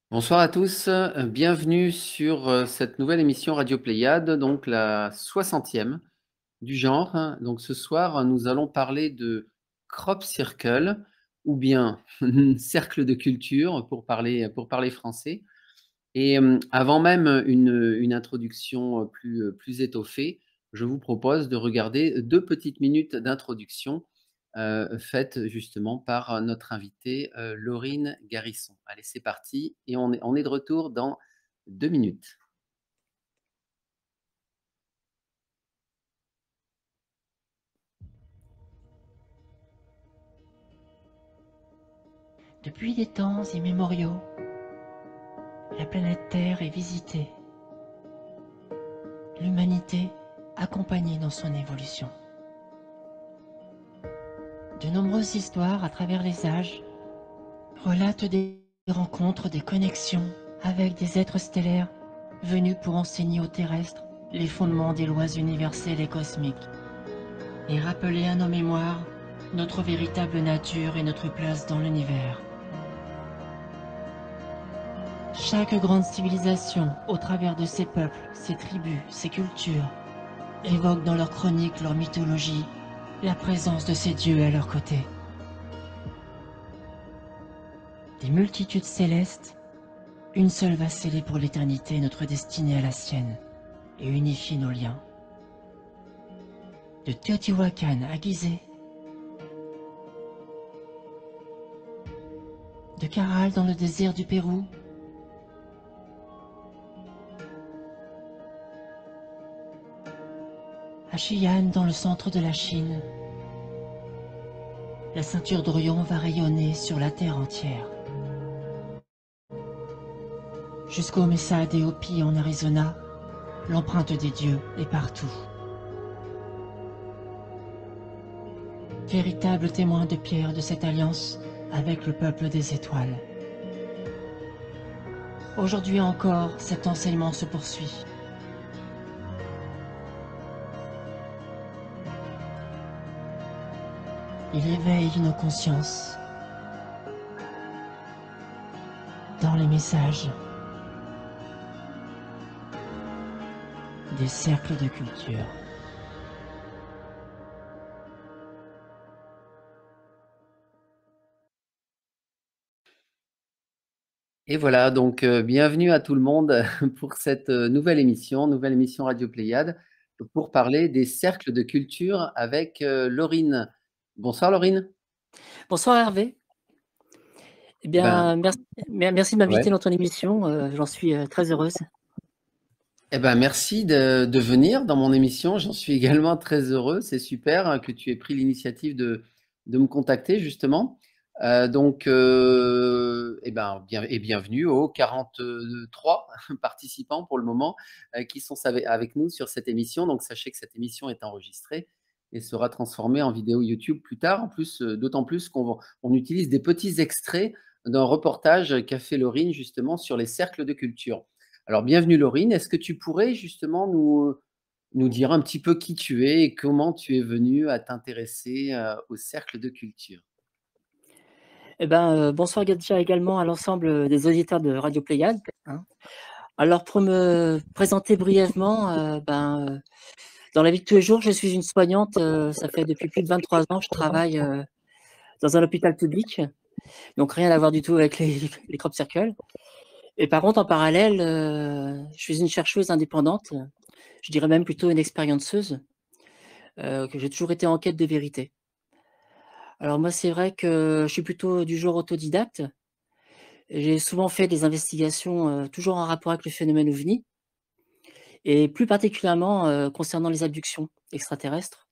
Bonsoir à tous, bienvenue sur cette nouvelle émission Radio Pléiade, donc la 60e du genre. Donc ce soir, nous allons parler de crop circle ou bien cercle de culture pour parler français. Et avant même une introduction plus étoffée, je vous propose de regarder 2 petites minutes d'introduction faites justement par notre invitée Laurine Garisson. Allez, c'est parti et on est de retour dans 2 minutes. Depuis des temps immémoriaux, la planète Terre est visitée, l'humanité accompagnée dans son évolution. De nombreuses histoires à travers les âges relatent des rencontres, des connexions avec des êtres stellaires venus pour enseigner aux terrestres les fondements des lois universelles et cosmiques et rappeler à nos mémoires notre véritable nature et notre place dans l'univers. Chaque grande civilisation, au travers de ses peuples, ses tribus, ses cultures, évoque dans leurs chroniques, leur mythologie, la présence de ces dieux à leur côté. Des multitudes célestes, une seule va sceller pour l'éternité notre destinée à la sienne et unifier nos liens. De Teotihuacan à Gizeh, de Caral dans le désert du Pérou, à Xi'an dans le centre de la Chine, la ceinture d'Orion va rayonner sur la terre entière. Jusqu'au Mesa de Hopi en Arizona, l'empreinte des dieux est partout. Véritable témoin de pierre de cette alliance avec le peuple des étoiles. Aujourd'hui encore, cet enseignement se poursuit. Il éveille nos consciences dans les messages des cercles de culture. Et voilà, donc bienvenue à tout le monde pour cette nouvelle émission Radio Pléiade, pour parler des cercles de culture avec Laurine. Bonsoir Laurine. Bonsoir Hervé. Eh Ben, bien, merci de m'inviter ouais. dans ton émission. J'en suis très heureuse. Eh ben, merci de venir dans mon émission. J'en suis également très heureux. C'est super que tu aies pris l'initiative de me contacter, justement. Bienvenue aux 43 participants pour le moment qui sont avec nous sur cette émission. Donc, sachez que cette émission est enregistrée et sera transformée en vidéo YouTube plus tard. En plus, d'autant plus on utilise des petits extraits d'un reportage qu'a fait Laurine, justement, sur les cercles de culture. Alors, bienvenue Laurine. Est-ce que tu pourrais justement nous dire un petit peu qui tu es et comment tu es venue à t'intéresser au cercle de culture? Bonsoir déjà également à l'ensemble des auditeurs de Radio Pléiade, hein. Alors pour me présenter brièvement, dans la vie de tous les jours, je suis une soignante, ça fait depuis plus de 23 ans, je travaille dans un hôpital public, donc rien à voir du tout avec les crop circles. Et par contre, en parallèle, je suis une chercheuse indépendante, je dirais même plutôt une expérienceuse, que j'ai toujours été en quête de vérité. Alors moi, c'est vrai que je suis plutôt du genre autodidacte. J'ai souvent fait des investigations, toujours en rapport avec le phénomène OVNI et plus particulièrement, concernant les abductions extraterrestres.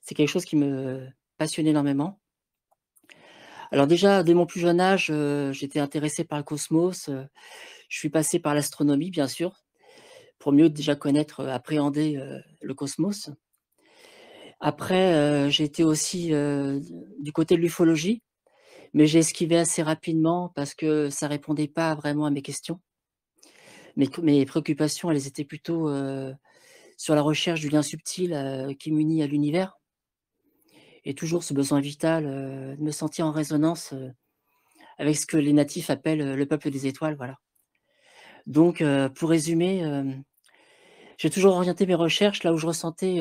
C'est quelque chose qui me passionne énormément. Alors déjà, dès mon plus jeune âge, j'étais intéressée par le cosmos, je suis passée par l'astronomie, bien sûr, pour mieux déjà connaître, appréhender, le cosmos. Après, j'ai été aussi, du côté de l'ufologie, mais j'ai esquivé assez rapidement parce que ça répondait pas vraiment à mes questions. Mes préoccupations, elles étaient plutôt, sur la recherche du lien subtil, qui m'unit à l'univers et toujours ce besoin vital, de me sentir en résonance, avec ce que les natifs appellent, le peuple des étoiles, voilà. Donc, pour résumer, j'ai toujours orienté mes recherches là où je ressentais,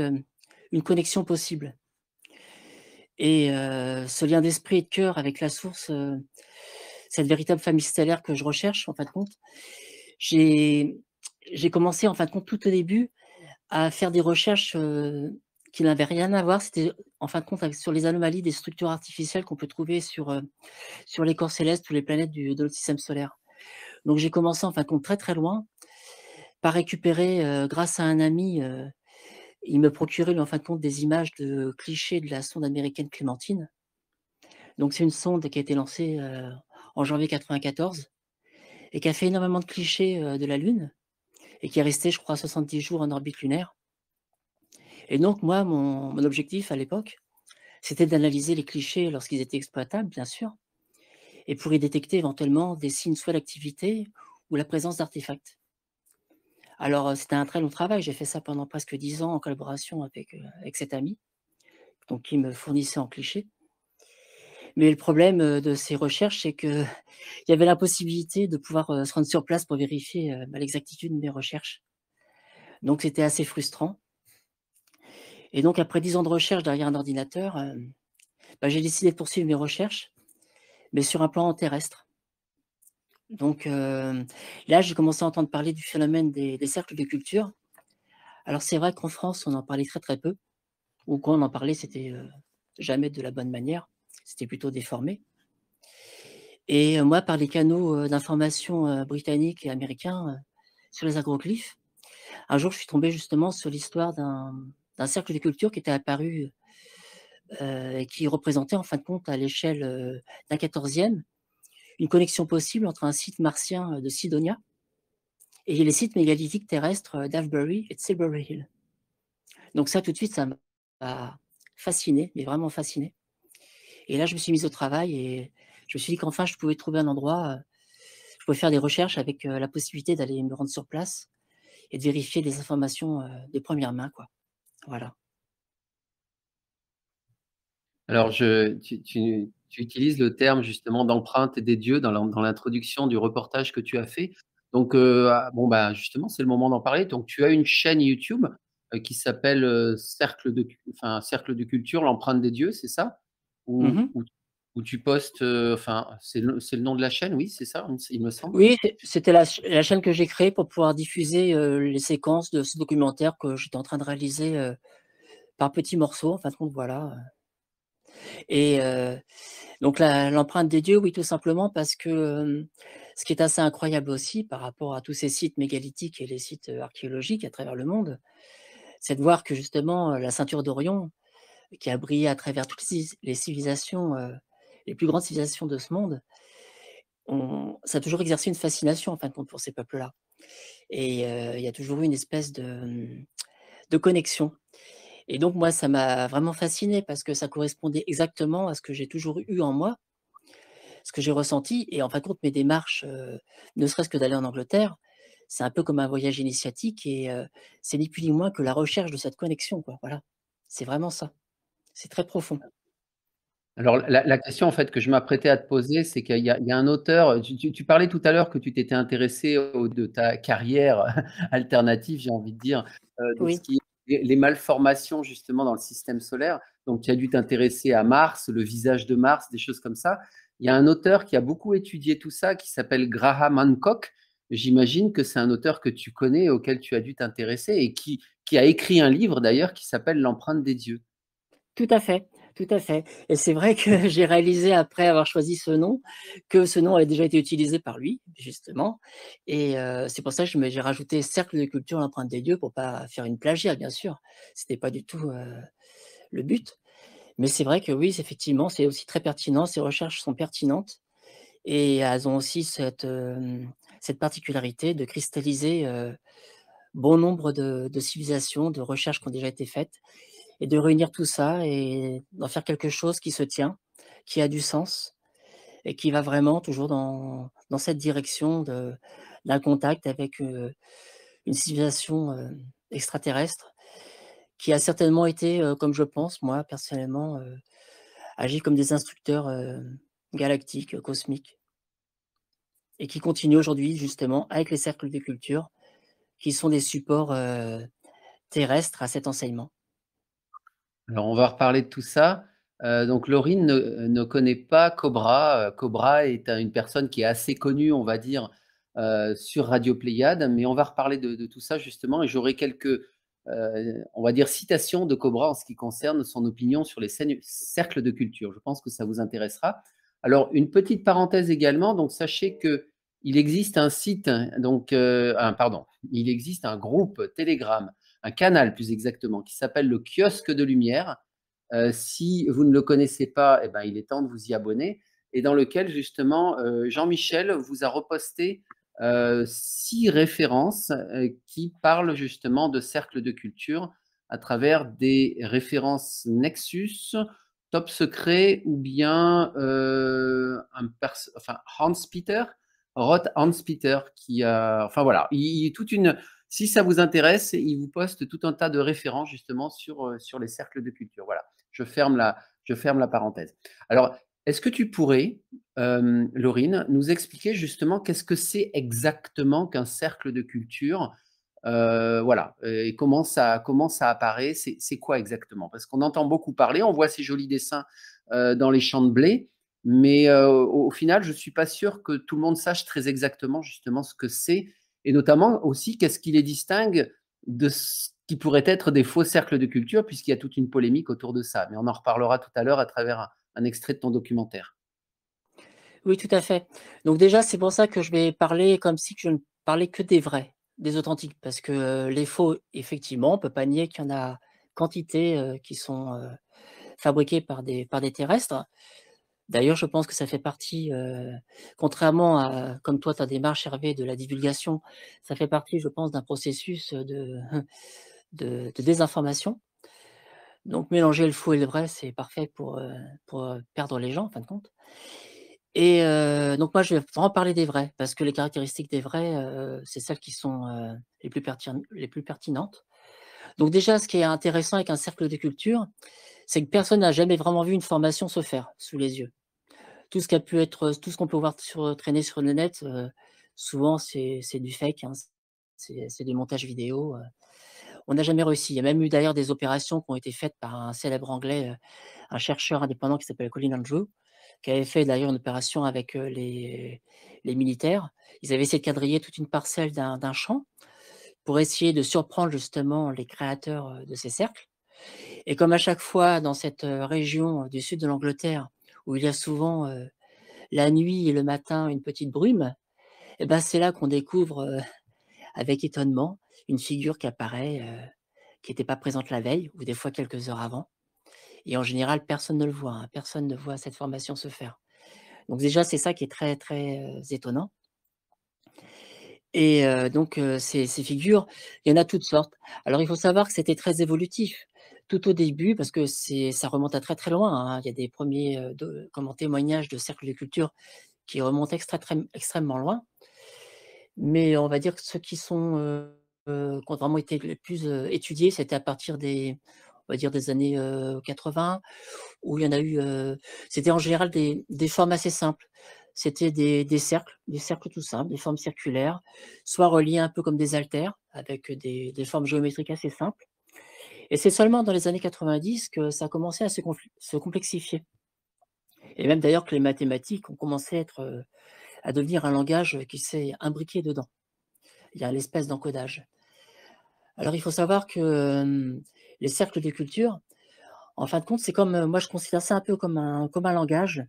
une connexion possible et ce lien d'esprit et de cœur avec la source, cette véritable famille stellaire que je recherche en fin de compte, j'ai j'ai commencé en fin de compte tout au début à faire des recherches, qui n'avaient rien à voir. C'était en fin de compte avec sur les anomalies des structures artificielles qu'on peut trouver sur les corps célestes ou les planètes de notre système solaire. Donc j'ai commencé en fin de compte très, très loin par récupérer, grâce à un ami, il me procurait lui en fin de compte des images de clichés de la sonde américaine Clémentine. Donc c'est une sonde qui a été lancée, en janvier 94 et qui a fait énormément de clichés, de la Lune et qui est restée je crois 70 jours en orbite lunaire et donc moi mon objectif à l'époque, c'était d'analyser les clichés lorsqu'ils étaient exploitables bien sûr et pour y détecter éventuellement des signes soit d'activité ou la présence d'artefacts. Alors, c'était un très long travail, j'ai fait ça pendant presque 10 ans en collaboration avec cet ami, donc qui me fournissait en clichés. Mais le problème, de ces recherches, c'est qu'il y avait l'impossibilité de pouvoir, se rendre sur place pour vérifier, l'exactitude de mes recherches. Donc c'était assez frustrant et donc après 10 ans de recherche derrière un ordinateur, bah, j'ai décidé de poursuivre mes recherches, mais sur un plan terrestre. Donc là, j'ai commencé à entendre parler du phénomène des cercles de culture. Alors c'est vrai qu'en France, on en parlait très, très peu. Ou quand on en parlait, c'était, jamais de la bonne manière, c'était plutôt déformé et moi, par les canaux, d'information, britanniques et américains, sur les agroglyphes, un jour, je suis tombé justement sur l'histoire d'un cercle de culture qui était apparu, et qui représentait en fin de compte à l'échelle, d'un 14e, une connexion possible entre un site martien, de Sidonia et les sites mégalithiques terrestres, d'Albury et de Silbury Hill. Donc ça, tout de suite, ça m'a fasciné, mais vraiment fasciné. Et là, je me suis mise au travail et je me suis dit qu'enfin je pouvais trouver un endroit, je pouvais faire des recherches avec, la possibilité d'aller me rendre sur place et de vérifier des informations, de première main, quoi. Voilà. Alors, tu utilises le terme justement d'empreinte des dieux dans l'introduction du reportage que tu as fait. Donc, bon, bah, justement, c'est le moment d'en parler. Donc, tu as une chaîne YouTube qui s'appelle Cercle de culture, l'empreinte des dieux, c'est ça? Mmh Où, mh. où, où tu postes, enfin, c'est le nom de la chaîne, oui, c'est ça, il me semble. Oui, c'était la chaîne que j'ai créée pour pouvoir diffuser, les séquences de ce documentaire que j'étais en train de réaliser, par petits morceaux, en fin de compte, voilà, et donc l'empreinte des dieux, oui, tout simplement parce que, ce qui est assez incroyable aussi par rapport à tous ces sites mégalithiques et les sites, archéologiques à travers le monde, c'est de voir que justement, la ceinture d'Orion, qui a brillé à travers toutes les civilisations, les plus grandes civilisations de ce monde, ça a toujours exercé une fascination en fin de compte pour ces peuples-là et il y a toujours eu une espèce de connexion et donc moi, ça m'a vraiment fasciné parce que ça correspondait exactement à ce que j'ai toujours eu en moi, ce que j'ai ressenti et en fin de compte mes démarches, ne serait-ce que d'aller en Angleterre, c'est un peu comme un voyage initiatique et c'est ni plus ni moins que la recherche de cette connexion, quoi, voilà. C'est vraiment ça. C'est très profond. Alors la question en fait que je m'apprêtais à te poser, c'est qu'il y a un auteur, tu parlais tout à l'heure que tu t'étais intéressé de ta carrière alternative, j'ai envie de dire, de ce Oui. qui est les malformations justement dans le système solaire. Donc tu as dû t'intéresser à Mars, le visage de Mars, des choses comme ça. Il y a un auteur qui a beaucoup étudié tout ça, qui s'appelle Graham Hancock. J'imagine que c'est un auteur que tu connais, auquel tu as dû t'intéresser et qui a écrit un livre d'ailleurs qui s'appelle L'empreinte des dieux. Tout à fait et c'est vrai que j'ai réalisé après avoir choisi ce nom, que ce nom avait déjà été utilisé par lui, justement et c'est pour ça que je me j'ai rajouté cercle de culture l'empreinte des dieux pour pas faire une plagiat, bien sûr. C'était pas du tout, le but, mais c'est vrai que oui, effectivement, c'est aussi très pertinent, ces recherches sont pertinentes et elles ont aussi cette particularité de cristalliser, bon nombre de civilisations, de recherches qui ont déjà été faites et de réunir tout ça et d'en faire quelque chose qui se tient, qui a du sens et qui va vraiment toujours dans cette direction d'un contact avec, une civilisation, extraterrestre qui a certainement été, comme je pense moi personnellement, agi comme des instructeurs, galactiques, cosmiques. et qui continue aujourd'hui justement avec les cercles de culture, qui sont des supports terrestres à cet enseignement. Alors, on va reparler de tout ça. Donc, Laurine ne connaît pas Cobra. Cobra est une personne qui est assez connue, on va dire, sur Radio Pléiade, mais on va reparler de tout ça justement. Et j'aurai quelques, on va dire, citations de Cobra en ce qui concerne son opinion sur les cercles de culture. Je pense que ça vous intéressera. Alors, une petite parenthèse également. Donc, sachez que il existe un site, donc, pardon, il existe un groupe Telegram, un canal plus exactement, qui s'appelle le Kiosque de Lumière. Si vous ne le connaissez pas, eh ben, il est temps de vous y abonner. Et dans lequel, justement, Jean-Michel vous a reposté 6 références qui parlent justement de cercles de culture à travers des références Nexus, Top Secret ou bien enfin, Hans Peter, Roth Hans Peter, qui a. Enfin voilà, il est toute une. Si ça vous intéresse, il vous poste tout un tas de références justement sur les cercles de culture. Voilà, je ferme la parenthèse. Alors, est-ce que tu pourrais, Laurine, nous expliquer justement qu'est-ce que c'est exactement qu'un cercle de culture? Voilà, et comment ça apparaît? C'est quoi exactement? Parce qu'on entend beaucoup parler, on voit ces jolis dessins dans les champs de blé, mais au final, je ne suis pas sûr que tout le monde sache très exactement justement ce que c'est, et notamment aussi qu'est-ce qui les distingue de ce qui pourrait être des faux cercles de culture, puisqu'il y a toute une polémique autour de ça. Mais on en reparlera tout à l'heure à travers un extrait de ton documentaire. Oui, tout à fait. Donc déjà, c'est pour ça que je vais parler comme si je ne parlais que des vrais, des authentiques, parce que les faux, effectivement, on peut pas nier qu'il y en a quantité qui sont fabriqués par des terrestres. D'ailleurs, je pense que ça fait partie, contrairement à comme toi ta démarche Hervé de la divulgation, ça fait partie, je pense, d'un processus de désinformation. Donc mélanger le faux et le vrai, c'est parfait pour perdre les gens, en fin de compte. Et donc moi, je vais vraiment parler des vrais, parce que les caractéristiques des vrais, c'est celles qui sont, les plus pertinentes. Donc déjà, ce qui est intéressant avec un cercle de culture, c'est que personne n'a jamais vraiment vu une formation se faire sous les yeux. Tout ce qu'on peut voir traîner sur le net, souvent c'est du fake, hein, c'est du montage vidéo, on n'a jamais réussi. Il y a même eu d'ailleurs des opérations qui ont été faites par un célèbre anglais, un chercheur indépendant qui s'appelle Colin Andrew, qui avait fait d'ailleurs une opération avec, les militaires. Ils avaient essayé de quadriller toute une parcelle d'un champ pour essayer de surprendre justement les créateurs, de ces cercles, et comme à chaque fois dans cette, région du sud de l'Angleterre où il y a souvent, la nuit et le matin une petite brume, et ben, c'est là qu'on découvre, avec étonnement, une figure qui apparaît, qui n'était pas présente la veille ou des fois quelques heures avant, et en général personne ne le voit, hein, personne ne voit cette formation se faire. Donc déjà, c'est ça qui est très, très, étonnant, et donc ces figures, il y en a toutes sortes. Alors il faut savoir que c'était très évolutif. Tout au début, parce que ça remonte à très, très loin, hein. Il y a des premiers, témoignages de cercles de culture qui remontent extrêmement loin. Mais on va dire que ceux qui sont, qui ont vraiment été les plus, étudiés, c'était à partir des on va dire des années, 80, où il y en a eu, c'était en général des formes assez simples. C'était des cercles tout simples, des formes circulaires, soit reliés un peu comme des haltères, avec des formes géométriques assez simples, et c'est seulement dans les années 90 que ça a commencé à se complexifier, et même d'ailleurs que les mathématiques ont commencé à devenir un langage qui s'est imbriqué dedans. Il y a l'espèce d'encodage. Alors il faut savoir que, les cercles de culture, en fin de compte, c'est comme, moi je considère ça un peu comme un langage.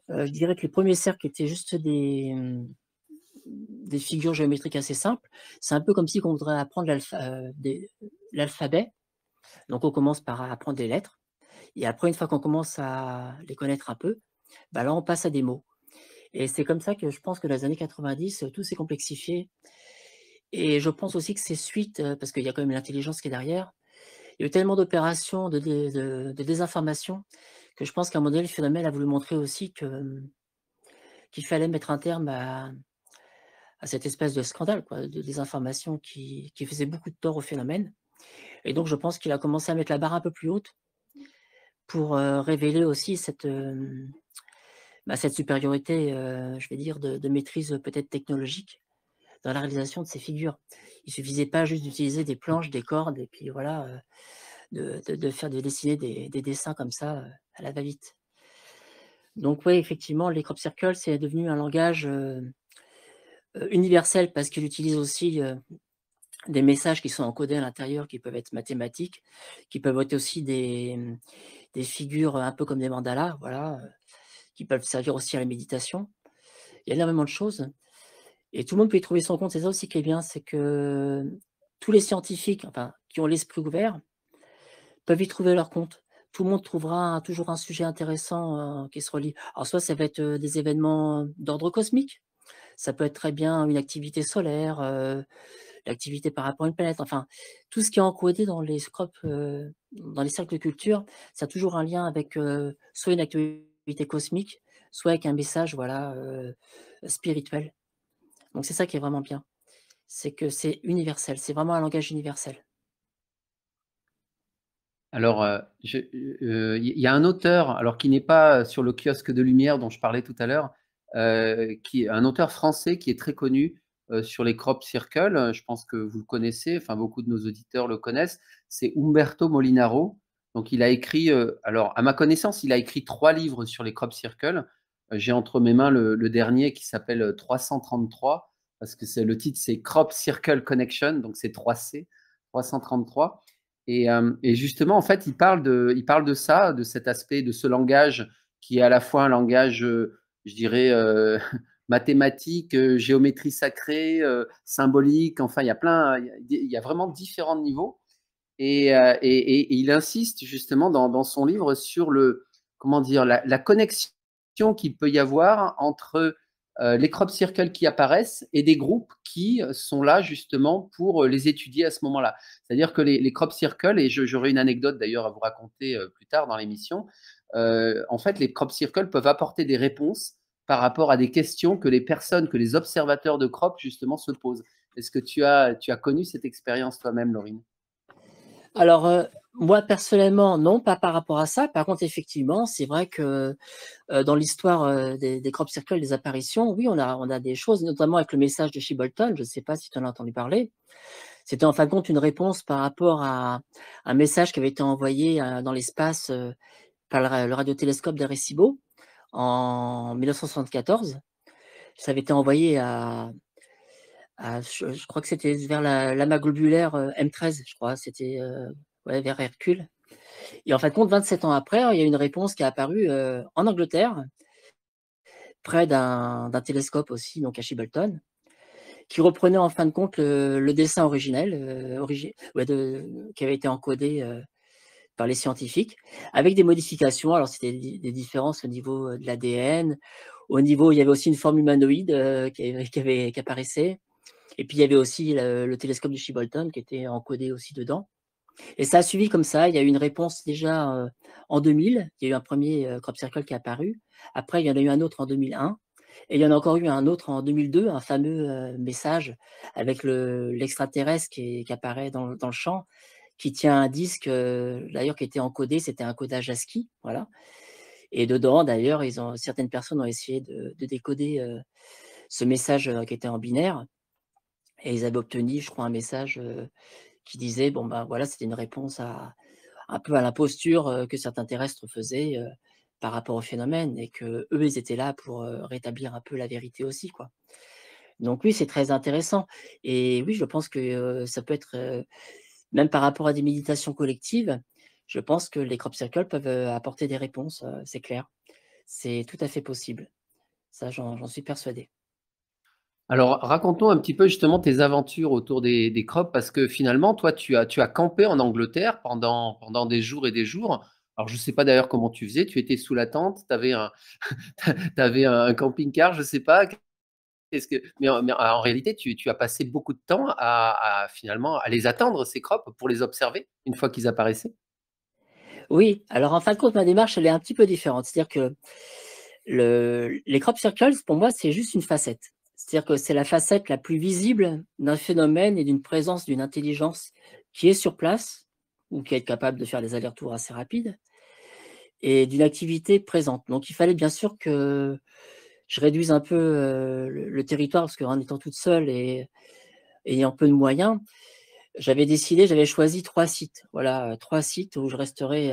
Je dirais que les premiers cercles étaient juste des figures géométriques assez simples. C'est un peu comme si on voudrait apprendre l'alphabet. Donc on commence par apprendre des lettres, et après une fois qu'on commence à les connaître un peu, bah, là on passe à des mots, et c'est comme ça que je pense que dans les années 90, tout s'est complexifié, et je pense aussi que c'est suite, parce qu'il y a quand même l'intelligence qui est derrière. Il y a eu tellement d'opérations de désinformation que je pense qu'à un moment donné, le phénomène a voulu montrer aussi que, qu'il fallait mettre un terme à cette espèce de scandale, quoi, de désinformation qui faisait beaucoup de tort au phénomène, et donc je pense qu'il a commencé à mettre la barre un peu plus haute pour, révéler aussi cette supériorité, je vais dire, de maîtrise peut-être technologique dans la réalisation de ces figures. Il suffisait pas juste d'utiliser des planches, des cordes et puis voilà, de dessiner des dessins comme ça, à la va-vite. Donc oui, effectivement, les crop circles, c'est devenu un langage, universel parce qu'il utilise aussi, des messages qui sont encodés à l'intérieur, qui peuvent être mathématiques, qui peuvent être aussi des figures un peu comme des mandalas, voilà, qui peuvent servir aussi à la méditation. Il y a énormément de choses et tout le monde peut y trouver son compte. C'est ça aussi qui est bien, c'est que tous les scientifiques, enfin, qui ont l'esprit ouvert, peuvent y trouver leur compte. Tout le monde trouvera toujours un sujet intéressant, qui se relie. Alors soit ça va être, des événements d'ordre cosmique, ça peut être très bien une activité solaire, l'activité par rapport à une planète, enfin, tout ce qui est encodé dans les scopes, dans les cercles de culture, ça a toujours un lien avec, soit une activité cosmique, soit avec un message, voilà, spirituel. Donc c'est ça qui est vraiment bien. C'est que c'est universel, c'est vraiment un langage universel. Alors, il y a un auteur, alors qui n'est pas sur le kiosque de lumière dont je parlais tout à l'heure, qui est un auteur français qui est très connu sur les crop circles. Je pense que vous le connaissez, enfin beaucoup de nos auditeurs le connaissent. C'est Umberto Molinaro. Donc, il a écrit, alors à ma connaissance, il a écrit 3 livres sur les crop circles. J'ai entre mes mains le dernier qui s'appelle 333, parce que c'est le titre, c'est Crop Circle Connection, donc c'est 3C, 333. Et justement, en fait, il parle de ça, de cet aspect, de ce langage qui est à la fois un langage, je dirais, mathématique, géométrie sacrée, symbolique. Enfin, il y a plein, il y a vraiment différents niveaux. Et il insiste justement dans son livre sur le, comment dire, la connexion qu'il peut y avoir entre les crop circles qui apparaissent et des groupes qui sont là justement pour les étudier à ce moment-là. C'est-à-dire que les crop circles, et j'aurai une anecdote d'ailleurs à vous raconter plus tard dans l'émission, en fait, les crop circles peuvent apporter des réponses par rapport à des questions que les personnes, que les observateurs de crop justement se posent. Est-ce que tu as connu cette expérience toi-même, Laurine? Alors, moi personnellement, non, pas par rapport à ça. Par contre, effectivement, c'est vrai que, dans l'histoire, des crop circles, des apparitions, oui, on a des choses, notamment avec le message de Shibbolton, je ne sais pas si tu en as entendu parler? C'était en fin de compte une réponse par rapport à un message qui avait été envoyé, dans l'espace, par le radiotélescope d'Arecibo en 1974. Ça avait été envoyé je crois que c'était vers la l'amas globulaire, M13, je crois, c'était, ouais, vers Hercule et en fin de compte, 27 ans après, il y a une réponse qui est apparue, en Angleterre, près d'un télescope aussi, donc à Shibbolton, qui reprenait en fin de compte le dessin originel, ouais, qui avait été encodé, par les scientifiques, avec des modifications. Alors c'était des différences au niveau, de l'ADN, au niveau il y avait aussi une forme humanoïde, qui apparaissait et puis il y avait aussi le télescope de Shibbolton qui était encodé aussi dedans et ça a suivi comme ça. Il y a eu une réponse déjà, en 2000. Il y a eu un premier crop circle qui est apparu. Après, il y en a eu un autre en 2001 et il y en a encore eu un autre en 2002, un fameux, message avec l'extraterrestre qui apparaît dans le champ, qui tient un disque, d'ailleurs qui était encodé, c'était un codage ASCII, voilà et dedans d'ailleurs, certaines personnes ont essayé de décoder, ce message, qui était en binaire et ils avaient obtenu, je crois, un message, qui disait, bon, ben, voilà, c'était une réponse à un peu à l'imposture, que certains terrestres faisaient, par rapport au phénomène et qu'eux, ils étaient là pour, rétablir un peu la vérité aussi, quoi. Donc oui, c'est très intéressant et oui, je pense que, ça peut être, même par rapport à des méditations collectives, je pense que les crop circles peuvent, apporter des réponses, c'est clair. C'est tout à fait possible. Ça, j'en suis persuadé. Alors, raconte-nous un petit peu justement tes aventures autour des crops, parce que finalement, toi, tu as campé en Angleterre pendant des jours et des jours. Alors, je ne sais pas d'ailleurs comment tu faisais. Tu étais sous la tente, tu avais t'avais un camping-car, je ne sais pas. Mais en réalité, tu as passé beaucoup de temps finalement à les attendre, ces crops, pour les observer une fois qu'ils apparaissaient. Oui, alors en fin de compte, ma démarche, elle est un petit peu différente. C'est-à-dire que les crop circles, pour moi, c'est juste une facette. C'est-à-dire que c'est la facette la plus visible d'un phénomène et d'une présence d'une intelligence qui est sur place ou qui est capable de faire des allers-retours assez rapides et d'une activité présente. Donc il fallait bien sûr que je réduise un peu, le territoire parce qu'en étant toute seule et ayant peu de moyens, j'avais choisi 3 sites. Voilà, 3 sites où je resterai,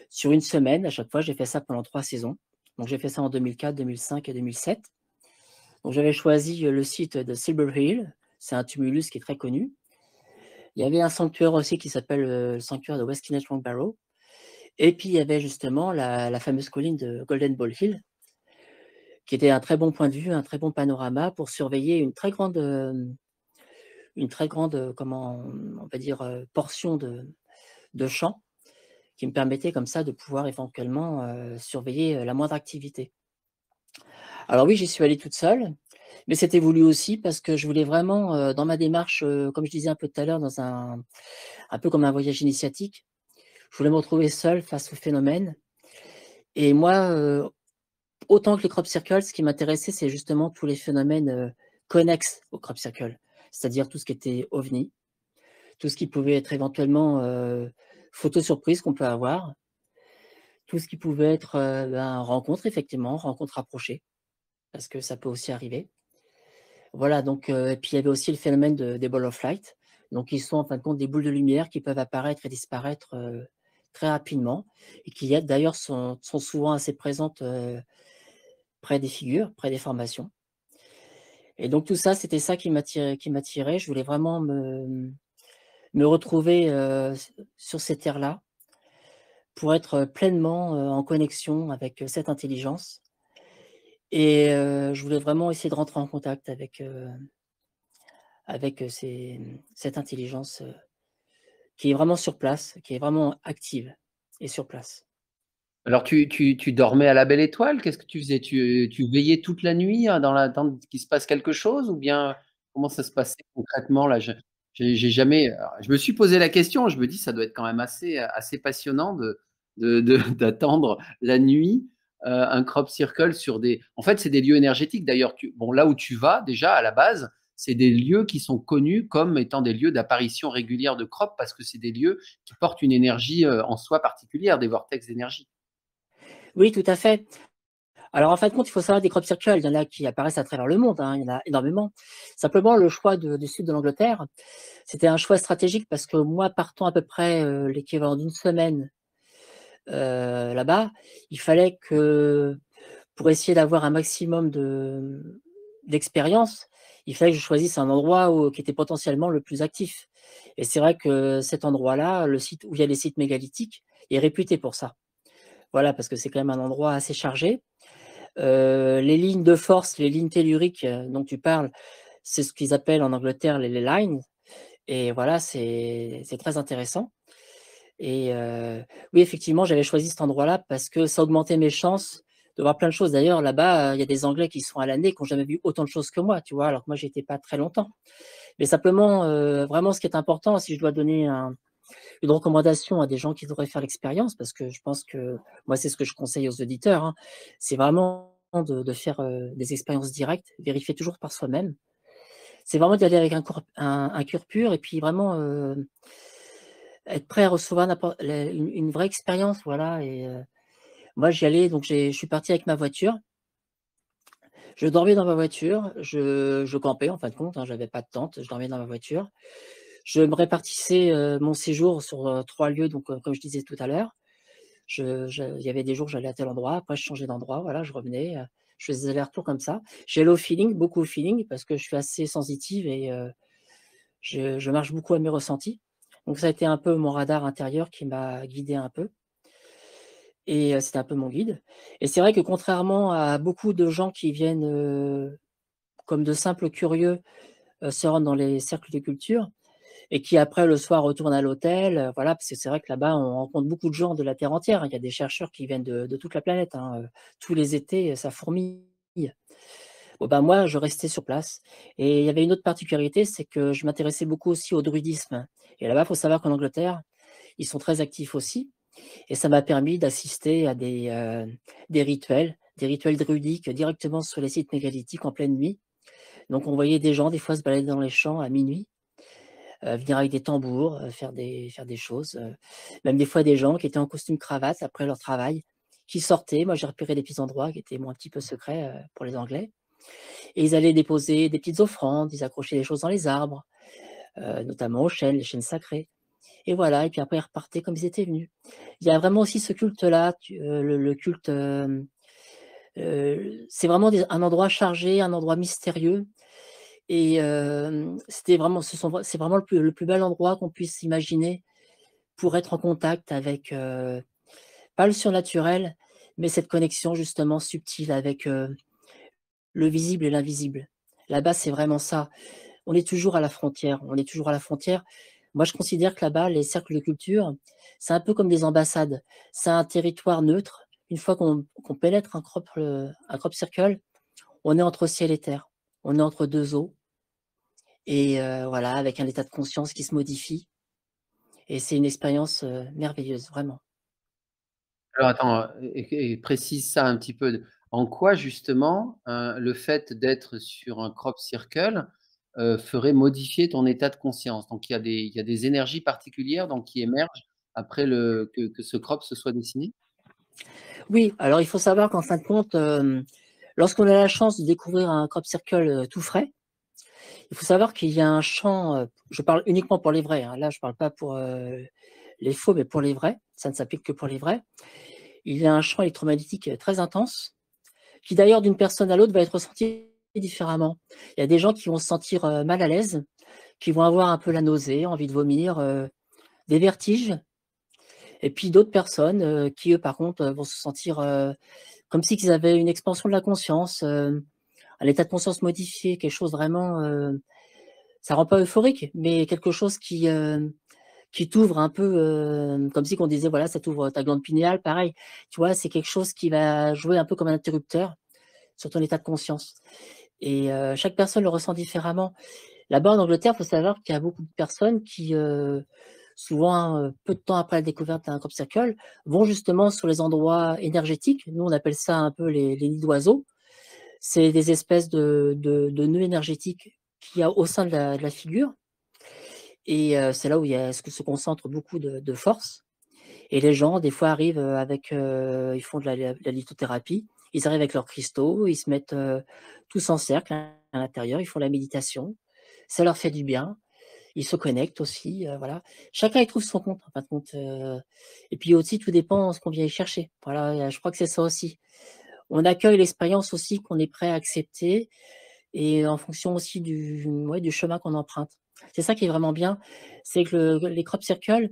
sur une semaine à chaque fois. J'ai fait ça pendant 3 saisons. Donc j'ai fait ça en 2004, 2005 et 2007. Donc j'avais choisi, le site de Silver Hill. C'est un tumulus qui est très connu. Il y avait un sanctuaire aussi qui s'appelle, le sanctuaire de Westkinet Long Barrow. Et puis il y avait justement la fameuse colline de Golden Ball Hill, qui était un très bon point de vue, un très bon panorama pour surveiller une très grande, comment on va dire, portion de champs qui me permettait comme ça de pouvoir éventuellement, surveiller, la moindre activité. Alors oui, j'y suis allée toute seule, mais c'était voulu aussi parce que je voulais vraiment, dans ma démarche, comme je disais un peu tout à l'heure, dans un peu comme un voyage initiatique, je voulais me retrouver seule face au phénomène et moi, autant que les crop circles, ce qui m'intéressait, c'est justement tous les phénomènes, connexes aux crop circles. C'est-à-dire tout ce qui était ovni, tout ce qui pouvait être éventuellement, photo surprise qu'on peut avoir, tout ce qui pouvait être, rencontre effectivement, rencontre rapprochée, parce que ça peut aussi arriver. Voilà donc et puis il y avait aussi le phénomène des ball of light, donc ils sont en fin de compte des boules de lumière qui peuvent apparaître et disparaître, très rapidement et qui d'ailleurs sont souvent assez présentes, près des figures, près des formations et donc tout ça, c'était ça qui m'attirait. Je voulais vraiment me retrouver, sur ces terres-là pour être pleinement, en connexion avec, cette intelligence et je voulais vraiment essayer de rentrer en contact avec, cette intelligence, qui est vraiment sur place, qui est vraiment active et sur place. Alors tu dormais à la belle étoile? Qu'est-ce que tu faisais? Tu veillais toute la nuit, dans l'attente qu'il se passe quelque chose? Ou bien comment ça se passait concrètement là? J'ai jamais alors je me suis posé la question, je me dis: «Ça doit être quand même assez passionnant de d'attendre la nuit, un crop circle sur des» en fait, c'est des lieux énergétiques d'ailleurs. Tu bon, là où tu vas déjà à la base, c'est des lieux qui sont connus comme étant des lieux d'apparition régulière de crop parce que c'est des lieux qui portent une énergie, en soi particulière, des vortex d'énergie. Oui, tout à fait. Alors, en fin de compte, il faut savoir des crop circles, il y en a qui apparaissent à travers le monde, hein, il y en a énormément. Simplement, le choix du sud de l'Angleterre, c'était un choix stratégique parce que moi, partant à peu près, l'équivalent d'une semaine, là-bas, il fallait que pour essayer d'avoir un maximum d'expérience, il fallait que je choisisse un endroit qui était potentiellement le plus actif et c'est vrai que cet endroit-là, le site où il y a les sites mégalithiques, est réputé pour ça. Voilà, parce que c'est quand même un endroit assez chargé. Les lignes de force, les lignes telluriques, dont tu parles, c'est ce qu'ils appellent en Angleterre les ley lines et voilà, c'est très intéressant et oui, effectivement, j'avais choisi cet endroit-là parce que ça augmentait mes chances de voir plein de choses. D'ailleurs, là-bas, il y a des Anglais qui sont à l'année, qui ont jamais vu autant de choses que moi, tu vois? Alors que moi, j'y étais pas très longtemps. Mais simplement, vraiment ce qui est important, si je dois donner une recommandation à des gens qui devraient faire l'expérience, parce que je pense que moi, c'est ce que je conseille aux auditeurs, hein, c'est vraiment de faire, des expériences directes, vérifier toujours par soi-même. C'est vraiment d'y aller avec un cœur pur et puis vraiment, être prêt à recevoir une vraie expérience, voilà et moi, j'y allais donc je suis parti avec ma voiture. Je dormais dans ma voiture, je campais en fin de compte, hein, j'avais pas de tente, je dormais dans ma voiture. Je me répartissais, mon séjour sur, 3 lieux donc comme je disais tout à l'heure. Il y avait des jours, j'allais à tel endroit, après je changeais d'endroit, voilà, je revenais, je faisais des allers-retours comme ça. J'y allais au feeling, beaucoup au feeling parce que je suis assez sensitive et je marche beaucoup à mes ressentis. Donc ça a été un peu mon radar intérieur qui m'a guidée un peu et c'était un peu mon guide et c'est vrai que contrairement à beaucoup de gens qui viennent, comme de simples curieux, se rendre dans les cercles de culture et qui après le soir retournent à l'hôtel, voilà, parce que c'est vrai que là-bas, on rencontre beaucoup de gens de la terre entière, hein. Il y a des chercheurs qui viennent de toute la planète, hein, tous les étés, ça fourmille. Bon, ben, moi, je restais sur place et il y avait une autre particularité, c'est que je m'intéressais beaucoup aussi au druidisme et là-bas, il faut savoir qu'en Angleterre, ils sont très actifs aussi et ça m'a permis d'assister à des rituels druidiques directement sur les sites mégalithiques en pleine nuit. Donc on voyait des gens, des fois, se balader dans les champs à minuit. venir avec des tambours, faire des choses, même des fois des gens qui étaient en costume cravate après leur travail, qui sortaient. Moi, j'ai repéré des petits endroits qui étaient, bon, un petit peu secrets, pour les Anglais, et ils allaient déposer des petites offrandes, ils accrochaient des choses dans les arbres, notamment aux chênes, les chênes sacrés, et voilà, et puis après ils repartaient comme ils étaient venus. Il y a vraiment aussi ce culte-là, le culte, c'est vraiment un endroit chargé, un endroit mystérieux, et c'était vraiment c'est vraiment le plus bel endroit qu'on puisse imaginer pour être en contact avec, pas le surnaturel, mais cette connexion justement subtile avec, le visible et l'invisible. Là-bas, c'est vraiment ça. On est toujours à la frontière, on est toujours à la frontière. Moi, je considère que là-bas, les cercles de culture, c'est un peu comme des ambassades. C'est un territoire neutre. Une fois qu'on pénètre un crop circle, on est entre ciel et terre. On est entre 2 eaux, et voilà, avec un état de conscience qui se modifie, et c'est une expérience, merveilleuse, vraiment. Alors attends, et précise ça un petit peu. En quoi justement, le fait d'être sur un crop circle, ferait modifier ton état de conscience? Donc il y a des énergies particulières donc qui émergent après que ce crop se soit dessiné? Oui, alors il faut savoir qu'en fin de compte, lorsqu'on a la chance de découvrir un crop circle, tout frais, il faut savoir qu'il y a un champ, je parle uniquement pour les vrais, hein, là je parle pas pour, les faux, mais pour les vrais, ça ne s'applique que pour les vrais. Il y a un champ électromagnétique, très intense, qui d'ailleurs d'une personne à l'autre va être ressenti différemment. Il y a des gens qui vont se sentir, mal à l'aise, qui vont avoir un peu la nausée, envie de vomir, des vertiges, et puis d'autres personnes, qui eux par contre, vont se sentir, comme si qu'ils avaient une expansion de la conscience, un état de conscience modifié, quelque chose vraiment, ça rend pas euphorique, mais quelque chose qui t'ouvre un peu, comme si qu'on disait, voilà, ça t'ouvre ta glande pinéale, pareil. Tu vois? C'est quelque chose qui va jouer un peu comme un interrupteur sur ton état de conscience, et chaque personne le ressent différemment. Là-bas, en Angleterre, il faut savoir qu'il y a beaucoup de personnes qui, souvent, peu de temps après la découverte d'un crop circle, vont justement sur les endroits énergétiques. Nous, on appelle ça un peu les nids d'oiseaux. C'est des espèces de nœuds énergétiques qu'il y a au sein de la figure, et c'est là où il y a ce que se concentre beaucoup de force, et les gens, des fois, arrivent, avec, ils font de la lithothérapie, ils arrivent avec leurs cristaux, ils se mettent, tous en cercle à l'intérieur, ils font la méditation, ça leur fait du bien, ils se connectent aussi, voilà. Chacun y trouve son compte, en fin de compte, et puis aussi tout dépend ce qu'on vient y chercher. Voilà, je crois que c'est ça aussi. On accueille l'expérience aussi qu'on est prêt à accepter, et en fonction aussi du chemin qu'on emprunte. C'est ça qui est vraiment bien, c'est que les crop circles,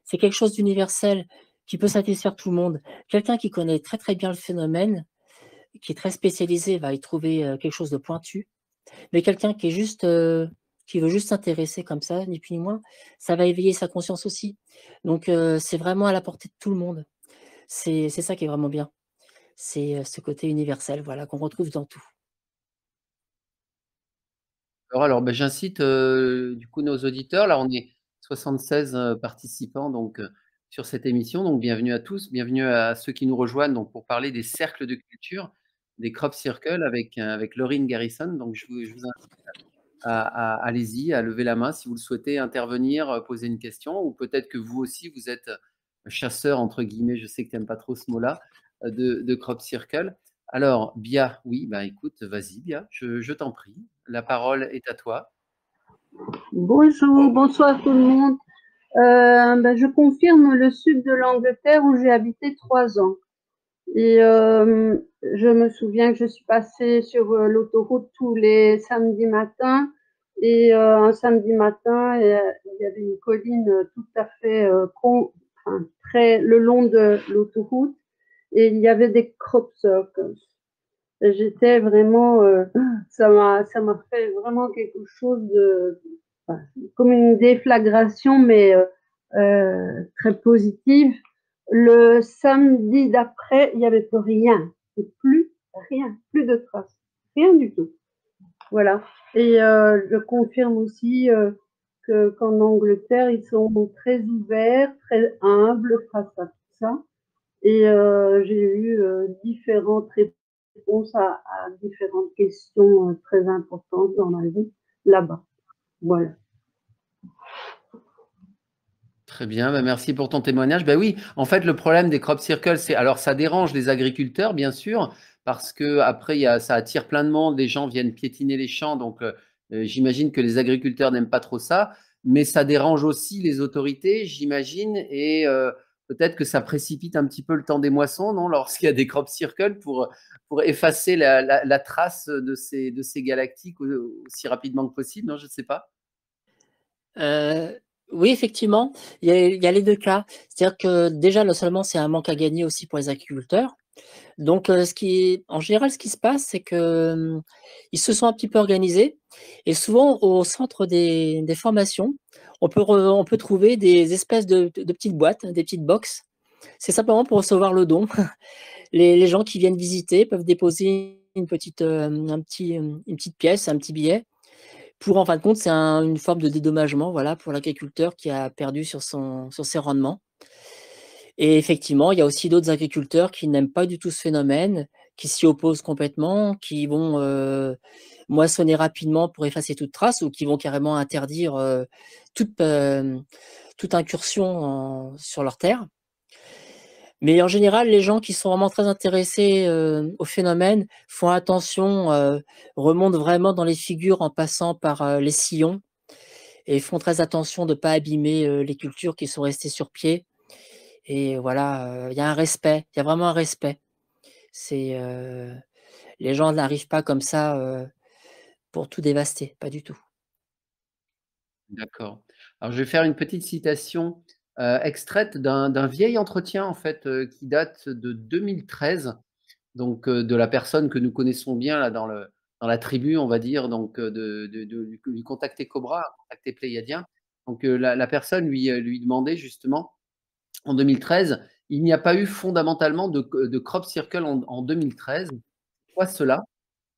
c'est quelque chose d'universel qui peut satisfaire tout le monde. Quelqu'un qui connaît très, très bien le phénomène, qui est très spécialisé, va y trouver, quelque chose de pointu, mais quelqu'un qui est juste, qui veut juste s'intéresser comme ça, ni plus ni moins, ça va éveiller sa conscience aussi. Donc c'est vraiment à la portée de tout le monde. C'est ça qui est vraiment bien. C'est, ce côté universel, voilà, qu'on retrouve dans tout. Alors, bah, j'incite, du coup nos auditeurs, là on est 76 participants donc, sur cette émission, donc bienvenue à tous, bienvenue à ceux qui nous rejoignent donc pour parler des cercles de culture, des crop circles avec Laurine Garrison. Donc je vous invite allez-y, à lever la main si vous le souhaitez intervenir, poser une question, ou peut-être que vous aussi vous êtes, «chasseur» entre guillemets, je sais que tu aimes pas trop ce mot-là, de crop circle. Alors Bia, oui, bah, écoute, vas-y Bia, je t'en prie, la parole est à toi. Bonjour, bonsoir tout le monde. Je confirme le sud de l'Angleterre où j'ai habité 3 ans. Et je me souviens que je suis passée sur l'autoroute tous les samedis matins. Et un samedi matin, il y avait une colline tout à fait très le long de l'autoroute, et il y avait des crop circles. J'étais vraiment, ça m'a fait vraiment quelque chose de, enfin, comme une déflagration, mais très positive. Le samedi d'après, il n'y avait plus rien, plus rien, plus de traces, rien du tout. Voilà. Et je confirme aussi qu'en Angleterre, ils sont très ouverts, très humbles face à tout ça. Et j'ai eu différentes réponses à différentes questions très importantes dans ma vie là-bas. Voilà. Très bien, bah, merci pour ton témoignage. Ben oui, en fait, le problème des crop circles, c'est alors ça dérange les agriculteurs, bien sûr, parce que après, ça attire plein de monde, les gens viennent piétiner les champs, donc j'imagine que les agriculteurs n'aiment pas trop ça, mais ça dérange aussi les autorités, j'imagine, et peut-être que ça précipite un petit peu le temps des moissons, non, lorsqu'il y a des crop circles pour effacer la trace de ces galactiques aussi rapidement que possible, non, je ne sais pas. Oui, effectivement, il y a les 2 cas. C'est-à-dire que déjà, non seulement c'est un manque à gagner aussi pour les agriculteurs, donc en général, ce qui se passe, c'est que, ils se sont un petit peu organisés et souvent au centre des formations, on peut trouver des espèces de petites boîtes, des petites box. C'est simplement pour recevoir le don. Les gens qui viennent visiter peuvent déposer une petite pièce, un petit billet pour en fin de compte, c'est une forme de dédommagement, voilà, pour l'agriculteur qui a perdu sur ses rendements. Et effectivement, il y a aussi d'autres agriculteurs qui n'aiment pas du tout ce phénomène, qui s'y opposent complètement, qui vont, moissonner rapidement pour effacer toute trace ou qui vont carrément interdire, toute, toute incursion sur leurs terres. Mais en général, les gens qui sont vraiment très intéressés, au phénomène font attention, remontent vraiment dans les figures en passant par, les sillons et font très attention de ne pas abîmer, les cultures qui sont restées sur pied et voilà, il y a un respect, il y a vraiment un respect. C'est, les gens n'arrivent pas comme ça, pour tout dévaster, pas du tout. D'accord. Alors, je vais faire une petite citation extraite d'un vieil entretien, en fait, qui date de 2013, donc de la personne que nous connaissons bien là, dans la tribu, on va dire, donc du contacté Cobra, contacté Pléiadien. Donc la personne lui demandait justement, en 2013, il n'y a pas eu fondamentalement de crop circle en 2013. Pourquoi cela?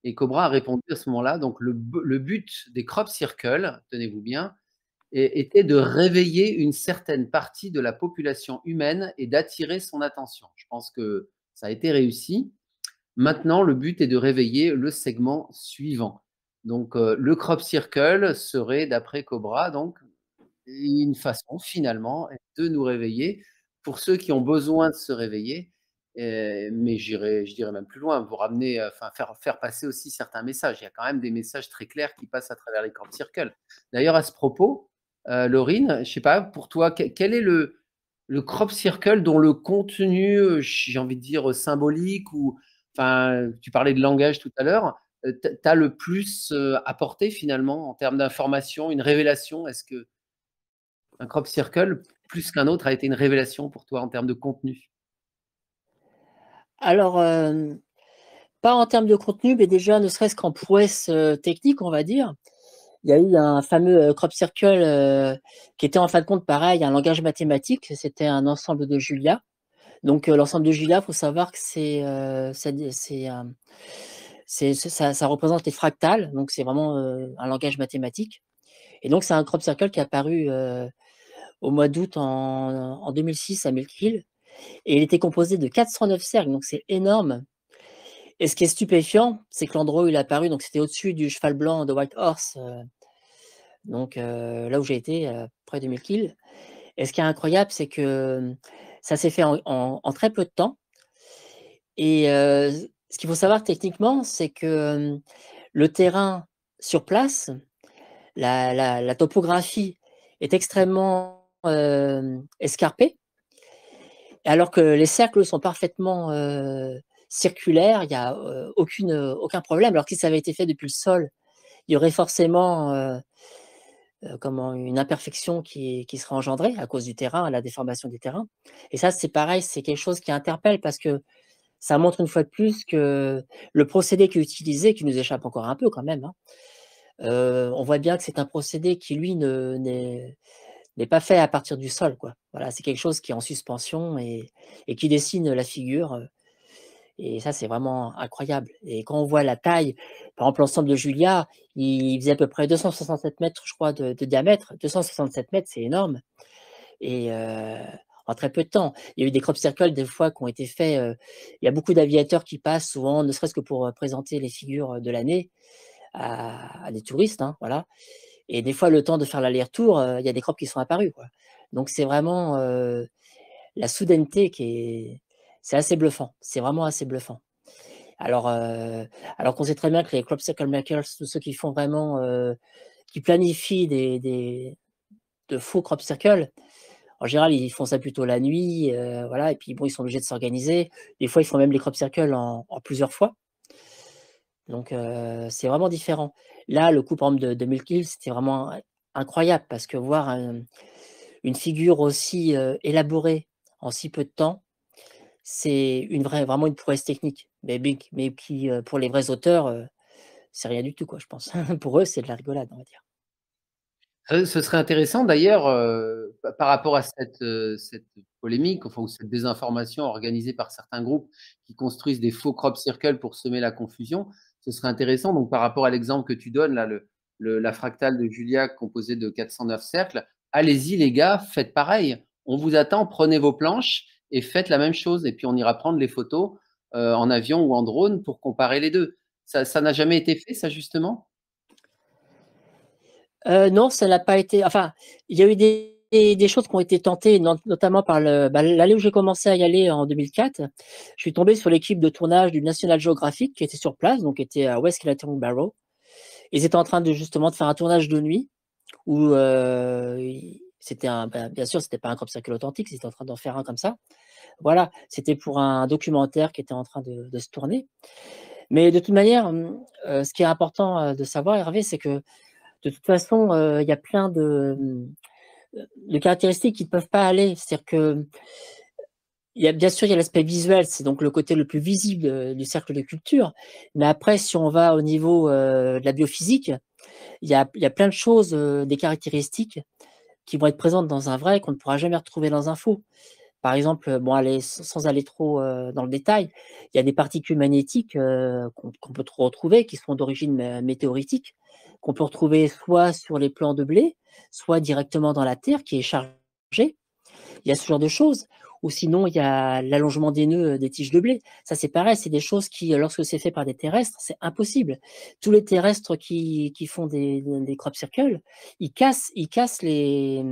Et Cobra a répondu à ce moment-là, donc le but des crop circles, tenez-vous bien, était de réveiller une certaine partie de la population humaine et d'attirer son attention. Je pense que ça a été réussi. Maintenant, le but est de réveiller le segment suivant. Donc, le crop circle serait, d'après Cobra, donc une façon finalement de nous réveiller pour ceux qui ont besoin de se réveiller. Mais je dirais même plus loin, vous ramener, enfin faire passer aussi certains messages. Il y a quand même des messages très clairs qui passent à travers les crop circles. D'ailleurs, à ce propos, Laurine, je ne sais pas, pour toi, quel est le crop circle dont le contenu, j'ai envie de dire, symbolique ou, enfin, tu parlais de langage tout à l'heure, tu as le plus apporté finalement en termes d'information, une révélation? Est-ce que un crop circle, plus qu'un autre, a été une révélation pour toi en termes de contenu? Alors, pas en termes de contenu, mais déjà ne serait-ce qu'en prouesse, technique, on va dire. Il y a eu un fameux, crop circle, qui était en fin de compte pareil, un langage mathématique, c'était un ensemble de Julia. Donc, l'ensemble de Julia, il faut savoir que ça représente les fractales, donc c'est vraiment, un langage mathématique et donc c'est un crop circle qui est apparu, au mois d'août en 2006 à Melville et il était composé de 409 cercles, donc c'est énorme et ce qui est stupéfiant, c'est que l'endroit où il est apparu, donc c'était au-dessus du cheval blanc de White Horse, donc là où j'ai été, près de Melville et ce qui est incroyable, c'est que, ça s'est fait en très peu de temps et ce qu'il faut savoir techniquement, c'est que, le terrain sur place, la topographie est extrêmement, escarpée, alors que les cercles sont parfaitement, circulaires, il y a, aucun problème. Alors que si ça avait été fait depuis le sol, il y aurait forcément, comment? Une imperfection qui serait engendrée à cause du terrain, la déformation du terrain et ça, c'est pareil, c'est quelque chose qui interpelle parce que ça montre une fois de plus que le procédé qui est utilisé, qui nous échappe encore un peu quand même, hein, on voit bien que c'est un procédé qui lui ne n'est pas fait à partir du sol, quoi. Voilà, c'est quelque chose qui est en suspension et qui dessine la figure, et ça, c'est vraiment incroyable et quand on voit la taille, par exemple, l'ensemble de Julia, il faisait à peu près 267 mètres, je crois, de diamètre. 267 mètres, c'est énorme et en très peu de temps. Il y a eu des crop circles, des fois, qui ont été faits, il y a beaucoup d'aviateurs qui passent souvent, ne serait-ce que pour, présenter les figures, de l'année à des touristes, hein, voilà Et des fois, le temps de faire l'aller-retour, il y a des crops qui sont apparus, quoi. Donc c'est vraiment la soudaineté c'est assez bluffant. C'est vraiment assez bluffant. Alors qu'on sait très bien que les crop circle makers, tous ceux qui font vraiment, qui planifient de faux crop circles, en général, ils font ça plutôt la nuit, voilà, et puis bon, ils sont obligés de s'organiser. Des fois, ils font même les crop circles en plusieurs fois. Donc c'est vraiment différent. Là, le coup, par exemple, de Milk Hill, c'était vraiment incroyable parce que voir une figure aussi élaborée en si peu de temps, c'est vraiment une prouesse technique, mais qui, pour les vrais auteurs, c'est rien du tout, quoi, je pense. Pour eux, c'est de la rigolade, on va dire. Ce serait intéressant d'ailleurs, par rapport à cette polémique, enfin, ou cette désinformation organisée par certains groupes qui construisent des faux crop circles pour semer la confusion. Ce serait intéressant, donc par rapport à l'exemple que tu donnes, là, la fractale de Julia composée de 409 cercles, allez-y les gars, faites pareil. On vous attend, prenez vos planches et faites la même chose. Et puis on ira prendre les photos en avion ou en drone pour comparer les deux. Ça n'a jamais été fait, ça, justement? Non, ça n'a pas été, enfin, il y a eu des choses qui ont été tentées, notamment par l'année où j'ai commencé à y aller en 2004. Je suis tombé sur l'équipe de tournage du National Geographic qui était sur place, donc qui était à West Kettering Barrow. Ils étaient en train justement de faire un tournage de nuit où c'était bien sûr, c'était pas un crop circle authentique, ils étaient en train d'en faire un comme ça. Voilà, c'était pour un documentaire qui était en train de se tourner. Mais de toute manière, ce qui est important de savoir, Hervé, c'est que de toute façon, il y a plein de caractéristiques qui ne peuvent pas aller. C'est-à-dire que, bien sûr, il y a l'aspect visuel, c'est donc le côté le plus visible du cercle de culture. Mais après, si on va au niveau de la biophysique, il y a plein de choses, des caractéristiques qui vont être présentes dans un vrai qu'on ne pourra jamais retrouver dans un faux. Par exemple, bon, sans aller trop dans le détail, il y a des particules magnétiques qu'on peut retrouver, qui sont d'origine météoritique, qu'on peut retrouver soit sur les plants de blé, soit directement dans la terre qui est chargée. Il y a ce genre de choses. Ou sinon, il y a l'allongement des nœuds des tiges de blé. Ça, c'est pareil, c'est des choses qui, lorsque c'est fait par des terrestres, c'est impossible. Tous les terrestres qui font des crop circles, ils cassent les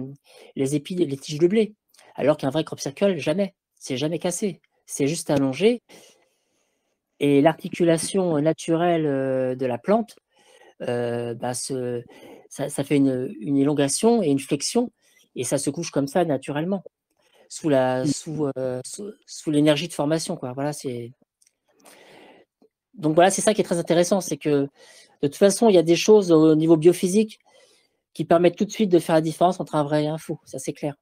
tiges de blé. Alors qu'un vrai crop circle, jamais. C'est jamais cassé. C'est juste allongé. Et l'articulation naturelle de la plante, bah, ça fait une élongation et une flexion, et ça se couche comme ça naturellement sous l'énergie de formation, quoi. Voilà, donc voilà, c'est ça qui est très intéressant, c'est que de toute façon, il y a des choses au niveau biophysique qui permettent tout de suite de faire la différence entre un vrai et un faux, ça c'est clair.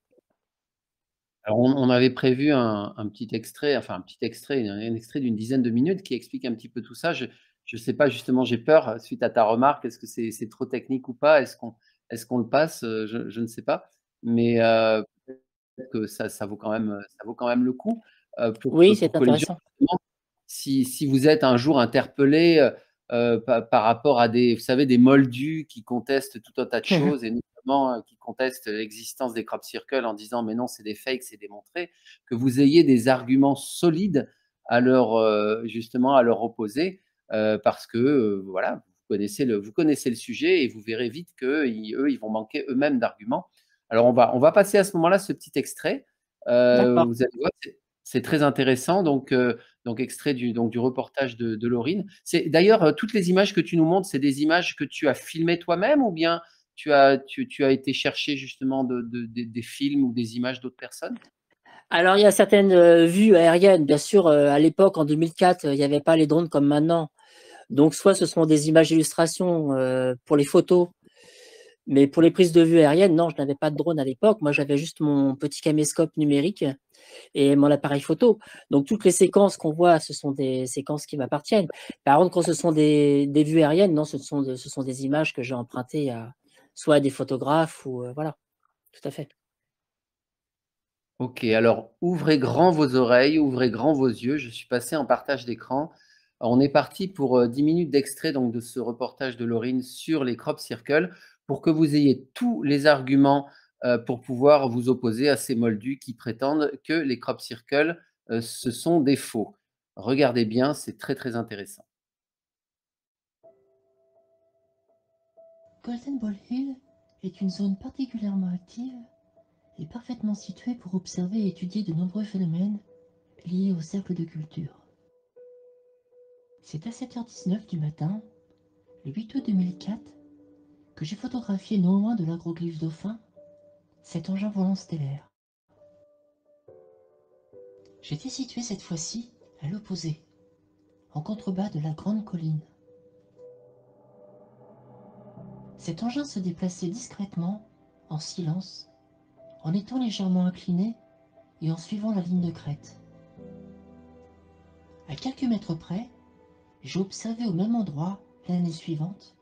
Alors, on avait prévu un petit extrait, enfin un extrait d'une dizaine de minutes qui explique un petit peu tout ça. Je ne sais pas, justement, j'ai peur suite à ta remarque. Est-ce que c'est trop technique ou pas? Est-ce qu'on le passe? Je ne sais pas. Mais peut-être que ça vaut quand même le coup Oui, pour c'est que les gens, intéressant. justement, si vous êtes un jour interpellé par rapport à vous savez, des moldus qui contestent tout un tas de choses, et notamment qui contestent l'existence des crop circles en disant mais non, c'est des fakes, c'est démontré, que vous ayez des arguments solides justement à leur opposer, parce que voilà, vous connaissez le sujet, et vous verrez vite qu'eux, ils vont manquer eux-mêmes d'arguments. Alors on va passer à ce moment-là ce petit extrait. D'accord. Vous allez voir, c'est très intéressant. Donc extrait du reportage de Laurine. C'est d'ailleurs toutes les images que tu nous montres, c'est des images que tu as filmées toi-même, ou bien tu as été chercher justement des films ou des images d'autres personnes? Alors, il y a certaines vues aériennes, bien sûr, à l'époque, en 2004, il n'y avait pas les drones comme maintenant. Donc, soit ce sont des images d'illustration pour les photos, mais pour les prises de vue aériennes, non, je n'avais pas de drone à l'époque. Moi, j'avais juste mon petit caméscope numérique et mon appareil photo. Donc, toutes les séquences qu'on voit, ce sont des séquences qui m'appartiennent. Par contre, quand ce sont des vues aériennes, non, ce sont des images que j'ai empruntées soit à des photographes ou voilà, tout à fait. Ok, alors ouvrez grand vos oreilles, ouvrez grand vos yeux. Je suis passé en partage d'écran. On est parti pour 10 minutes d'extrait donc de ce reportage de Laurine sur les crop circles, pour que vous ayez tous les arguments pour pouvoir vous opposer à ces moldus qui prétendent que les crop circles ce sont des faux. Regardez bien, c'est très très intéressant. Golden Ball Hill est une zone particulièrement active et parfaitement située pour observer et étudier de nombreux phénomènes liés au cercle de culture. C'est à 7h19 du matin, le 8 août 2004, que j'ai photographié non loin de l'agroglyphe dauphin cet engin volant stellaire. J'étais situé cette fois-ci à l'opposé, en contrebas de la grande colline. Cet engin se déplaçait discrètement, en silence, en étant légèrement incliné et en suivant la ligne de crête. À quelques mètres près, j'ai observé au même endroit l'année suivante,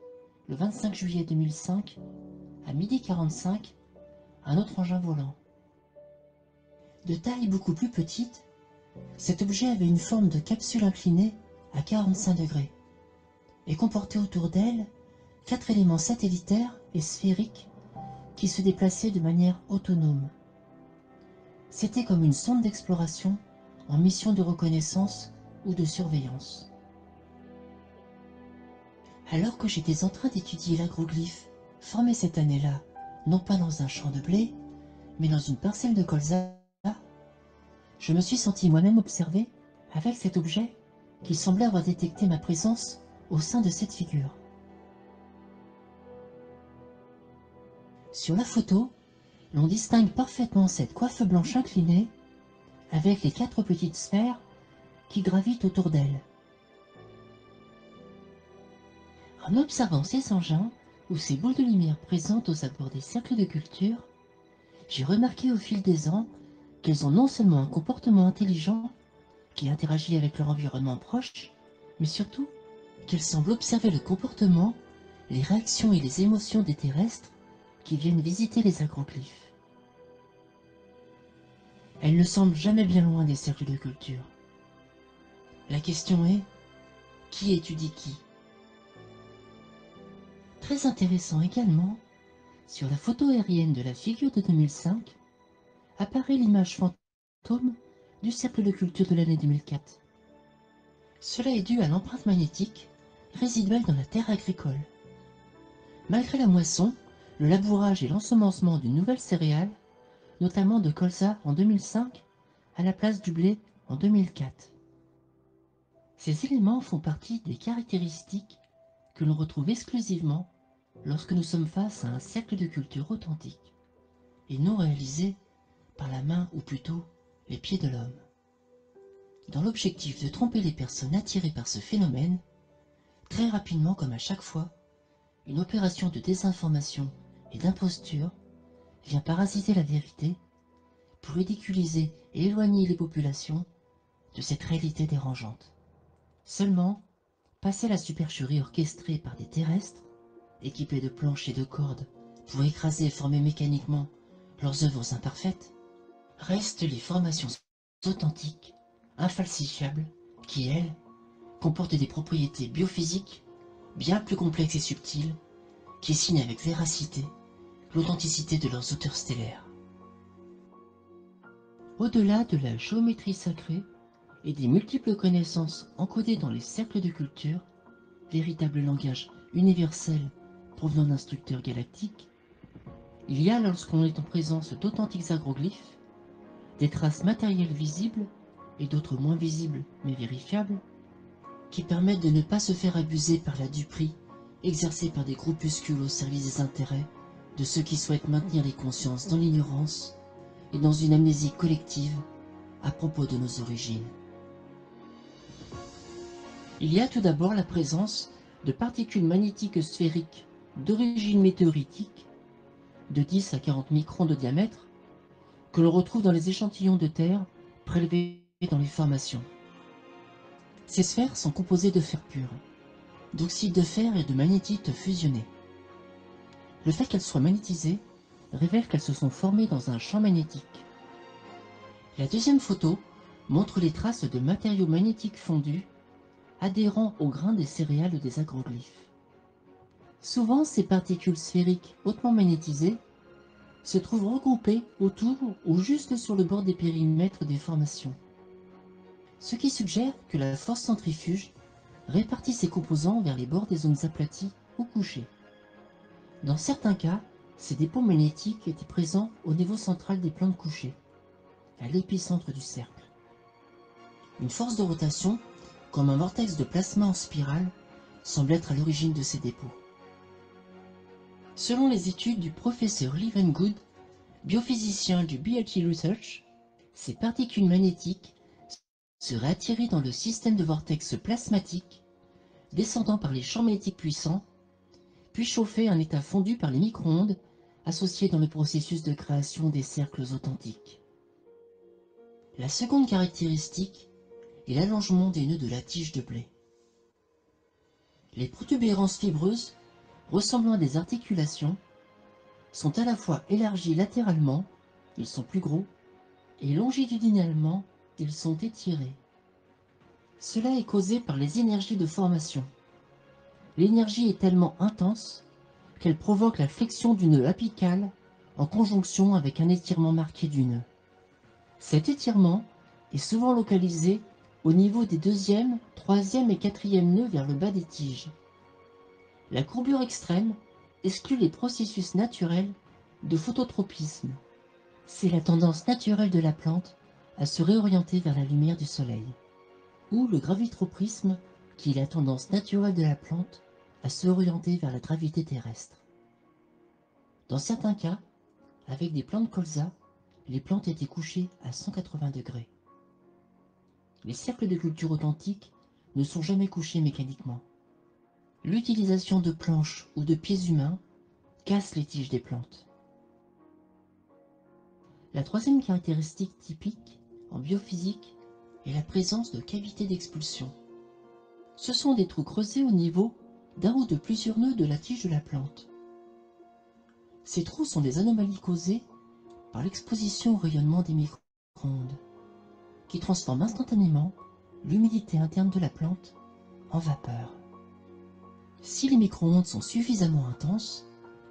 le 25 juillet 2005, à 12h45, un autre engin volant. De taille beaucoup plus petite, cet objet avait une forme de capsule inclinée à 45 degrés et comportait autour d'elle 4 éléments satellitaires et sphériques qui se déplaçaient de manière autonome. C'était comme une sonde d'exploration en mission de reconnaissance ou de surveillance. Alors que j'étais en train d'étudier l'agroglyphe formé cette année-là, non pas dans un champ de blé, mais dans une parcelle de colza, je me suis senti moi-même observé avec cet objet qui semblait avoir détecté ma présence au sein de cette figure. Sur la photo, l'on distingue parfaitement cette coiffe blanche inclinée avec les 4 petites sphères qui gravitent autour d'elle. En observant ces engins ou ces boules de lumière présentes aux abords des cercles de culture, j'ai remarqué au fil des ans qu'elles ont non seulement un comportement intelligent qui interagit avec leur environnement proche, mais surtout qu'elles semblent observer le comportement, les réactions et les émotions des terrestres qui viennent visiter les agroglyphes. Elles ne semblent jamais bien loin des cercles de culture. La question est, qui étudie qui? Très intéressant également, sur la photo aérienne de la figure de 2005, apparaît l'image fantôme du cercle de culture de l'année 2004. Cela est dû à l'empreinte magnétique résiduelle dans la terre agricole. Malgré la moisson, le labourage et l'ensemencement d'une nouvelle céréale, notamment de colza en 2005, à la place du blé en 2004. Ces éléments font partie des caractéristiques que l'on retrouve exclusivement lorsque nous sommes face à un cercle de culture authentique, et non réalisé par la main ou plutôt les pieds de l'homme. Dans l'objectif de tromper les personnes attirées par ce phénomène, très rapidement comme à chaque fois, une opération de désinformation et d'imposture vient parasiter la vérité pour ridiculiser et éloigner les populations de cette réalité dérangeante. Seulement, passé la supercherie orchestrée par des terrestres, équipés de planches et de cordes pour écraser et former mécaniquement leurs œuvres imparfaites, restent les formations authentiques, infalsifiables, qui, elles, comportent des propriétés biophysiques bien plus complexes et subtiles, qui signent avec véracité l'authenticité de leurs auteurs stellaires. Au-delà de la géométrie sacrée et des multiples connaissances encodées dans les cercles de culture, véritable langage universel provenant d'instructeurs galactiques, il y a, lorsqu'on est en présence d'authentiques agroglyphes, des traces matérielles visibles et d'autres moins visibles mais vérifiables, qui permettent de ne pas se faire abuser par la duperie exercée par des groupuscules au service des intérêts de ceux qui souhaitent maintenir les consciences dans l'ignorance et dans une amnésie collective à propos de nos origines. Il y a tout d'abord la présence de particules magnétiques sphériques d'origine météoritique, de 10 à 40 microns de diamètre, que l'on retrouve dans les échantillons de terre prélevés dans les formations. Ces sphères sont composées de fer pur, d'oxyde de fer et de magnétite fusionnés. Le fait qu'elles soient magnétisées révèle qu'elles se sont formées dans un champ magnétique. La deuxième photo montre les traces de matériaux magnétiques fondus adhérant au grain des céréales des agroglyphes. Souvent, ces particules sphériques hautement magnétisées se trouvent regroupées autour ou juste sur le bord des périmètres des formations, ce qui suggère que la force centrifuge répartit ces composants vers les bords des zones aplaties ou couchées. Dans certains cas, Ces dépôts magnétiques étaient présents au niveau central des plantes couchées, à l'épicentre du cercle. Une force de rotation, comme un vortex de plasma en spirale, semble être à l'origine de ces dépôts. Selon les études du professeur Levengood, biophysicien du BLT Research, ces particules magnétiques seraient attirées dans le système de vortex plasmatique, descendant par les champs magnétiques puissants, puis chauffées à un état fondu par les micro-ondes associés dans le processus de création des cercles authentiques. La seconde caractéristique est l'allongement des nœuds de la tige de blé. Les protubérances fibreuses, ressemblant à des articulations, sont à la fois élargies latéralement, ils sont plus gros, et longitudinalement, ils sont étirés. Cela est causé par les énergies de formation. L'énergie est tellement intense qu'elle provoque la flexion du nœud apical en conjonction avec un étirement marqué du nœud. Cet étirement est souvent localisé au niveau des deuxième, troisième et quatrième nœuds vers le bas des tiges. La courbure extrême exclut les processus naturels de phototropisme. C'est la tendance naturelle de la plante à se réorienter vers la lumière du soleil. Ou le gravitropisme, qui est la tendance naturelle de la plante à se orienter vers la gravité terrestre. Dans certains cas, avec des plantes colza, les plantes étaient couchées à 180 degrés. Les cercles de culture authentique ne sont jamais couchés mécaniquement. L'utilisation de planches ou de pieds humains casse les tiges des plantes. La troisième caractéristique typique en biophysique est la présence de cavités d'expulsion. Ce sont des trous creusés au niveau d'un ou de plusieurs nœuds de la tige de la plante. Ces trous sont des anomalies causées par l'exposition au rayonnement des micro-ondes, qui transforment instantanément l'humidité interne de la plante en vapeur. Si les micro-ondes sont suffisamment intenses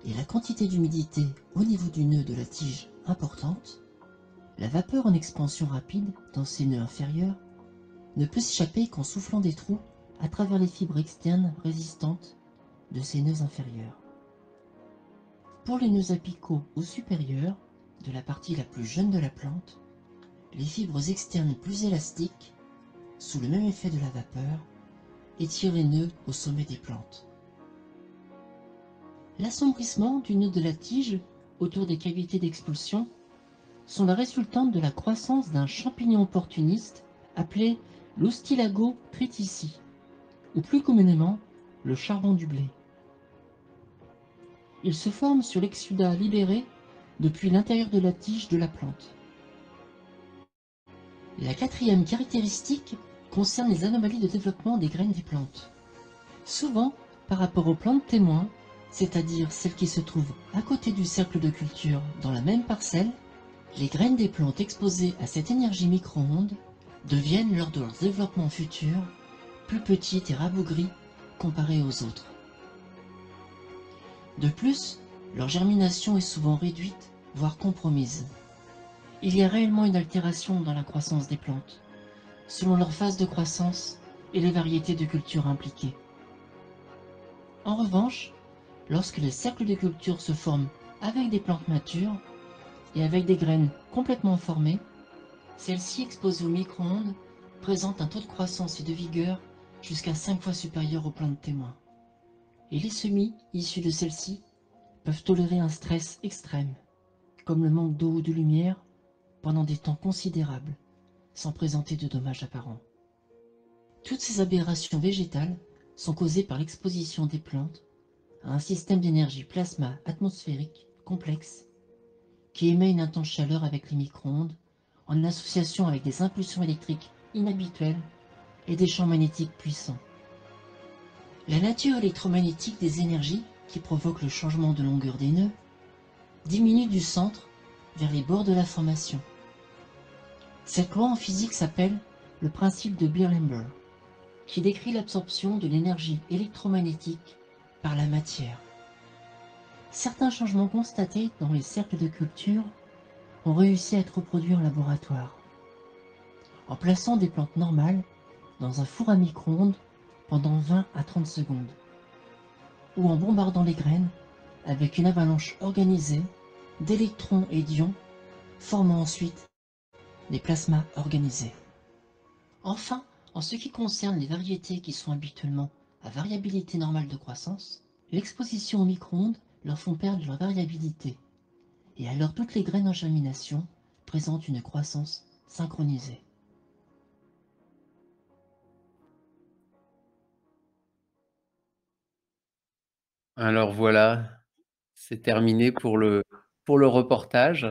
et la quantité d'humidité au niveau du nœud de la tige importante, la vapeur en expansion rapide dans ces nœuds inférieurs ne peut s'échapper qu'en soufflant des trous à travers les fibres externes résistantes de ces nœuds inférieurs. Pour les nœuds apicaux ou supérieurs, de la partie la plus jeune de la plante, les fibres externes plus élastiques, sous le même effet de la vapeur, étirent les nœuds au sommet des plantes. L'assombrissement du nœud de la tige autour des cavités d'expulsion sont la résultante de la croissance d'un champignon opportuniste appelé l'Ostylago tritici, ou plus communément le charbon du blé. Il se forme sur l'exsudat libéré depuis l'intérieur de la tige de la plante. La quatrième caractéristique concerne les anomalies de développement des graines des plantes. Souvent, par rapport aux plantes témoins, c'est-à-dire celles qui se trouvent à côté du cercle de culture dans la même parcelle, les graines des plantes exposées à cette énergie micro-ondes deviennent, lors de leur développement futur, plus petites et rabougries comparées aux autres. De plus, leur germination est souvent réduite, voire compromise. Il y a réellement une altération dans la croissance des plantes, selon leur phase de croissance et les variétés de culture impliquées. En revanche, lorsque les cercles de culture se forment avec des plantes matures et avec des graines complètement formées, celles-ci exposées aux micro-ondes présentent un taux de croissance et de vigueur jusqu'à 5 fois supérieur aux plantes témoins. Et les semis issus de celles-ci peuvent tolérer un stress extrême, comme le manque d'eau ou de lumière, pendant des temps considérables, sans présenter de dommages apparents. Toutes ces aberrations végétales sont causées par l'exposition des plantes à un système d'énergie plasma atmosphérique complexe qui émet une intense chaleur avec les micro-ondes en association avec des impulsions électriques inhabituelles et des champs magnétiques puissants. La nature électromagnétique des énergies qui provoquent le changement de longueur des nœuds diminue du centre vers les bords de la formation. Cette loi en physique s'appelle le principe de Beer-Lemberg, qui décrit l'absorption de l'énergie électromagnétique par la matière. Certains changements constatés dans les cercles de culture ont réussi à être reproduits en laboratoire. En plaçant des plantes normales dans un four à micro-ondes pendant 20 à 30 secondes, ou en bombardant les graines avec une avalanche organisée d'électrons et d'ions, formant ensuite des plasmas organisés. Enfin, en ce qui concerne les variétés qui sont habituellement à variabilité normale de croissance, l'exposition au micro-ondes leur font perdre leur variabilité, et alors toutes les graines en germination présentent une croissance synchronisée. Alors voilà, c'est terminé pour le reportage.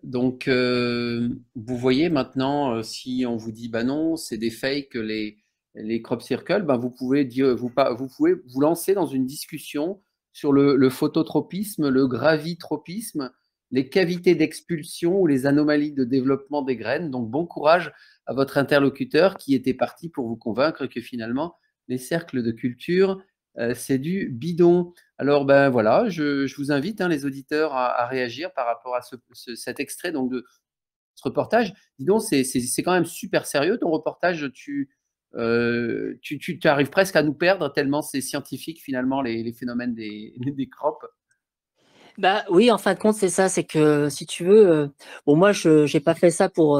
Donc, vous voyez maintenant, si on vous dit, bah non, c'est des fakes, les crop circles, bah vous pouvez dire, vous pouvez vous lancer dans une discussion sur le phototropisme, le gravitropisme, les cavités d'expulsion ou les anomalies de développement des graines. Donc, bon courage à votre interlocuteur qui était parti pour vous convaincre que finalement, les cercles de culture, c'est du bidon. Alors, ben voilà, je vous invite, hein, les auditeurs, à réagir par rapport à cet extrait donc, de ce reportage. Dis donc, c'est quand même super sérieux ton reportage. Tu arrives presque à nous perdre tellement c'est scientifique finalement les phénomènes des crops. Bah oui, en fin de compte, c'est ça, c'est que si tu veux, bon moi je j'ai pas fait ça pour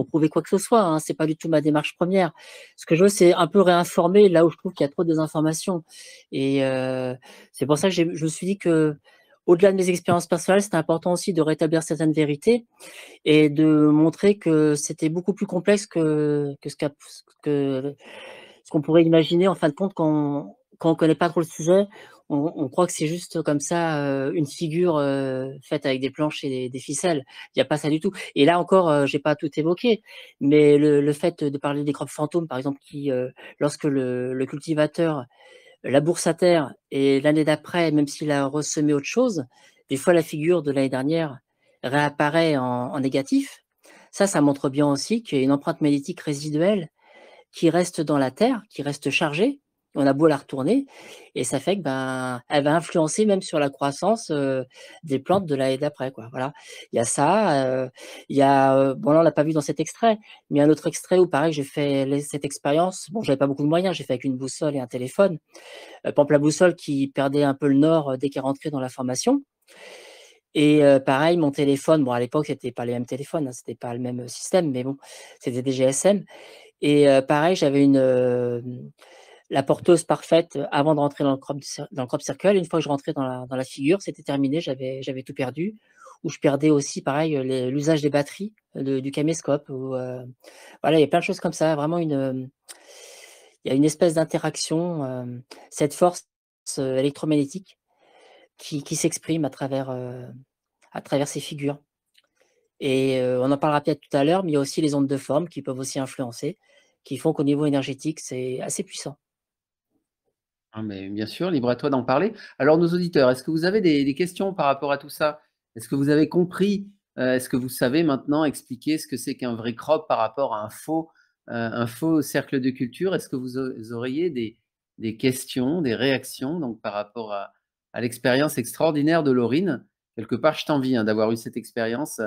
prouver quoi que ce soit, hein, c'est pas du tout ma démarche première. Ce que je veux, c'est un peu réinformer là où je trouve qu'il y a trop de désinformation et c'est pour ça que je me suis dit que au-delà de mes expériences personnelles, c'était important aussi de rétablir certaines vérités et de montrer que c'était beaucoup plus complexe que que ce qu'on pourrait imaginer en fin de compte quand on connaît pas trop le sujet. On croit que c'est juste comme ça, une figure, faite avec des planches et des ficelles. Il y a pas ça du tout et là encore, j'ai pas tout évoqué, mais le fait de parler des croppes fantômes, par exemple, qui, lorsque le cultivateur laboure sa terre et l'année d'après, même s'il a ressemé autre chose, des fois la figure de l'année dernière réapparaît en négatif. Ça montre bien aussi qu'il y a une empreinte magnétique résiduelle qui reste dans la terre, qui reste chargée. On a beau la retourner et ça fait que, ben, elle va influencer même sur la croissance, des plantes de l'année d'après, quoi, voilà. Il y a ça, il y a, bon là on l'a pas vu dans cet extrait, mais il y a un autre extrait où pareil j'ai fait cette expérience. Bon, j'avais pas beaucoup de moyens, j'ai fait avec une boussole et un téléphone. Par exemple la boussole qui perdait un peu le nord, dès qu'elle rentrait dans la formation et pareil mon téléphone, bon à l'époque c'était pas les mêmes téléphones, hein, c'était pas le même système, mais bon, c'était des GSM et pareil j'avais la porteuse parfaite avant de rentrer dans le crop circle. Une fois que je rentrais dans la figure, c'était terminé, j'avais tout perdu. Ou je perdais aussi pareil, l'usage des batteries du caméscope ou voilà, il y a plein de choses comme ça, vraiment il y a une espèce d'interaction, cette force, électromagnétique qui s'exprime à travers ces figures et on en parlera peut-être tout à l'heure, mais il y a aussi les ondes de forme qui peuvent aussi influencer, qui font qu'au niveau énergétique, c'est assez puissant. Ah, mais bien sûr, libre à toi d'en parler. Alors, nos auditeurs, est-ce que vous avez des questions par rapport à tout ça? Est-ce que vous avez compris? Est-ce que vous savez maintenant expliquer ce que c'est qu'un vrai crop par rapport à un faux cercle de culture? Est-ce que vous auriez des questions, des réactions donc par rapport à l'expérience extraordinaire de Laurine? Quelque part, je t'envie, hein, d'avoir eu cette expérience.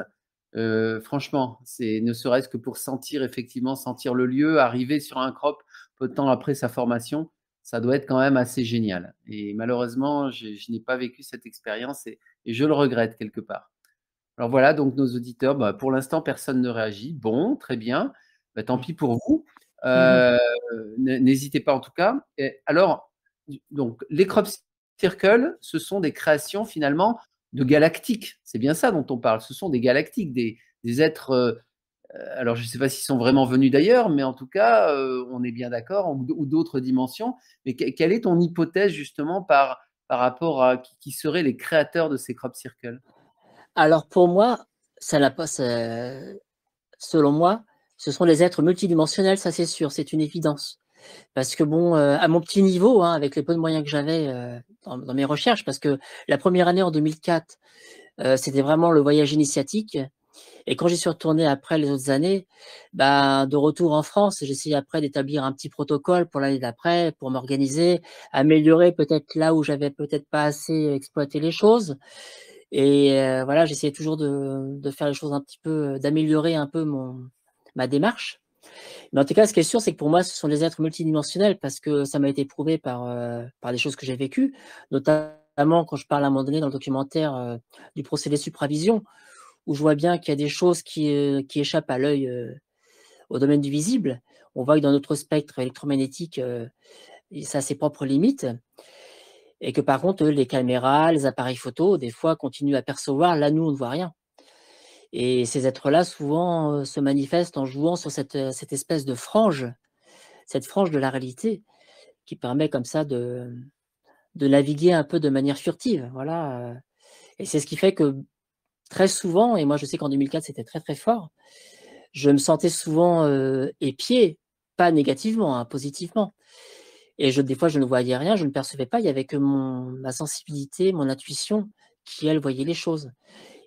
Franchement, c'est ne serait-ce que pour sentir effectivement, sentir le lieu, arriver sur un crop peu de temps après sa formation, ça doit être quand même assez génial et malheureusement, je n'ai pas vécu cette expérience et je le regrette quelque part. Alors voilà, donc nos auditeurs, bah, pour l'instant, personne ne réagit. Bon, très bien, bah, tant pis pour vous. Mmh. Heu, n'hésitez pas en tout cas et alors, donc les crop circles, ce sont des créations finalement de galactiques. C'est bien ça dont on parle. Ce sont des galactiques, des êtres, alors je ne sais pas s'ils sont vraiment venus d'ailleurs, mais en tout cas, on est bien d'accord, ou d'autres dimensions. Mais quelle est ton hypothèse justement par rapport à qui seraient les créateurs de ces crop circles? Alors pour moi, ça n'a pas selon moi, ce sont les êtres multidimensionnels, ça c'est sûr, c'est une évidence. Parce que bon, à mon petit niveau, hein, avec les peu de moyens que j'avais, dans mes recherches, parce que la première année en 2004, c'était vraiment le voyage initiatique et quand j'y suis retourné après les autres années, ben, de retour en France, j'ai essayé après d'établir un petit protocole pour l'année d'après, pour m'organiser, améliorer peut-être là où j'avais peut-être pas assez exploité les choses et voilà, j'essayais toujours de faire les choses un petit peu, d'améliorer un peu ma démarche. Mais en tout cas, ce qui est sûr, c'est que pour moi, ce sont des êtres multidimensionnels parce que ça m'a été prouvé par des choses que j'ai vécues, notamment notamment quand je parle à un moment donné dans le documentaire du procédé supravision, où je vois bien qu'il y a des choses qui échappent à l'œil au domaine du visible. On voit que dans notre spectre électromagnétique, ça a ses propres limites, et que par contre, les caméras, les appareils photo, des fois, continuent à percevoir. Là, nous, on ne voit rien. Et ces êtres-là, souvent, se manifestent en jouant sur cette espèce de frange, cette frange de la réalité, qui permet comme ça de naviguer un peu de manière furtive. Voilà. Et c'est ce qui fait que très souvent, et moi je sais qu'en 2004 c'était très très fort, je me sentais souvent épié, pas négativement, hein, positivement. Et des fois je ne voyais rien, je ne percevais pas, il n'y avait que ma sensibilité, mon intuition qui, elle, voyait les choses.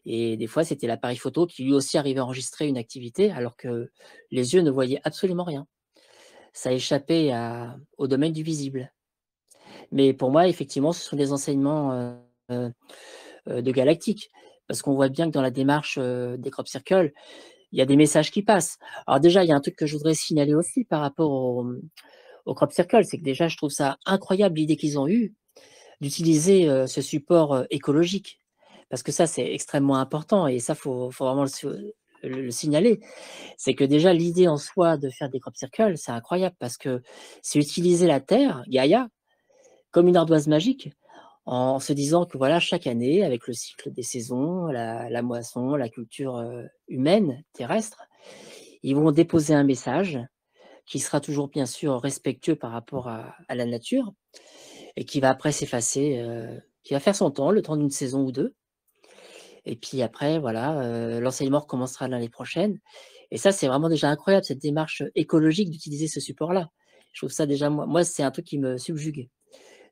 Et des fois c'était l'appareil photo qui lui aussi arrivait à enregistrer une activité alors que les yeux ne voyaient absolument rien. Ça échappait au domaine du visible. Mais pour moi, effectivement, ce sont des enseignements de galactique. Parce qu'on voit bien que dans la démarche des crop circles, il y a des messages qui passent. Alors déjà, il y a un truc que je voudrais signaler aussi par rapport au crop circle, c'est que déjà, je trouve ça incroyable l'idée qu'ils ont eue d'utiliser ce support écologique. Parce que ça, c'est extrêmement important et ça, faut vraiment le signaler. C'est que déjà, l'idée en soi de faire des crop circles, c'est incroyable parce que c'est utiliser la Terre, Gaïa, comme une ardoise magique, en se disant que voilà, chaque année, avec le cycle des saisons, la moisson, la culture humaine, terrestre, ils vont déposer un message qui sera toujours bien sûr respectueux par rapport à la nature et qui va après s'effacer, qui va faire son temps, le temps d'une saison ou deux. Et puis après, voilà, l'enseignement recommencera l'année prochaine. Et ça, c'est vraiment déjà incroyable, cette démarche écologique d'utiliser ce support-là. Je trouve ça déjà, moi c'est un truc qui me subjugue.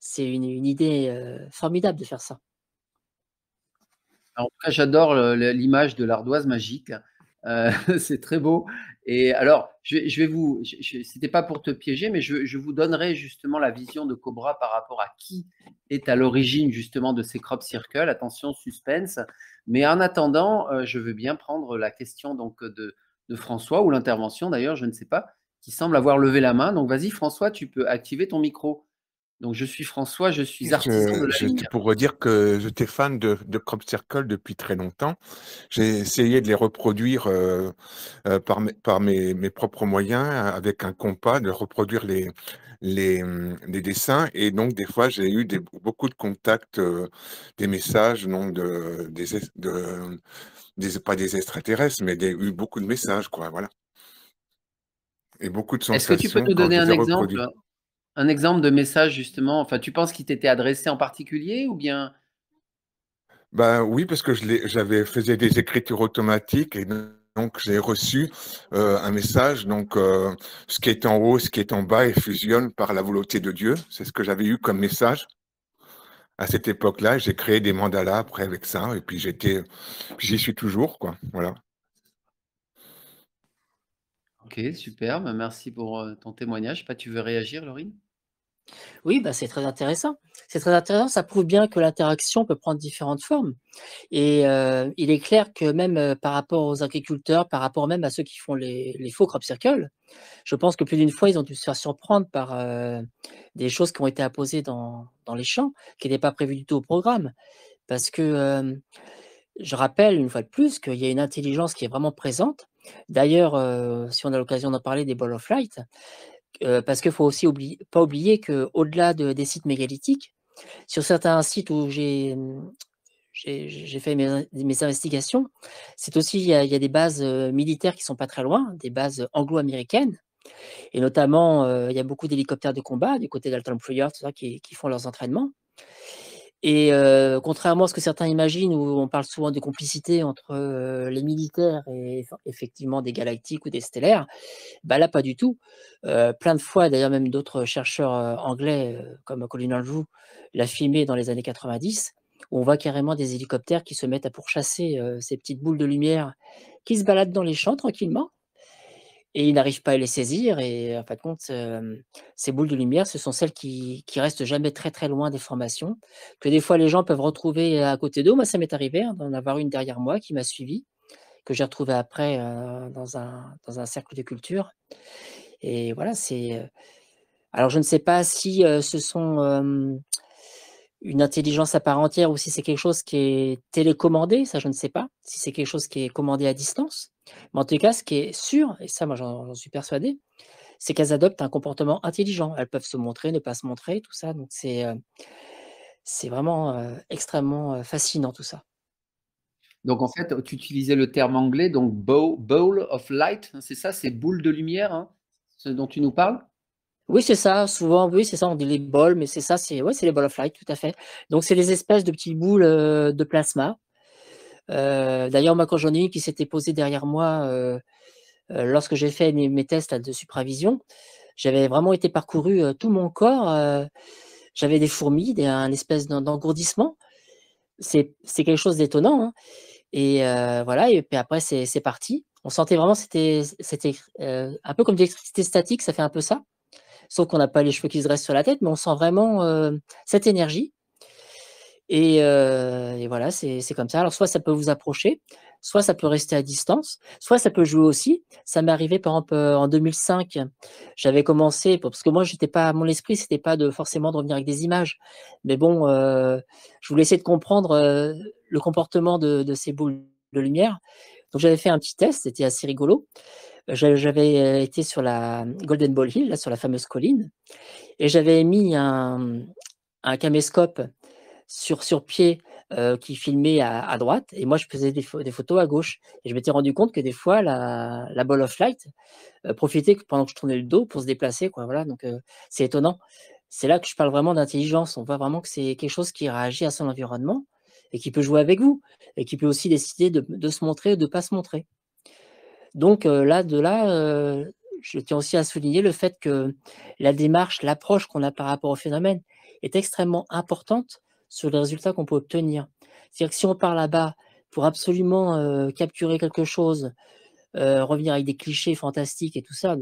C'est une idée formidable de faire ça. En tout cas, j'adore l'image de l'ardoise magique. C'est très beau. Et alors, je vais vous, c'était pas pour te piéger, mais je vous donnerai justement la vision de Cobra par rapport à qui est à l'origine justement de ces crop circles. Attention, suspense. Mais en attendant, je veux bien prendre la question donc de François ou l'intervention d'ailleurs, je ne sais pas, qui semble avoir levé la main. Donc vas-y, François, tu peux activer ton micro. Donc je suis François, je suis artisan de la C'était lumière. pour redire que j'étais fan de Crop Circle depuis très longtemps. J'ai essayé de les reproduire par mes propres moyens, avec un compas, de reproduire les dessins. Et donc, des fois, j'ai eu beaucoup de contacts, des messages, non, pas des extraterrestres, mais eu beaucoup de messages, quoi, voilà. Et beaucoup de Est-ce que tu peux sensations nous quand donner je les un ai exemple? reproduits. Un exemple de message justement, enfin, tu penses qu'il t'était adressé en particulier ou bien Bah oui, parce que faisais des écritures automatiques et donc j'ai reçu un message. Donc, ce qui est en haut, ce qui est en bas, et fusionne par la volonté de Dieu. C'est ce que j'avais eu comme message à cette époque-là. J'ai créé des mandalas après avec ça, et puis j'y suis toujours, quoi. Voilà. Ok, super, bah, merci pour ton témoignage. Pas, tu veux réagir, Laurine? Oui, bah, c'est très intéressant. C'est très intéressant, ça prouve bien que l'interaction peut prendre différentes formes. Et il est clair que même, par rapport aux agriculteurs, par rapport même à ceux qui font les faux crop circles, je pense que plus d'une fois, ils ont dû se faire surprendre par, des choses qui ont été apposées dans les champs, qui n'étaient pas prévues du tout au programme. Parce que, je rappelle une fois de plus qu'il y a une intelligence qui est vraiment présente. D'ailleurs, si on a l'occasion d'en parler des Ball of Light, parce qu'il faut aussi pas oublier qu'au-delà des sites mégalithiques, sur certains sites où j'ai fait mes investigations, c'est aussi il y a des bases, militaires qui sont pas très loin, des bases anglo-américaines et notamment, il y a beaucoup d'hélicoptères de combat du côté d'Alton Flyer, tout ça, qui font leurs entraînements et contrairement à ce que certains imaginent, où on parle souvent de complicité entre, les militaires et effectivement des galactiques ou des stellaires, bah, là, pas du tout. Plein de fois, d'ailleurs même d'autres chercheurs, anglais, comme Colin Andrew l'a filmé dans les années 90, où on voit carrément des hélicoptères qui se mettent à pourchasser, ces petites boules de lumière qui se baladent dans les champs tranquillement et ils n'arrivent pas à les saisir et en fin de compte, ces boules de lumière, ce sont celles qui restent jamais très, très loin des formations, que des fois les gens peuvent retrouver à côté d'eux. Moi, ça m'est arrivé, hein, d'en avoir une derrière moi qui m'a suivi, que j'ai retrouvée après, dans un cercle de culture et voilà, alors je ne sais pas si, ce sont, une intelligence à part entière ou si c'est quelque chose qui est télécommandé, ça je ne sais pas, si c'est quelque chose qui est commandé à distance. Mais en tout cas, ce qui est sûr, et ça moi j'en suis persuadé, c'est qu'elles adoptent un comportement intelligent. Elles peuvent se montrer, ne pas se montrer, tout ça. Donc c'est vraiment extrêmement fascinant tout ça. Donc, en fait, tu utilisais le terme anglais, donc bowl of light, c'est ça, c'est boule de lumière, hein, ce dont tu nous parles? Oui, c'est ça. Souvent, oui, c'est ça. On dit les bols, mais c'est ça. C'est ouais, c'est les balls of light, tout à fait. Donc, c'est les espèces de petites boules de plasma. D'ailleurs, moi, quand j'en ai une qui s'était posée derrière moi lorsque j'ai fait mes tests là, de supravision, j'avais vraiment été parcouru tout mon corps. J'avais des fourmis, un espèce d'engourdissement. C'est quelque chose d'étonnant, hein. Et voilà. Et puis après, c'est parti. On sentait vraiment, c'était un peu comme de l'électricité statique. Ça fait un peu ça. Sauf qu'on n'a pas les cheveux qui se dressent sur la tête, mais on sent vraiment cette énergie. Et voilà, c'est comme ça. Alors soit ça peut vous approcher, soit ça peut rester à distance, soit ça peut jouer aussi. Ça m'est arrivé par exemple en 2005, j'avais commencé, parce que moi j'étais pas, mon esprit c'était pas forcément de revenir avec des images, mais bon, je voulais essayer de comprendre le comportement de ces boules de lumière. Donc j'avais fait un petit test, c'était assez rigolo. J'avais été sur la Golden Ball Hill, là, sur la fameuse colline, et j'avais mis un caméscope sur pied qui filmait à droite, et moi je faisais des photos à gauche. Et je m'étais rendu compte que des fois la ball of light profitait pendant que je tournais le dos pour se déplacer, quoi. Voilà, donc c'est étonnant. C'est là que je parle vraiment d'intelligence. On voit vraiment que c'est quelque chose qui réagit à son environnement et qui peut jouer avec vous et qui peut aussi décider de se montrer ou de ne pas se montrer. Donc je tiens aussi à souligner le fait que la démarche, l'approche qu'on a par rapport au phénomène est extrêmement importante sur les résultats qu'on peut obtenir. C'est-à-dire que si on part là-bas pour absolument capturer quelque chose, revenir avec des clichés fantastiques et tout ça,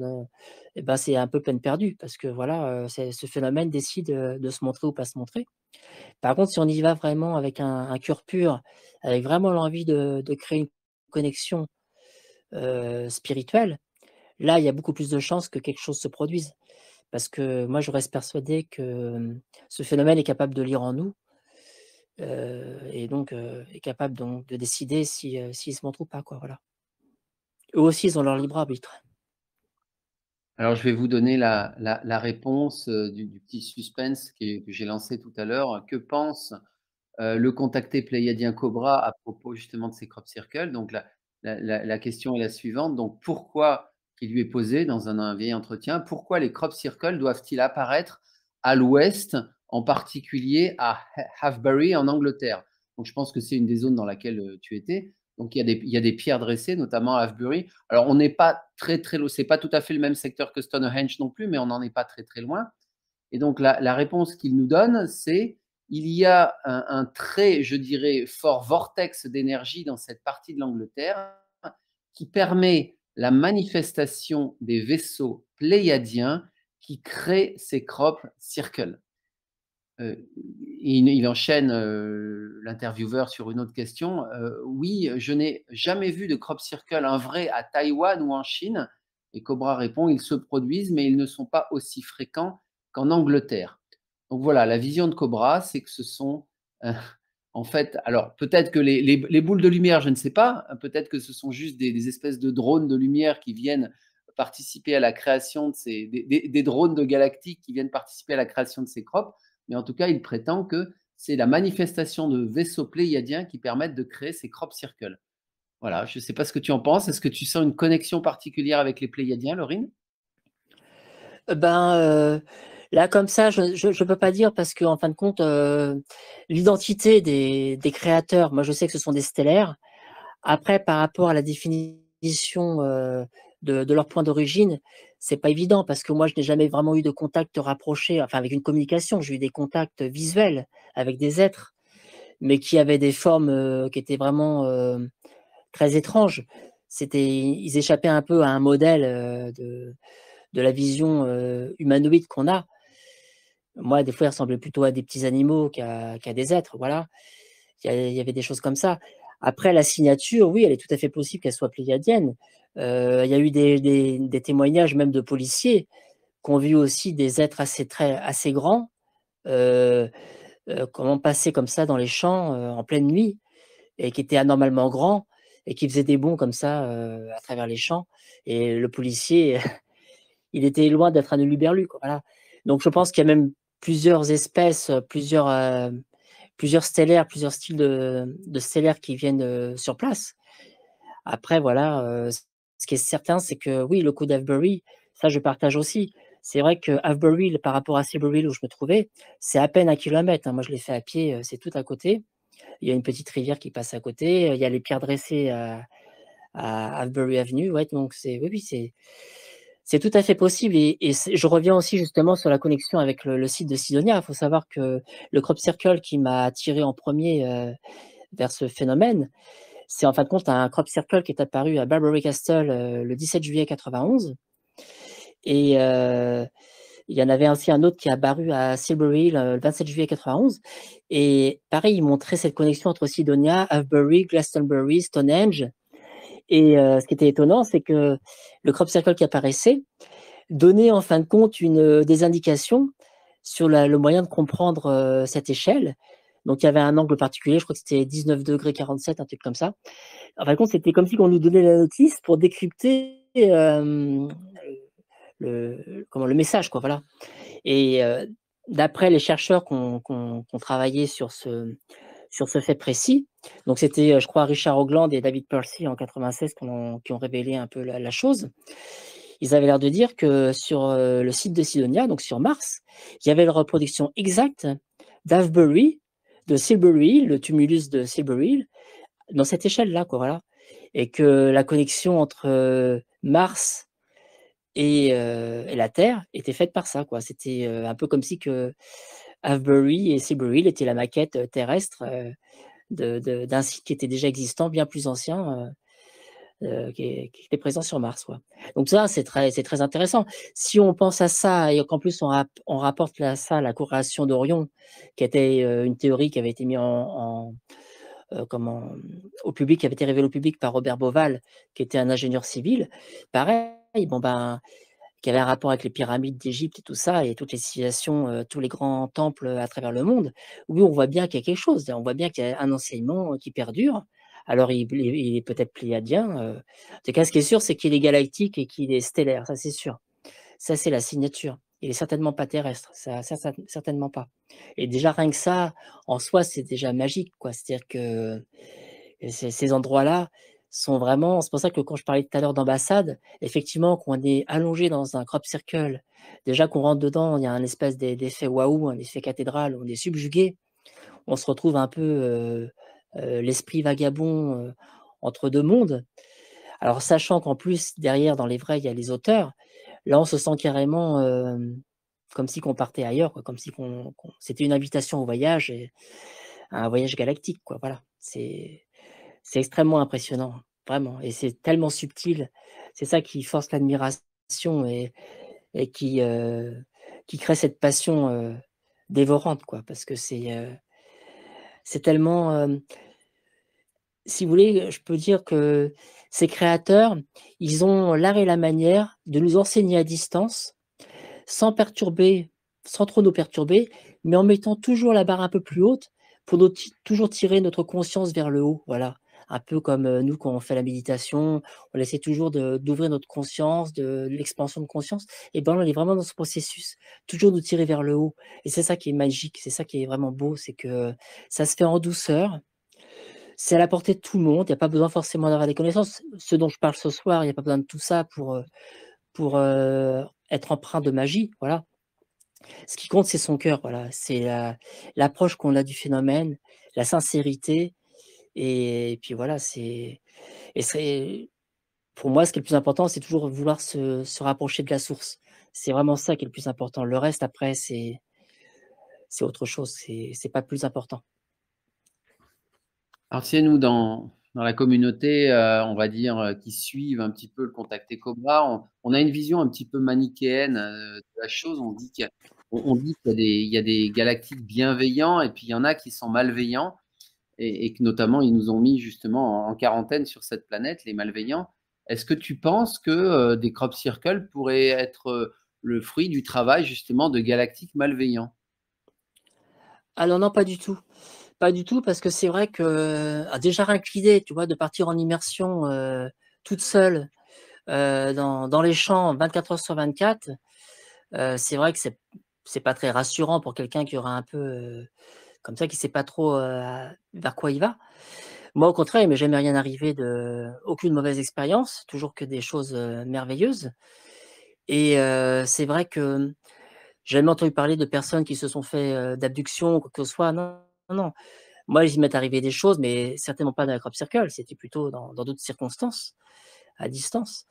et ben, c'est un peu peine perdue parce que voilà, ce phénomène décide de se montrer ou pas se montrer. Par contre, si on y va vraiment avec un cœur pur, avec vraiment l'envie de créer une connexion spirituelle, là, il y a beaucoup plus de chances que quelque chose se produise. Parce que moi, je reste persuadé que ce phénomène est capable de lire en nous, et donc est capable donc de décider s'il se montre ou pas, quoi, voilà. Eux aussi, ils ont leur libre arbitre. Alors, je vais vous donner la réponse du petit suspense que j'ai lancé tout à l'heure. Que pense le contacté pléiadien Cobra à propos justement de ces crop circles? Donc, la question est la suivante. Donc, pourquoi, qui lui est posée dans un vieil entretien, pourquoi les crop circles doivent-ils apparaître à l'ouest, en particulier à Avebury en Angleterre? Donc, je pense que c'est une des zones dans laquelle tu étais. Donc, il y a des pierres dressées, notamment à Avebury. Alors, on n'est pas très loin, c'est pas tout à fait le même secteur que Stonehenge non plus, mais on n'en est pas très loin. Et donc, la réponse qu'il nous donne, c'est il y a un très, je dirais, fort vortex d'énergie dans cette partie de l'Angleterre qui permet la manifestation des vaisseaux pléiadiens qui créent ces crop circles. Il enchaîne l'intervieweur sur une autre question. Oui, je n'ai jamais vu de crop circle, un vrai, à Taïwan ou en Chine. Et Cobra répond, ils se produisent, mais ils ne sont pas aussi fréquents qu'en Angleterre. Donc voilà, la vision de Cobra, c'est que ce sont, en fait, alors peut-être que les boules de lumière, je ne sais pas, peut-être que ce sont juste des espèces de drones de lumière qui viennent participer à la création de des drones de galactiques qui viennent participer à la création de ces crops. Mais en tout cas, il prétend que c'est la manifestation de vaisseaux pléiadiens qui permettent de créer ces crop circles. Voilà, je ne sais pas ce que tu en penses. Est-ce que tu sens une connexion particulière avec les pléiadiens, Laurine? Là, comme ça, je ne peux pas dire parce qu'en fin de compte, l'identité des créateurs, moi je sais que ce sont des stellaires. Après, par rapport à la définition de leur point d'origine, c'est pas évident parce que moi, je n'ai jamais vraiment eu de contact rapproché, enfin avec une communication. J'ai eu des contacts visuels avec des êtres, mais qui avaient des formes qui étaient vraiment très étranges. Ils échappaient un peu à un modèle de la vision humanoïde qu'on a. Moi, des fois, ils ressemblaient plutôt à des petits animaux qu'à des êtres, voilà. Il y avait des choses comme ça. Après, la signature, oui, elle est tout à fait possible qu'elle soit pléiadienne. Il y a eu des témoignages même de policiers qui ont vu aussi des êtres assez grands, comment passer comme ça dans les champs en pleine nuit, et qui était anormalement grand, et qui faisait des bonds comme ça à travers les champs. Et le policier, il était loin d'être un huluberlu, quoi, voilà. Donc je pense qu'il y a même plusieurs espèces, plusieurs stellaires, plusieurs styles de stellaires qui viennent sur place. Après, voilà, ce qui est certain, c'est que oui, le coup d'Avebury, ça je partage aussi. C'est vrai que Avebury, par rapport à Silbury où je me trouvais, c'est à peine 1 kilomètre, hein. Moi, je l'ai fait à pied, c'est tout à côté. Il y a une petite rivière qui passe à côté, il y a les pierres dressées à Avebury Avenue, ouais, donc oui, oui, c'est tout à fait possible, et je reviens aussi justement sur la connexion avec le site de Sidonia. Il faut savoir que le crop circle qui m'a attiré en premier vers ce phénomène, c'est en fin de compte un crop circle qui est apparu à Barbary Castle le 17 juillet 91, et il y en avait aussi un autre qui est apparu à Silbury le 27 juillet 91, et pareil, il montrait cette connexion entre Sidonia, Avebury, Glastonbury, Stonehenge. Et ce qui était étonnant, c'est que le crop circle qui apparaissait donnait en fin de compte des indications sur le moyen de comprendre cette échelle. Donc il y avait un angle particulier, je crois que c'était 19 degrés 47, un truc comme ça. En fin de compte, c'était comme si on nous donnait la notice pour décrypter le message, quoi, voilà. Et d'après les chercheurs qui ont travaillé sur ce fait précis, donc c'était, je crois, Richard Hoagland et David Percy en 96 qui ont révélé un peu la chose. Ils avaient l'air de dire que sur le site de Sidonia, donc sur Mars, il y avait la reproduction exacte d'Avebury, de Silbury Hill, le tumulus de Silbury Hill, dans cette échelle-là, quoi, voilà. Et que la connexion entre Mars et la Terre était faite par ça, quoi. C'était un peu comme si que Avebury et Silbury Hill étaient la maquette terrestre d'un site qui était déjà existant, bien plus ancien, qui était présent sur Mars, quoi. Donc ça, c'est très intéressant. Si on pense à ça et qu'en plus on rapporte à ça la corrélation d'Orion, qui était une théorie qui avait été mise au public, qui avait été révélée au public par Robert Bauval, qui était un ingénieur civil, pareil, bon ben, qui avait un rapport avec les pyramides d'Égypte et tout ça, et toutes les civilisations, tous les grands temples à travers le monde. Oui, on voit bien qu'il y a quelque chose, on voit bien qu'il y a un enseignement qui perdure. Alors il est peut-être pléiadien, en tout cas, ce qui est sûr, c'est qu'il est galactique et qu'il est stellaire, ça c'est sûr. Ça, c'est la signature. Il est certainement pas terrestre, ça certainement pas. Et déjà rien que ça, en soi, c'est déjà magique, quoi. C'est-à-dire que ces endroits-là sont vraiment, c'est pour ça que quand je parlais tout à l'heure d'ambassade, effectivement, quand on est allongé dans un crop circle, déjà qu'on rentre dedans, il y a un espèce d'effet waouh, un effet cathédrale, on est subjugué, on se retrouve un peu l'esprit vagabond entre deux mondes. Alors sachant qu'en plus, derrière, dans les vrais, il y a les auteurs, là, on se sent carrément comme si qu'on partait ailleurs, quoi, comme si c'était une invitation au voyage, à un voyage galactique, quoi, voilà. C'est extrêmement impressionnant, vraiment, et c'est tellement subtil. C'est ça qui force l'admiration et qui crée cette passion dévorante, quoi, parce que c'est tellement, si vous voulez, je peux dire que ces créateurs, ils ont l'art et la manière de nous enseigner à distance, sans perturber, sans trop nous perturber, mais en mettant toujours la barre un peu plus haute pour toujours tirer notre conscience vers le haut, voilà. Un peu comme nous, quand on fait la méditation, on essaie toujours d'ouvrir notre conscience, de l'expansion de conscience, et ben on est vraiment dans ce processus, toujours nous tirer vers le haut. Et c'est ça qui est magique, c'est ça qui est vraiment beau, c'est que ça se fait en douceur, c'est à la portée de tout le monde, il n'y a pas besoin forcément d'avoir des connaissances. Ce dont je parle ce soir, il n'y a pas besoin de tout ça pour être empreint de magie, voilà. Ce qui compte, c'est son cœur, voilà. C'est l'approche qu'on a du phénomène, la sincérité, et puis voilà, pour moi, ce qui est le plus important, c'est toujours vouloir se rapprocher de la source. C'est vraiment ça qui est le plus important. Le reste, après, c'est autre chose, c'est pas plus important. Alors, tu sais, nous, dans la communauté, on va dire, qui suivent un petit peu le Contacté Cobra, on a une vision un petit peu manichéenne de la chose. On dit qu'il y a des galactiques bienveillants et puis il y en a qui sont malveillants, et que notamment, ils nous ont mis justement en quarantaine sur cette planète, les malveillants. Est-ce que tu penses que des crop circles pourraient être le fruit du travail justement de galactiques malveillants? Alors non, pas du tout. Pas du tout, parce que c'est vrai que déjà rien que l'idée, tu vois, de partir en immersion toute seule dans les champs 24 heures sur 24, c'est vrai que c'est pas très rassurant pour quelqu'un qui aura un peu comme ça, qui sait pas trop vers quoi il va. Moi, au contraire, il m'est jamais rien arrivé aucune mauvaise expérience, toujours que des choses merveilleuses. Et c'est vrai que j'ai jamais entendu parler de personnes qui se sont fait d'abduction ou quoi que ce soit. Non, non, non. Moi, il m'est arrivé des choses, mais certainement pas dans la crop circle. C'était plutôt dans d'autres circonstances, à distance.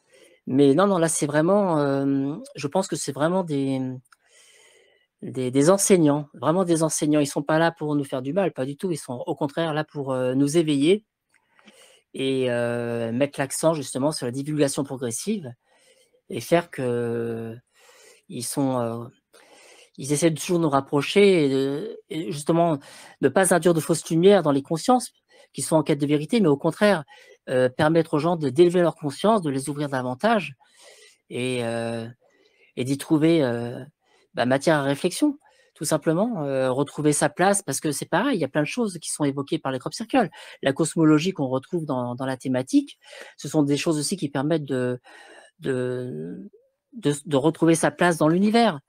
Mais non, non, là, c'est vraiment, je pense que c'est vraiment des enseignants, vraiment des enseignants. Ils sont pas là pour nous faire du mal, pas du tout. Ils sont au contraire là pour nous éveiller et mettre l'accent justement sur la divulgation progressive et faire que ils sont, ils essaient de toujours nous rapprocher et justement ne pas induire de fausses lumières dans les consciences qui sont en quête de vérité, mais au contraire permettre aux gens d'élever leur conscience, de les ouvrir davantage et d'y trouver matière à réflexion, tout simplement, retrouver sa place, parce que c'est pareil, il y a plein de choses qui sont évoquées par les crop circles. La cosmologie qu'on retrouve dans la thématique, ce sont des choses aussi qui permettent de retrouver sa place dans l'univers.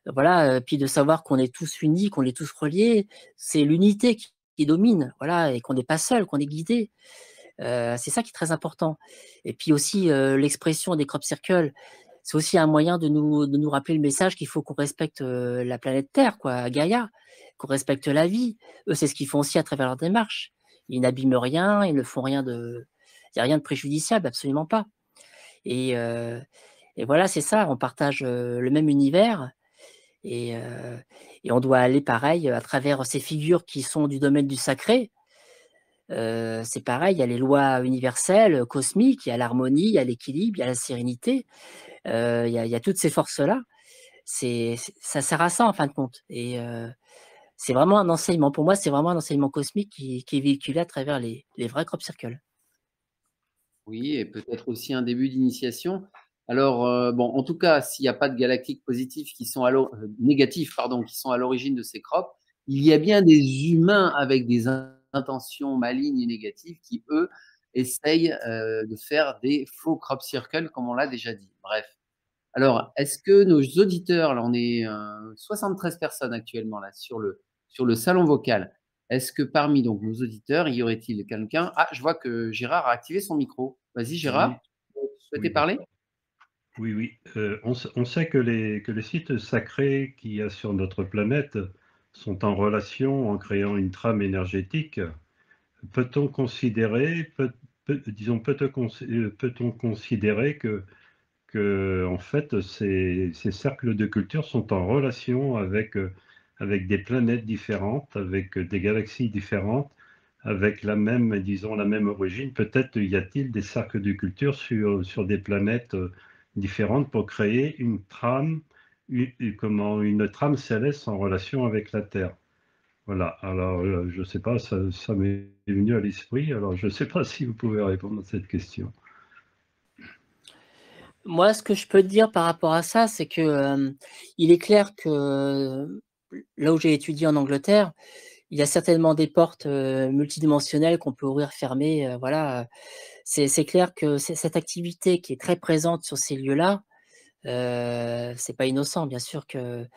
Voilà, puis de savoir qu'on est tous unis, qu'on est tous reliés, c'est l'unité qui domine, voilà, et qu'on n'est pas seul, qu'on est guidé. C'est ça qui est très important. Et puis aussi, l'expression des crop circles, c'est aussi un moyen de nous rappeler le message qu'il faut qu'on respecte la planète Terre, quoi, Gaïa, qu'on respecte la vie. Eux, c'est ce qu'ils font aussi à travers leur démarche. Ils n'abîment rien, ils ne font rien il n'y a rien de préjudiciable, absolument pas. Et voilà, c'est ça, on partage le même univers et on doit aller pareil à travers ces figures qui sont du domaine du sacré. C'est pareil, il y a les lois universelles, cosmiques, il y a l'harmonie, il y a l'équilibre, il y a la sérénité, il y a toutes ces forces-là. Ça sert à ça en fin de compte. Et c'est vraiment un enseignement. Pour moi, c'est vraiment un enseignement cosmique qui est véhiculé à travers les vrais crop circles. Oui, et peut-être aussi un début d'initiation. Alors, bon, en tout cas, s'il n'y a pas de galactiques positifs négatifs, pardon, qui sont à l'origine de ces crops, il y a bien des humains avec des intentions malignes et négatives qui, eux, essayent de faire des faux crop circles, comme on l'a déjà dit. Bref. Alors, est-ce que nos auditeurs, là, on est 73 personnes actuellement là sur le salon vocal. Est-ce que parmi donc nos auditeurs, y aurait-il quelqu'un? Ah, je vois que Gérard a activé son micro. Vas-y, Gérard, Oui, vous souhaitez oui, parler? oui, oui. On sait que les sites sacrés qu'il y a sur notre planète sont en relation en créant une trame énergétique. Peut-on considérer, peut-on considérer que en fait, ces cercles de culture sont en relation avec des planètes différentes, avec des galaxies différentes, avec disons, la même origine? Peut-être y a-t-il des cercles de culture sur des planètes différentes pour créer une trame, une trame céleste en relation avec la Terre. Voilà, alors je ne sais pas, ça m'est venu à l'esprit, alors je ne sais pas si vous pouvez répondre à cette question. Moi, ce que je peux te dire par rapport à ça, c'est que il est clair que là où j'ai étudié en Angleterre, il y a certainement des portes multidimensionnelles qu'on peut ouvrir, fermer. Voilà, c'est clair que cette activité qui est très présente sur ces lieux-là, c'est pas innocent. Bien sûr qu'il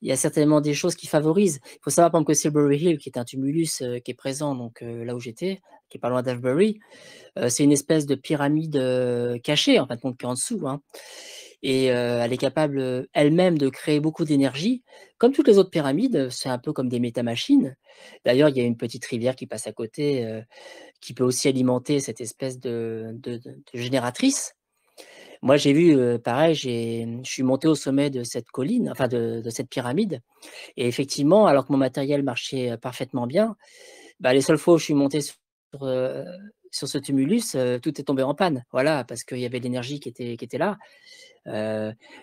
y a certainement des choses qui favorisent. Il faut savoir, par exemple, que Silbury Hill, qui est un tumulus qui est présent donc là où j'étais, qui est pas loin d'Avebury, c'est une espèce de pyramide cachée, en fin de compte, qui est en dessous, hein. Et elle est capable elle-même de créer beaucoup d'énergie. Comme toutes les autres pyramides, c'est un peu comme des métamachines. D'ailleurs, il y a une petite rivière qui passe à côté, qui peut aussi alimenter cette espèce de génératrice. Moi, j'ai vu, pareil, je suis monté au sommet de cette colline, enfin de cette pyramide, et effectivement, alors que mon matériel marchait parfaitement bien, les seules fois où je suis monté heu, sur ce tumulus, tout est tombé en panne. Voilà, parce qu'il y avait de l'énergie qui était là.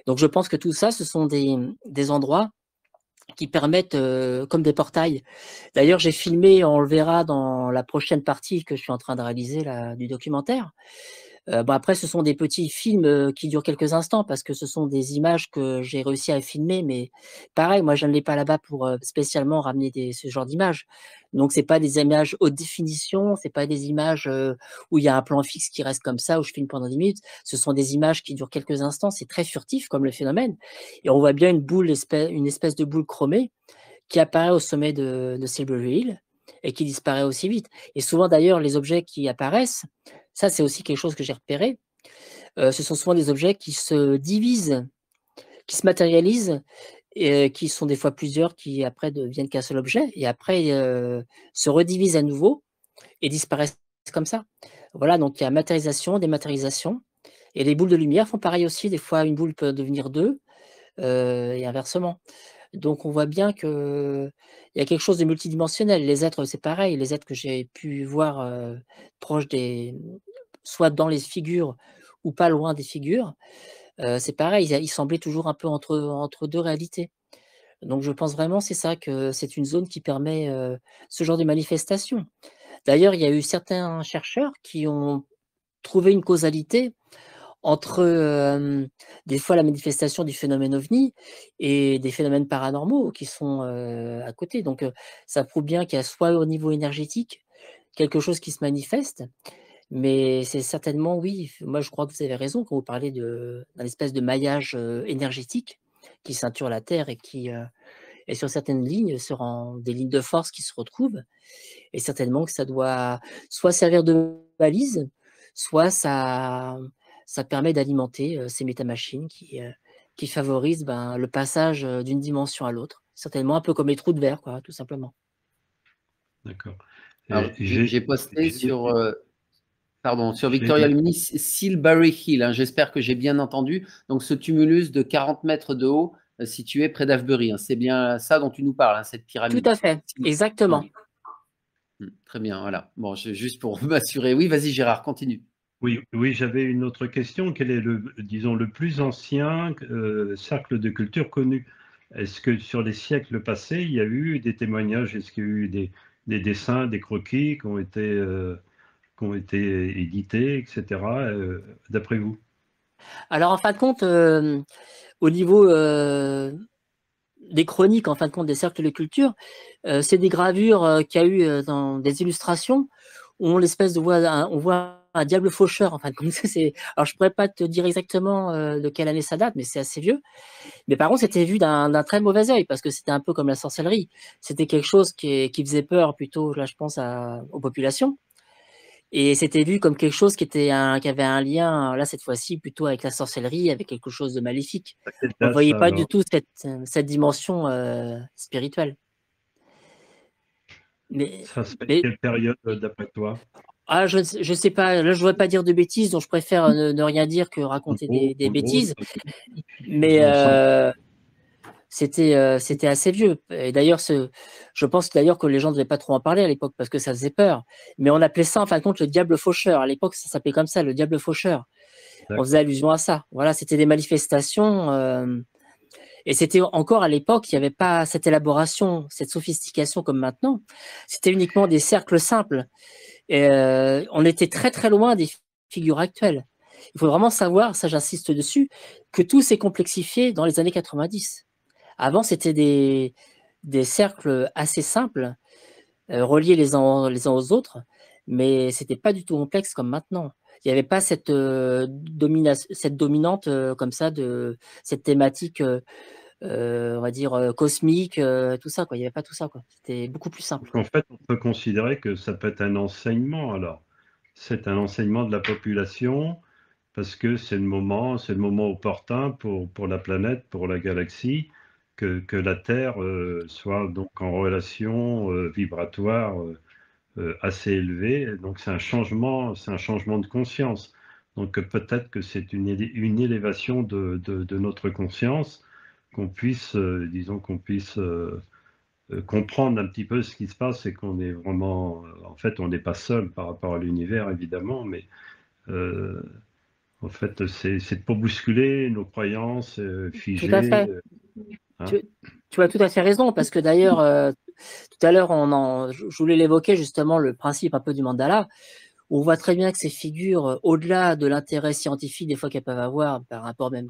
Donc je pense que tout ça, ce sont des endroits qui permettent, comme des portails. D'ailleurs, j'ai filmé, on le verra dans la prochaine partie que je suis en train de réaliser là, du documentaire. Bon, après, ce sont des petits films qui durent quelques instants parce que ce sont des images que j'ai réussi à filmer, mais pareil, moi, je n'allais pas là-bas pour spécialement ramener ce genre d'images. Donc, c'est pas des images haute définition, c'est pas des images où il y a un plan fixe qui reste comme ça, où je filme pendant 10 minutes. Ce sont des images qui durent quelques instants, c'est très furtif comme le phénomène. Et on voit bien une espèce de boule chromée qui apparaît au sommet de Silbury Hill et qui disparaît aussi vite. Et souvent, d'ailleurs, les objets qui apparaissent, ça, c'est aussi quelque chose que j'ai repéré, ce sont souvent des objets qui se divisent, qui se matérialisent, et qui sont des fois plusieurs, qui après deviennent qu'un seul objet, et après se redivisent à nouveau et disparaissent comme ça. Voilà, donc il y a matérialisation, dématérialisation, et les boules de lumière font pareil aussi. Des fois, une boule peut devenir deux, et inversement. Donc on voit bien qu'il y a quelque chose de multidimensionnel. Les êtres, c'est pareil. Les êtres que j'ai pu voir proches soit dans les figures ou pas loin des figures, c'est pareil. Ils semblaient toujours un peu entre deux réalités. Donc je pense vraiment, c'est ça, que c'est une zone qui permet ce genre de manifestation. D'ailleurs, il y a eu certains chercheurs qui ont trouvé une causalité entre des fois la manifestation du phénomène OVNI et des phénomènes paranormaux qui sont à côté. Donc ça prouve bien qu'il y a soit au niveau énergétique quelque chose qui se manifeste, mais c'est certainement, oui, moi je crois que vous avez raison quand vous parlez d'un espèce de maillage énergétique qui ceinture la Terre et qui et sur certaines lignes seront des lignes de force qui se retrouvent, et certainement que ça doit soit servir de balise, soit ça permet d'alimenter ces métamachines qui favorisent le passage d'une dimension à l'autre. Certainement un peu comme les trous de verre, quoi, tout simplement. D'accord. Alors, j'ai posté sur, sur j'ai- Victoria Luminis, Silbury Hill, hein, j'espère que j'ai bien entendu. Donc, ce tumulus de 40 mètres de haut situé près d'Avebury, hein, c'est bien ça dont tu nous parles, hein, cette Tout pyramide. à fait, exactement. Très bien, voilà. Bon, juste pour m'assurer. Oui, vas-y Gérard, continue. Oui, oui, j'avais une autre question. Quel est disons, le plus ancien cercle de culture connu? Est-ce que sur les siècles passés, il y a eu des témoignages? Est-ce qu'il y a eu des dessins, des croquis qui ont été édités, etc., d'après vous? Alors en fin de compte, au niveau des chroniques, en fin de compte, des cercles de culture, c'est des gravures qu'il y a eu dans des illustrations où on voit un diable faucheur. En fin de compte, alors je pourrais pas te dire exactement de quelle année ça date, mais c'est assez vieux. Mais par contre, c'était vu d'un très mauvais œil parce que c'était un peu comme la sorcellerie. C'était quelque chose qui faisait peur plutôt, là, je pense, aux populations. Et c'était vu comme quelque chose qui avait un lien, là, cette fois-ci, plutôt avec la sorcellerie, avec quelque chose de maléfique. À quelle On ne date voyait ça pas du alors? tout cette dimension spirituelle. Mais, Ça se fait mais quelle période d'après toi? je ne sais pas, là, je ne voudrais pas dire de bêtises, donc je préfère ne rien dire que raconter des En gros, bêtises. Mais il me semble. c'était assez vieux. Et d'ailleurs, je pense d'ailleurs que les gens ne devaient pas trop en parler à l'époque parce que ça faisait peur. Mais on appelait ça, en fin de compte, le diable faucheur. À l'époque, ça s'appelait comme ça, le diable faucheur. On faisait allusion à ça. Voilà, c'était des manifestations. Et c'était encore à l'époque, il n'y avait pas cette élaboration, cette sophistication comme maintenant. C'était uniquement des cercles simples. Et, on était très très loin des figures actuelles. Il faut vraiment savoir, ça j'insiste dessus, que tout s'est complexifié dans les années 90. Avant, c'était des cercles assez simples, reliés les uns aux autres, mais c'était pas du tout complexe comme maintenant. Il n'y avait pas cette dominante comme ça, cette thématique, on va dire, cosmique, tout ça, quoi. Il n'y avait pas tout ça, quoi. C'était beaucoup plus simple. Donc en fait, on peut considérer que ça peut être un enseignement alors. C'est un enseignement de la population parce que c'est le moment opportun pour la planète, pour la galaxie, que la Terre soit donc en relation vibratoire assez élevée. Donc c'est un changement de conscience. Donc peut-être que c'est une élévation de notre conscience, qu'on puisse, disons, qu'on puisse comprendre un petit peu ce qui se passe et qu'on est vraiment, en fait, on n'est pas seul par rapport à l'univers, évidemment, mais euh, en fait, c'est pour bousculer nos croyances Tout à figées. fait. Hein. Tu as tout à fait raison, parce que d'ailleurs, tout à l'heure, je voulais l'évoquer justement, le principe un peu du mandala, On voit très bien que ces figures, au-delà de l'intérêt scientifique des fois qu'elles peuvent avoir par rapport même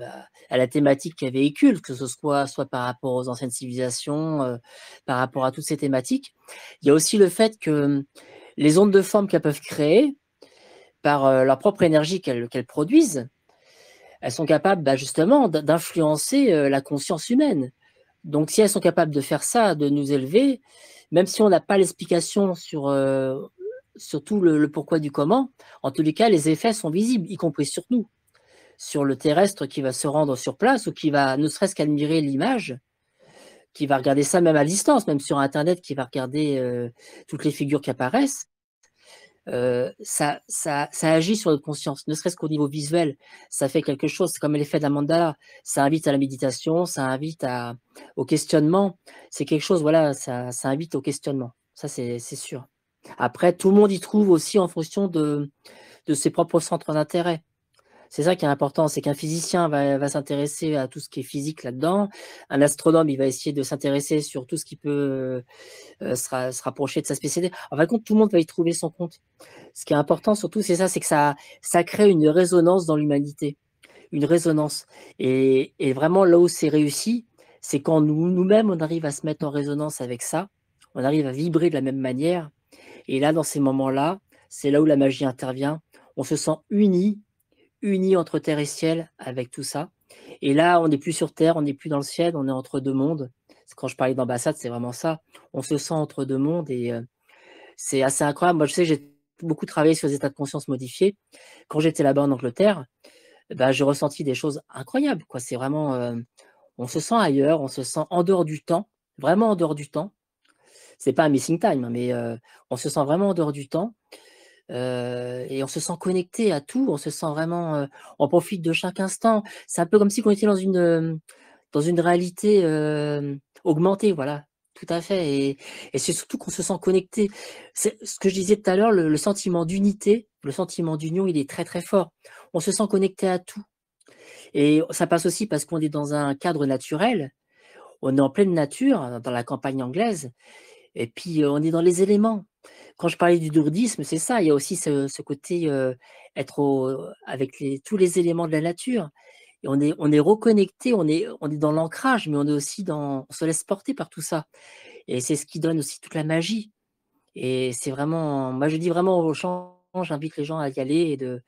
à la thématique qu'elles véhiculent, que ce soit par rapport aux anciennes civilisations, par rapport à toutes ces thématiques. Il y a aussi le fait que les ondes de forme qu'elles peuvent créer par leur propre énergie qu'elles produisent, elles sont capables justement d'influencer la conscience humaine. Donc si elles sont capables de faire ça, de nous élever, même si on n'a pas l'explication sur tout le pourquoi du comment, en tous les cas, les effets sont visibles, y compris sur nous, sur le terrestre qui va se rendre sur place ou qui va ne serait-ce qu'admirer l'image, qui va regarder ça même à distance, même sur Internet, qui va regarder toutes les figures qui apparaissent. Ça agit sur notre conscience, ne serait-ce qu'au niveau visuel, ça fait quelque chose. C'est comme l'effet d'un mandala, ça invite à la méditation, ça invite au questionnement. C'est quelque chose, voilà, ça invite au questionnement. Ça, c'est sûr. Après, tout le monde y trouve aussi en fonction de ses propres centres d'intérêt. C'est ça qui est important, c'est qu'un physicien va s'intéresser à tout ce qui est physique là-dedans. Un astronome, il va essayer de s'intéresser sur tout ce qui peut se rapprocher de sa spécialité. En fin de compte, tout le monde va y trouver son compte. Ce qui est important surtout, c'est ça, c'est que ça crée une résonance dans l'humanité, une résonance. Et vraiment, là où c'est réussi, c'est quand nous-mêmes, on arrive à se mettre en résonance avec ça, on arrive à vibrer de la même manière. Et là, dans ces moments-là, c'est là où la magie intervient. On se sent unis entre terre et ciel avec tout ça. Et là, on n'est plus sur terre, on n'est plus dans le ciel, on est entre deux mondes. Quand je parlais d'ambassade, c'est vraiment ça. On se sent entre deux mondes et c'est assez incroyable. Moi, je sais que j'ai beaucoup travaillé sur les états de conscience modifiés. Quand j'étais là-bas en Angleterre, j'ai ressenti des choses incroyables, quoi. C'est vraiment, on se sent ailleurs, on se sent en dehors du temps, vraiment en dehors du temps. C'est pas un missing time, hein, mais on se sent vraiment en dehors du temps. Et on se sent connecté à tout, on se sent vraiment, on profite de chaque instant. C'est un peu comme si on était dans une réalité augmentée, voilà, tout à fait. Et c'est surtout qu'on se sent connecté. C'est ce que je disais tout à l'heure, le sentiment d'unité, le sentiment d'union, il est très très fort. On se sent connecté à tout. Et ça passe aussi parce qu'on est dans un cadre naturel, on est en pleine nature, dans la campagne anglaise, et puis on est dans les éléments. Quand je parlais du druidisme, c'est ça, il y a aussi ce côté être avec tous les éléments de la nature. Et on est reconnecté, on est dans l'ancrage, mais on est aussi on se laisse porter par tout ça. Et c'est ce qui donne aussi toute la magie. Et c'est vraiment, moi je dis vraiment aux gens, j'invite les gens à y aller et de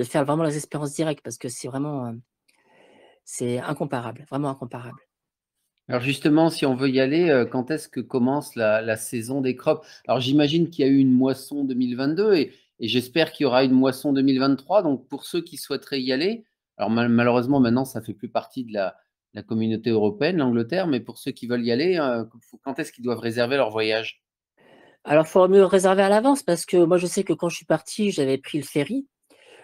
faire vraiment les expériences directes parce que c'est vraiment, c'est incomparable, vraiment incomparable. Alors justement, si on veut y aller, quand est-ce que commence la saison des crops? Alors j'imagine qu'il y a eu une moisson 2022 et j'espère qu'il y aura une moisson 2023. Donc pour ceux qui souhaiteraient y aller, alors malheureusement maintenant ça fait plus partie de la communauté européenne, l'Angleterre, mais pour ceux qui veulent y aller, quand est-ce qu'ils doivent réserver leur voyage? Alors, il faut mieux réserver à l'avance parce que moi, je sais que quand je suis parti, j'avais pris le ferry.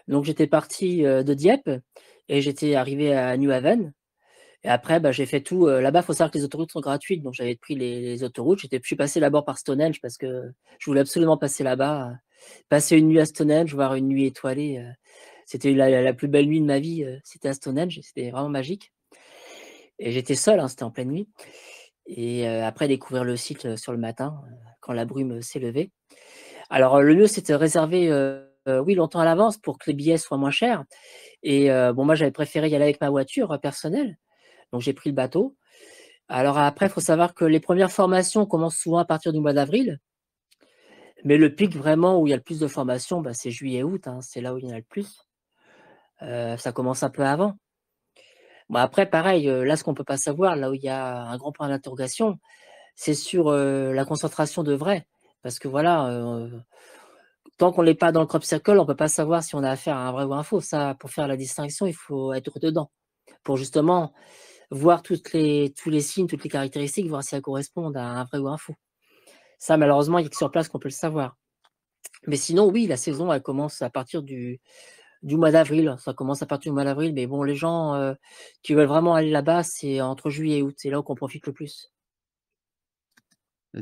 Donc, j'étais parti de Dieppe et j'étais arrivé à New Haven. Et après, j'ai fait tout. Là-bas, il faut savoir que les autoroutes sont gratuites. Donc, j'avais pris les autoroutes. Je suis passé d'abord par Stonehenge parce que je voulais absolument passer là-bas, passer une nuit à Stonehenge, voir une nuit étoilée. C'était la plus belle nuit de ma vie. C'était à Stonehenge. C'était vraiment magique. Et j'étais seul, hein, c'était en pleine nuit. Et après, découvrir le site sur le matin, quand la brume s'est levée. Alors, le mieux, c'était de réserver, oui, longtemps à l'avance pour que les billets soient moins chers. Et bon, moi, j'avais préféré y aller avec ma voiture personnelle. Donc, j'ai pris le bateau. Alors après, il faut savoir que les premières formations commencent souvent à partir du mois d'avril. Mais le pic vraiment où il y a le plus de formations, c'est juillet-août, hein, c'est là où il y en a le plus. Ça commence un peu avant. Bon, après, pareil, là, ce qu'on ne peut pas savoir, là où il y a un grand point d'interrogation, c'est sur la concentration de vrai. Parce que voilà, tant qu'on n'est pas dans le crop circle, on ne peut pas savoir si on a affaire à un vrai ou un faux. Ça, pour faire la distinction, il faut être dedans. Pour justement voir tous les signes, toutes les caractéristiques, voir si elles correspondent à un vrai ou un faux. Ça, malheureusement, il n'y a que sur place qu'on peut le savoir. Mais sinon, oui, la saison, elle commence à partir du mois d'avril. Ça commence à partir du mois d'avril. Mais bon, les gens qui veulent vraiment aller là-bas, c'est entre juillet et août. C'est là qu'on profite le plus.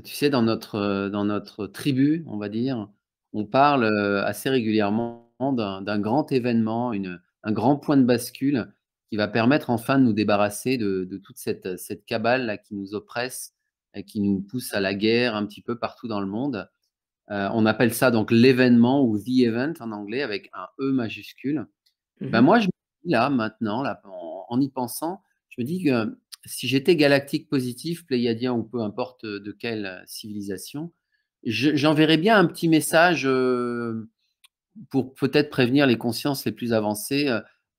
Tu sais, dans notre tribu, on va dire, on parle assez régulièrement d'un grand événement, un grand point de bascule qui va permettre enfin de nous débarrasser de toute cette cabale là qui nous oppresse et qui nous pousse à la guerre un petit peu partout dans le monde. On appelle ça donc l'événement ou the event en anglais avec un E majuscule. Ben Mhm. moi, je me dis là, maintenant, là, en y pensant, je me dis que si j'étais galactique positif, pléiadien ou peu importe de quelle civilisation, j'enverrais bien un petit message pour peut-être prévenir les consciences les plus avancées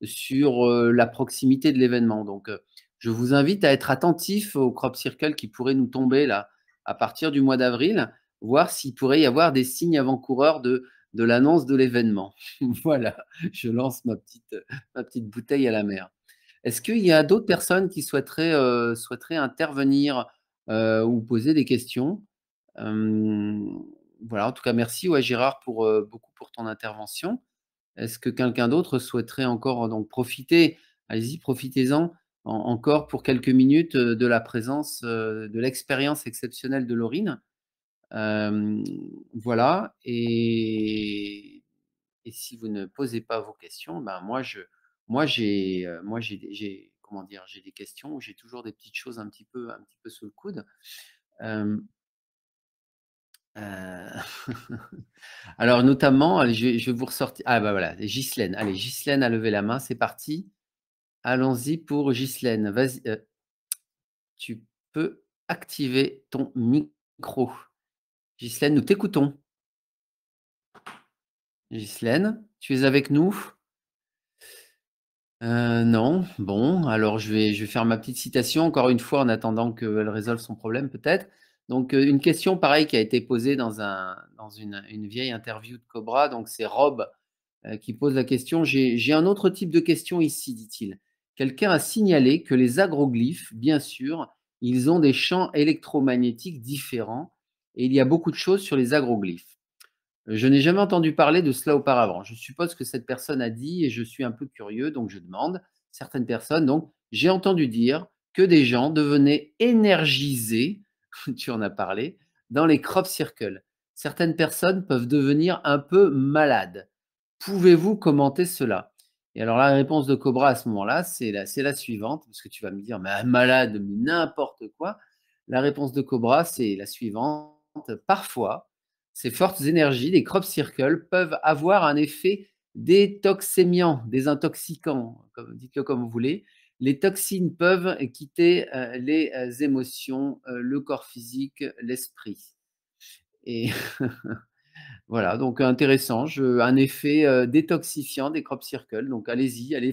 sur la proximité de l'événement. Donc, je vous invite à être attentif au crop circle qui pourrait nous tomber là à partir du mois d'avril, voir s'il pourrait y avoir des signes avant-coureurs de l'annonce de l'événement. Voilà, je lance ma petite bouteille à la mer. Est-ce qu'il y a d'autres personnes qui souhaiteraient intervenir ou poser des questions? Voilà, en tout cas, merci ouais, Gérard pour beaucoup pour ton intervention. Est-ce que quelqu'un d'autre souhaiterait encore donc profiter? Allez-y, profitez-en encore pour quelques minutes de la présence, de l'expérience exceptionnelle de Laurine. Voilà. Et si vous ne posez pas vos questions, ben j'ai comment dire, j'ai des questions ou j'ai toujours des petites choses un petit peu sous le coude. Euh, euh, Alors, notamment, allez, je vais vous ressortir. Ah, bah voilà, Ghislaine. Allez, Ghislaine a levé la main, c'est parti. Allons-y pour Ghislaine. Vas-y, tu peux activer ton micro. Ghislaine, nous t'écoutons. Ghislaine, tu es avec nous? Non. Bon, alors je vais faire ma petite citation, encore une fois, en attendant qu'elle résolve son problème, peut-être. Donc, une question pareille qui a été posée dans une vieille interview de Cobra. Donc, c'est Rob qui pose la question. J'ai un autre type de question ici, dit-il. Quelqu'un a signalé que les agroglyphes, bien sûr, ils ont des champs électromagnétiques différents et il y a beaucoup de choses sur les agroglyphes. Je n'ai jamais entendu parler de cela auparavant. Je suppose que cette personne a dit et je suis un peu curieux, donc je demande. Certaines personnes, donc, j'ai entendu dire que des gens devenaient énergisés, tu en as parlé, dans les crop circles. Certaines personnes peuvent devenir un peu malades. Pouvez-vous commenter cela? Et alors la réponse de Cobra à ce moment-là, c'est la suivante, parce que tu vas me dire, mais malade, mais n'importe quoi. La réponse de Cobra, c'est la suivante. Parfois, ces fortes énergies, les crop circles, peuvent avoir un effet détoxémiant, désintoxicant, dites-le comme vous voulez. Les toxines peuvent quitter les émotions, le corps physique, l'esprit. Et voilà, donc intéressant, un effet détoxifiant des crop circles. Donc allez-y, allez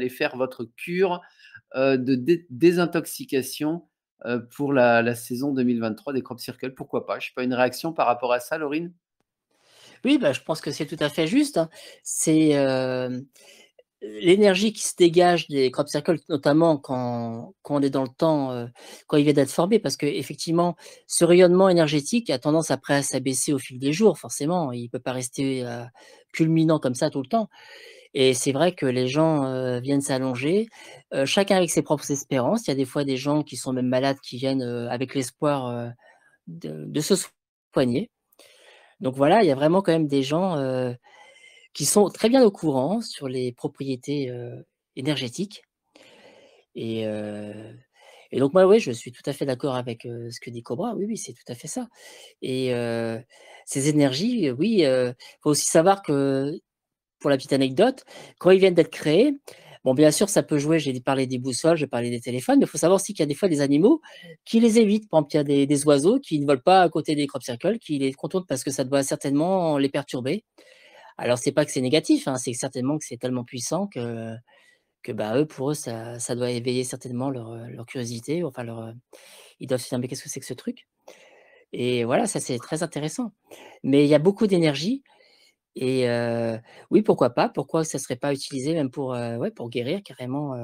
faire votre cure de désintoxication pour la saison 2023 des crop circles. Pourquoi pas? Je sais pas, une réaction par rapport à ça, Laurine? Oui, bah, je pense que c'est tout à fait juste, hein. C'est l'énergie qui se dégage des crop circles, notamment quand on est dans le temps, quand il vient d'être formé, parce qu'effectivement, ce rayonnement énergétique a tendance après à s'abaisser au fil des jours, forcément. Il ne peut pas rester culminant comme ça tout le temps. Et c'est vrai que les gens viennent s'allonger, chacun avec ses propres espérances. Il y a des fois des gens qui sont même malades qui viennent avec l'espoir de se soigner. Donc voilà, il y a vraiment quand même des gens qui sont très bien au courant sur les propriétés énergétiques. Et, euh, et donc moi, oui, je suis tout à fait d'accord avec ce que dit Cobra. Oui, oui, c'est tout à fait ça. Et ces énergies, oui, faut aussi savoir que, pour la petite anecdote, quand ils viennent d'être créés, bon, bien sûr, ça peut jouer. J'ai parlé des boussoles, j'ai parlé des téléphones, mais il faut savoir aussi qu'il y a des fois des animaux qui les évitent. Par exemple, il y a des oiseaux qui ne volent pas à côté des crop circles, qui les contournent parce que ça doit certainement les perturber. Alors, c'est pas que c'est négatif, hein, c'est certainement que c'est tellement puissant que bah, eux, pour eux, ça doit éveiller certainement leur curiosité, enfin ils doivent se dire: «Mais qu'est-ce que c'est que ce truc?» Et voilà, ça, c'est très intéressant. Mais il y a beaucoup d'énergie et oui, pourquoi pas? Pourquoi ça serait pas utilisé même pour, ouais, pour guérir carrément,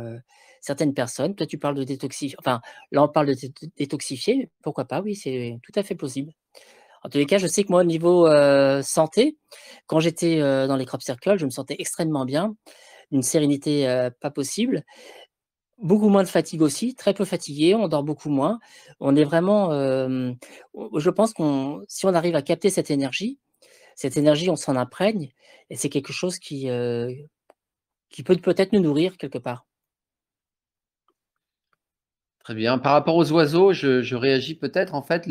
certaines personnes? Toi, tu parles de détoxifier, enfin, là, on parle de détoxifier, pourquoi pas? Oui, c'est tout à fait plausible. En tous les cas, je sais que moi, au niveau, santé, quand j'étais, dans les crop circles, je me sentais extrêmement bien, une sérénité, pas possible. Beaucoup moins de fatigue aussi, très peu fatigué, on dort beaucoup moins. On est vraiment, je pense qu'on si on arrive à capter cette énergie, on s'en imprègne et c'est quelque chose qui peut peut-être nous nourrir quelque part. Très bien. Par rapport aux oiseaux, je réagis peut-être. En fait,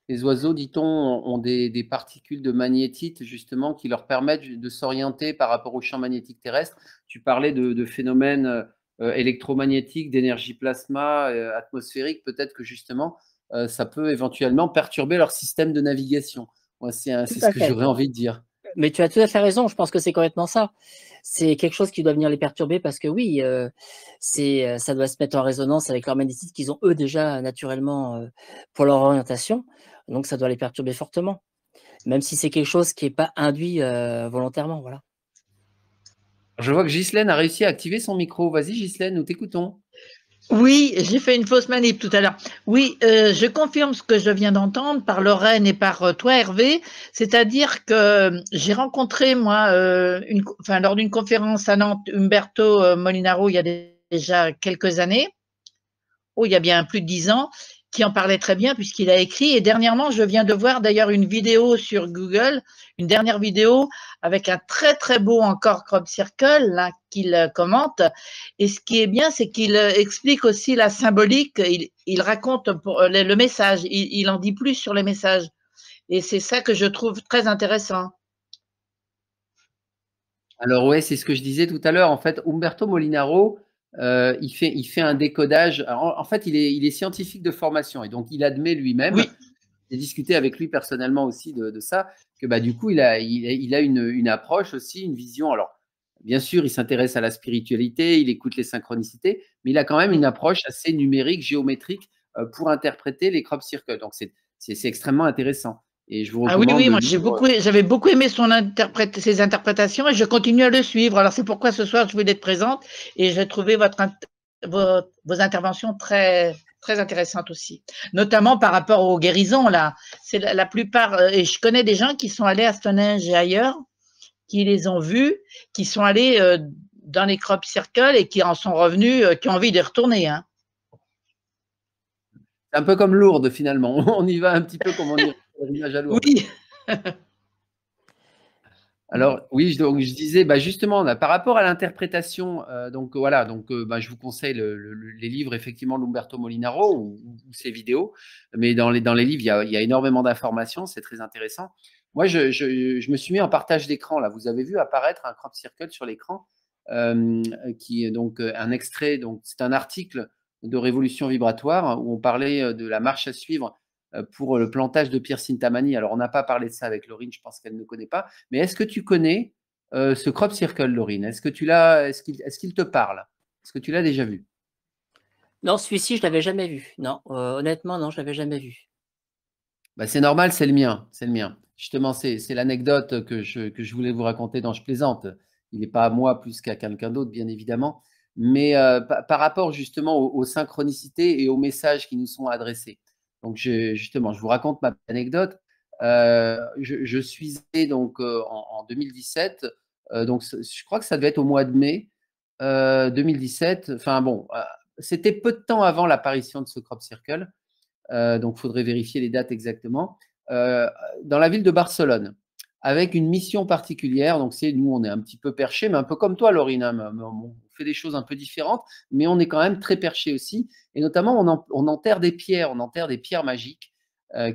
les oiseaux, dit-on, ont des particules de magnétite, justement, qui leur permettent de s'orienter par rapport au champ magnétique terrestre. Tu parlais de phénomènes électromagnétiques, d'énergie plasma, atmosphérique. Peut-être que, justement, ça peut éventuellement perturber leur système de navigation. Moi, c'est Tout ce à que fait. j'aurais envie de dire. Mais tu as tout à fait raison, je pense que c'est complètement ça. C'est quelque chose qui doit venir les perturber parce que oui, ça doit se mettre en résonance avec leur magnétisme qu'ils ont eux déjà naturellement pour leur orientation. Donc ça doit les perturber fortement, même si c'est quelque chose qui n'est pas induit volontairement. Voilà. Je vois que Ghislaine a réussi à activer son micro. Vas-y, Ghislaine, nous t'écoutons. Oui, j'ai fait une fausse manip tout à l'heure. Oui, je confirme ce que je viens d'entendre par Lorraine et par toi, Hervé. C'est-à-dire que j'ai rencontré, moi, lors d'une conférence à Nantes, Umberto Molinaro, il y a déjà quelques années, il y a bien plus de 10 ans, qui en parlait très bien puisqu'il a écrit. Et dernièrement, je viens de voir d'ailleurs une vidéo sur Google, une dernière vidéo avec un très très beau encore crop circle là, qu'il commente. Et ce qui est bien, c'est qu'il explique aussi la symbolique. Il raconte le message. Il en dit plus sur les messages. Et c'est ça que je trouve très intéressant. Alors ouais, c'est ce que je disais tout à l'heure. En fait, Umberto Molinaro, il fait un décodage. Alors, en fait, il est scientifique de formation et donc il admet lui-même. Oui. J'ai discuté avec lui personnellement aussi de ça, que bah, du coup, il a une approche aussi, une vision. Alors, bien sûr, il s'intéresse à la spiritualité, il écoute les synchronicités, mais il a quand même une approche assez numérique, géométrique pour interpréter les crop circles. Donc, c'est extrêmement intéressant. Et je vous Ah oui, recommande oui, le moi livre. j'avais beaucoup aimé ses interprétations et je continue à le suivre. Alors c'est pourquoi ce soir je voulais être présente et j'ai trouvé vos interventions très, très intéressantes aussi. Notamment par rapport aux guérisons, là. C'est la plupart, et je connais des gens qui sont allés à Stonehenge et ailleurs, qui les ont vus, qui sont allés dans les crop circles et qui en sont revenus, qui ont envie d'y retourner. Hein. C'est un peu comme Lourdes, finalement. On y va un petit peu comme on irait au pèlerinage à Lourdes. Oui. Alors, oui, donc, je disais, bah, justement, là, par rapport à l'interprétation, donc voilà, donc bah, je vous conseille les livres, effectivement, d'Umberto Molinaro ou ses vidéos. Mais dans les livres, il y a énormément d'informations, c'est très intéressant. Moi, je me suis mis en partage d'écran, là. Vous avez vu apparaître un crop circle sur l'écran, qui est donc un extrait, donc c'est un article de Révolution vibratoire où on parlait de la marche à suivre pour le plantage de Pierre Sintamani. Alors, on n'a pas parlé de ça avec Laurine, je pense qu'elle ne connaît pas. Mais est-ce que tu connais ce crop circle, Laurine? Est-ce qu'il te parle? Est-ce que tu l'as déjà vu? Non, celui-ci, je l'avais jamais vu. Non, honnêtement, non, je l'avais jamais vu. Bah, c'est normal, c'est le mien. C'est le mien. Justement, c'est l'anecdote que je voulais vous raconter dont je plaisante. Il n'est pas à moi plus qu'à quelqu'un d'autre, bien évidemment. Mais par rapport justement aux synchronicités et aux messages qui nous sont adressés. Donc, justement, je vous raconte ma anecdote. Je suis allé donc en 2017. Donc, je crois que ça devait être au mois de mai 2017. Enfin bon, c'était peu de temps avant l'apparition de ce crop circle. Donc, il faudrait vérifier les dates exactement. Dans la ville de Barcelone, avec une mission particulière. Donc, nous, on est un petit peu perché, mais un peu comme toi, Laurine. Hein, on fait des choses un peu différentes, mais on est quand même très perché aussi. Et notamment, on enterre des pierres magiques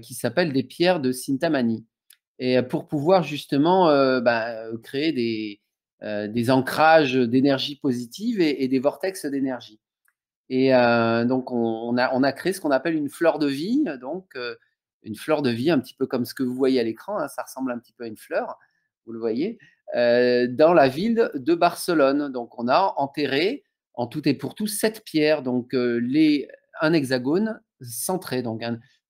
qui s'appellent des pierres de Sintamani. Et pour pouvoir justement créer des ancrages d'énergie positive et des vortex d'énergie. Et donc, on a créé ce qu'on appelle une fleur de vie. Donc, une fleur de vie, un petit peu comme ce que vous voyez à l'écran. Hein, ça ressemble un petit peu à une fleur, vous le voyez, dans la ville de Barcelone. Donc, on a enterré en tout et pour tout 7 pierres. Donc, un hexagone centré. Donc,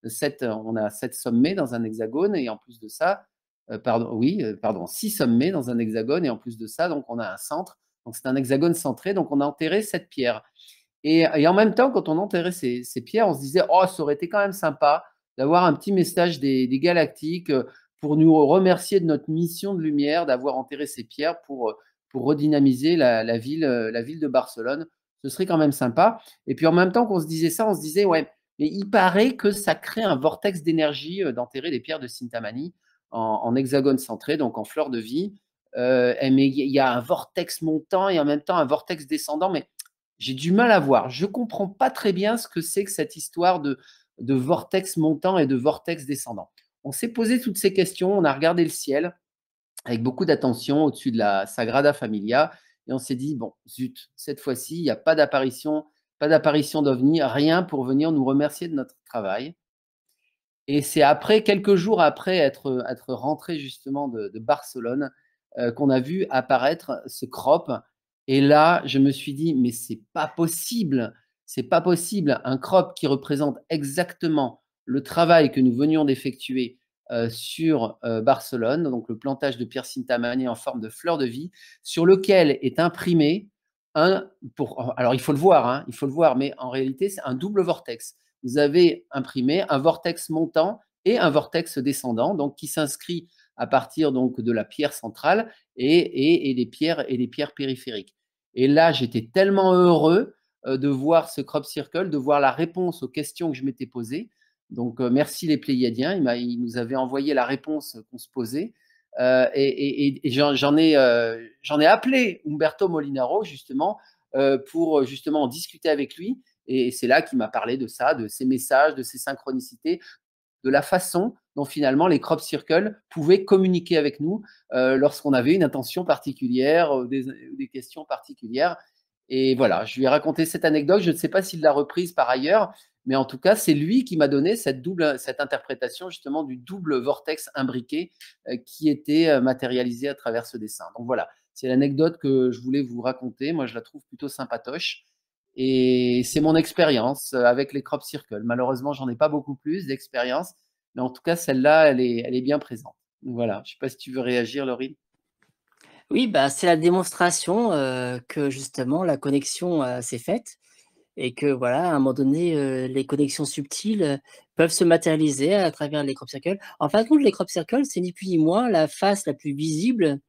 on a 7 sommets dans un hexagone. Et en plus de ça, 6 sommets dans un hexagone. Et en plus de ça, donc, on a un centre. Donc, c'est un hexagone centré. Donc, on a enterré 7 pierres. Et en même temps, quand on enterrait ces pierres, on se disait, oh, ça aurait été quand même sympa d'avoir un petit message des galactiques pour nous remercier de notre mission de lumière, d'avoir enterré ces pierres pour redynamiser la ville de Barcelone. Ce serait quand même sympa. Et puis en même temps qu'on se disait ça, on se disait, ouais, mais il paraît que ça crée un vortex d'énergie d'enterrer des pierres de Sintamani en hexagone centré, donc en fleur de vie. Mais il y a un vortex montant et en même temps un vortex descendant, mais j'ai du mal à voir. Je ne comprends pas très bien ce que c'est que cette histoire de vortex montant et de vortex descendant. On s'est posé toutes ces questions, on a regardé le ciel avec beaucoup d'attention au-dessus de la Sagrada Familia et on s'est dit, bon, zut, cette fois-ci, il n'y a pas d'apparition d'OVNI, rien pour venir nous remercier de notre travail. Et c'est après, quelques jours après être rentré justement de Barcelone, qu'on a vu apparaître ce crop. Et là, je me suis dit, mais c'est pas possible, un crop qui représente exactement le travail que nous venions d'effectuer sur Barcelone, donc le plantage de pierre cintamani en forme de fleur de vie, sur lequel est imprimé alors il faut le voir, hein, mais en réalité, c'est un double vortex. Vous avez imprimé un vortex montant et un vortex descendant, donc qui s'inscrit à partir donc de la pierre centrale et les pierres périphériques. Et là, j'étais tellement heureux de voir ce crop circle, de voir la réponse aux questions que je m'étais posées. Donc, merci les Pléiadiens, ils nous avaient envoyé la réponse qu'on se posait. Et j'en ai appelé Umberto Molinaro justement pour justement en discuter avec lui. Et c'est là qu'il m'a parlé de ça, de ces messages, de ces synchronicités, de la façon dont finalement les crop circles pouvaient communiquer avec nous lorsqu'on avait une intention particulière, des questions particulières. Et voilà, je lui ai raconté cette anecdote. Je ne sais pas s'il l'a reprise par ailleurs, mais en tout cas, c'est lui qui m'a donné cette interprétation justement du double vortex imbriqué qui était matérialisé à travers ce dessin. Donc voilà, c'est l'anecdote que je voulais vous raconter. Moi, je la trouve plutôt sympatoche. Et c'est mon expérience avec les crop circles. Malheureusement, j'en ai pas beaucoup plus d'expérience, mais en tout cas, celle-là, elle est bien présente. Donc voilà, je ne sais pas si tu veux réagir, Laurie. Oui, bah, c'est la démonstration que justement la connexion s'est faite et que voilà, à un moment donné, les connexions subtiles peuvent se matérialiser à travers les crop circles. En fin de compte, les crop circles, c'est ni plus ni moins la face la plus visible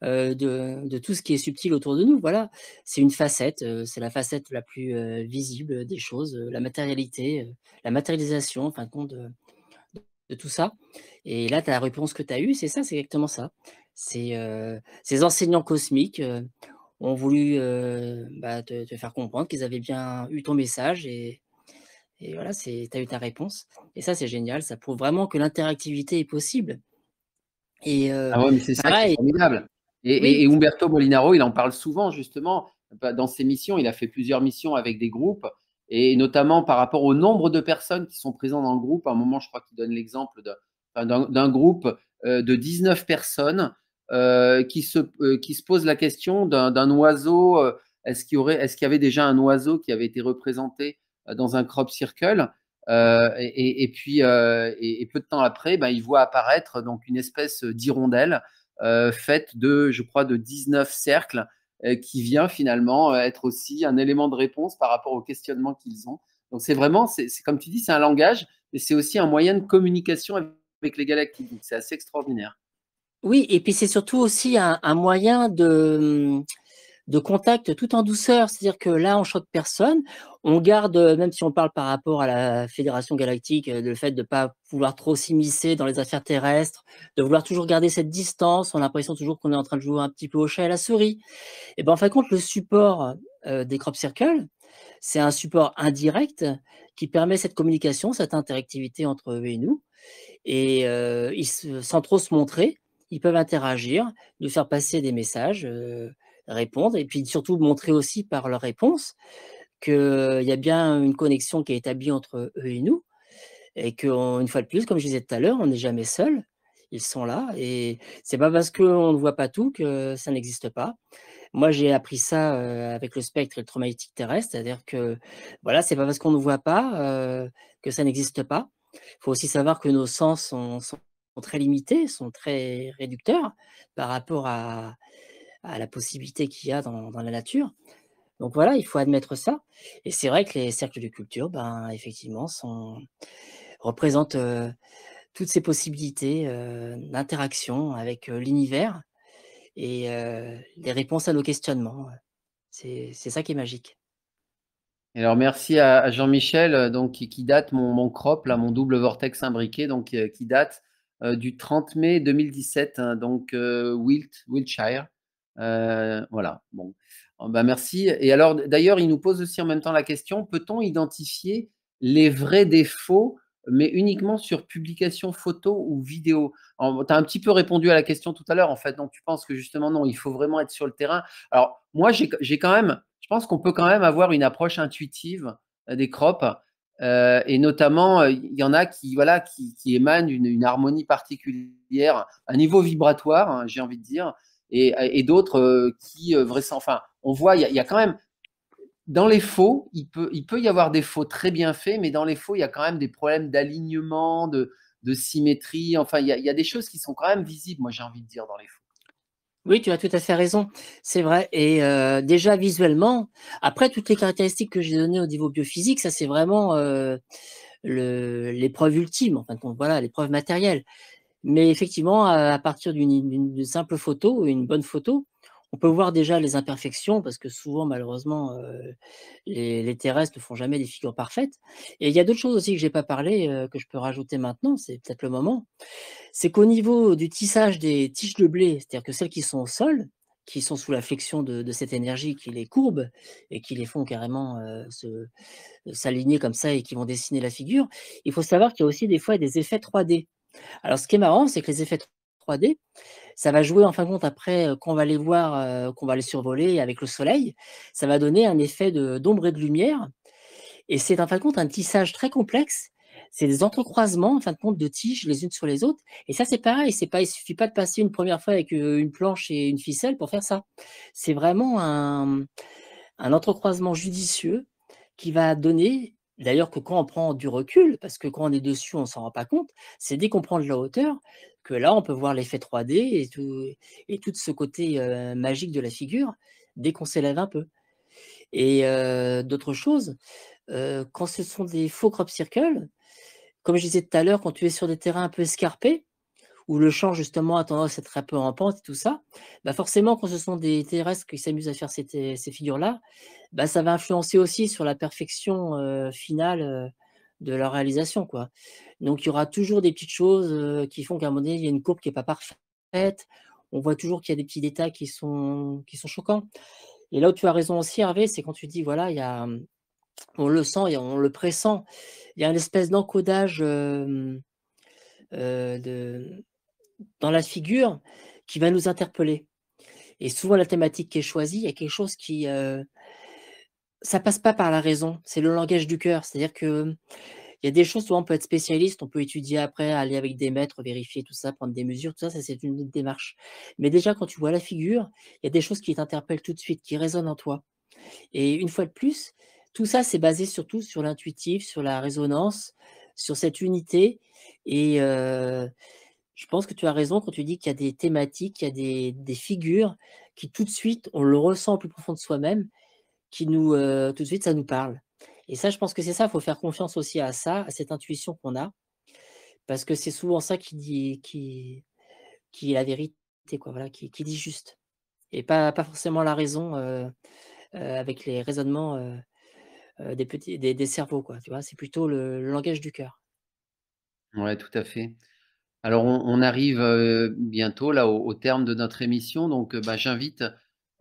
de tout ce qui est subtil autour de nous. Voilà, c'est une facette, c'est la facette la plus visible des choses, la matérialité, la matérialisation, en fin de compte, de tout ça. Et là, tu as la réponse que tu as eue, c'est ça, c'est exactement ça. C'est ces enseignants cosmiques ont voulu bah, te faire comprendre qu'ils avaient bien eu ton message et voilà, tu as eu ta réponse. Et ça, c'est génial, ça prouve vraiment que l'interactivité est possible. Et Ah ouais, mais c'est ça qui est pareil, formidable. Et oui, Umberto Molinaro, il en parle souvent, justement, dans ses missions. Il a fait plusieurs missions avec des groupes, et notamment par rapport au nombre de personnes qui sont présentes dans le groupe. À un moment, je crois qu'il donne l'exemple d'un groupe de 19 personnes qui se posent la question d'un oiseau. Est-ce qu'il y avait déjà un oiseau qui avait été représenté dans un crop circle? Et puis, peu de temps après, ben, il voit apparaître donc une espèce d'hirondelle faite je crois, de 19 cercles qui vient finalement être aussi un élément de réponse par rapport aux questionnements qu'ils ont. Donc, c'est vraiment, c'est comme tu dis, c'est un langage, mais c'est aussi un moyen de communication avec les galactiques. Donc, c'est assez extraordinaire. oui, et puis c'est surtout aussi un moyen de contact tout en douceur. C'est-à-dire que là, on choque personne. On garde, même si on parle par rapport à la Fédération galactique, le fait de ne pas vouloir trop s'immiscer dans les affaires terrestres, de vouloir toujours garder cette distance. On a l'impression toujours qu'on est en train de jouer un petit peu au chat et à la souris. Et ben, en fin de compte, le support des crop circles, c'est un support indirect qui permet cette communication, cette interactivité entre eux et nous. Et sans trop se montrer, ils peuvent interagir, nous faire passer des messages, répondre et puis surtout montrer aussi par leurs réponses qu'il y a bien une connexion qui est établie entre eux et nous et qu'une fois de plus, comme je disais tout à l'heure, on n'est jamais seul. Ils sont là et c'est pas parce qu'on ne voit pas tout que ça n'existe pas. Moi, j'ai appris ça, avec le spectre électromagnétique terrestre, c'est-à-dire que, voilà, c'est pas parce qu'on ne voit pas, que ça n'existe pas. Il faut aussi savoir que nos sens sont très limités, sont très réducteurs par rapport à la possibilité qu'il y a dans la nature. Donc voilà, il faut admettre ça et c'est vrai que les cercles de culture, ben, effectivement, représentent, toutes ces possibilités, d'interaction avec, l'univers et les réponses à nos questionnements. C'est ça qui est magique. Et alors, merci à Jean-Michel, donc, qui date mon crop, là, mon double vortex imbriqué, donc, qui date du 30 mai 2017, hein, donc Wiltshire. Voilà, bon. Bah, merci. Et alors, d'ailleurs, il nous pose aussi en même temps la question, peut-on identifier les vrais défauts, mais uniquement sur publication photo ou vidéo. Tu as un petit peu répondu à la question tout à l'heure, en fait. Donc, tu penses que justement, non, il faut vraiment être sur le terrain. Alors, moi, j'ai quand même, je pense qu'on peut quand même avoir une approche intuitive des crops. Et notamment, il y en a qui, voilà, qui émanent une harmonie particulière, un niveau vibratoire, hein, j'ai envie de dire, et d'autres qui, enfin, on voit, il y a quand même, dans les faux, il peut y avoir des faux très bien faits, mais dans les faux, il y a quand même des problèmes d'alignement, de symétrie. Enfin, il y a des choses qui sont quand même visibles, moi, j'ai envie de dire, dans les faux. Oui, tu as tout à fait raison, c'est vrai. Et déjà visuellement, après toutes les caractéristiques que j'ai données au niveau biophysique, ça c'est vraiment l'épreuve ultime, en fin de compte, voilà, l'épreuve matérielle. Mais effectivement, à partir d'une simple photo, une bonne photo, on peut voir déjà les imperfections, parce que souvent, malheureusement, les terrestres ne font jamais des figures parfaites. Et il y a d'autres choses aussi que j'ai pas parlé, que je peux rajouter maintenant, c'est peut-être le moment. C'est qu'au niveau du tissage des tiges de blé, c'est-à-dire que celles qui sont au sol, qui sont sous la flexion de cette énergie qui les courbe et qui les font carrément s'aligner comme ça et qui vont dessiner la figure, il faut savoir qu'il y a aussi des fois des effets 3D. Alors ce qui est marrant, c'est que les effets 3D, ça va jouer en fin de compte après, quand on va les voir, qu'on va les survoler avec le soleil, ça va donner un effet d'ombre et de lumière et c'est en fin de compte un tissage très complexe. C'est des entrecroisements en fin de compte de tiges les unes sur les autres et ça c'est pareil, il suffit pas de passer une première fois avec, une planche et une ficelle pour faire ça. C'est vraiment un entrecroisement judicieux qui va donner d'ailleurs que quand on prend du recul, parce que quand on est dessus, on s'en rend pas compte, c'est dès qu'on prend de la hauteur que là, on peut voir l'effet 3D et tout ce côté, magique de la figure dès qu'on s'élève un peu. Et d'autres choses, quand ce sont des faux crop circles, comme je disais tout à l'heure, quand tu es sur des terrains un peu escarpés, où le champ justement a tendance à être un peu en pente et tout ça, bah forcément quand ce sont des terrestres qui s'amusent à faire ces figures-là, bah ça va influencer aussi sur la perfection, finale, de leur réalisation, quoi. Donc il y aura toujours des petites choses, qui font qu'à un moment donné, il y a une courbe qui est pas parfaite. On voit toujours qu'il y a des petits détails qui sont choquants. Et là où tu as raison aussi Hervé, c'est quand tu dis voilà, il y a, on le sent et on le pressent. Il y a une espèce d'encodage, de dans la figure qui va nous interpeller et souvent la thématique qui est choisie, il y a quelque chose qui, ça passe pas par la raison, c'est le langage du cœur. C'est-à-dire que il y a des choses, souvent on peut être spécialiste, on peut étudier après, aller avec des maîtres, vérifier tout ça, prendre des mesures, tout ça, ça c'est une autre démarche. Mais déjà quand tu vois la figure, il y a des choses qui t'interpellent tout de suite, qui résonnent en toi et une fois de plus, tout ça c'est basé surtout sur l'intuitif, sur la résonance, sur cette unité et je pense que tu as raison quand tu dis qu'il y a des thématiques, il y a des figures qui tout de suite, on le ressent au plus profond de soi-même, qui nous, tout de suite, ça nous parle. Et ça, je pense que c'est ça, il faut faire confiance aussi à ça, à cette intuition qu'on a, parce que c'est souvent ça qui est la vérité, quoi, voilà, qui dit juste et pas forcément la raison, avec les raisonnements, des cerveaux, quoi, tu vois? C'est plutôt le langage du cœur. Ouais, tout à fait. Alors, on arrive bientôt là au terme de notre émission, donc bah, j'invite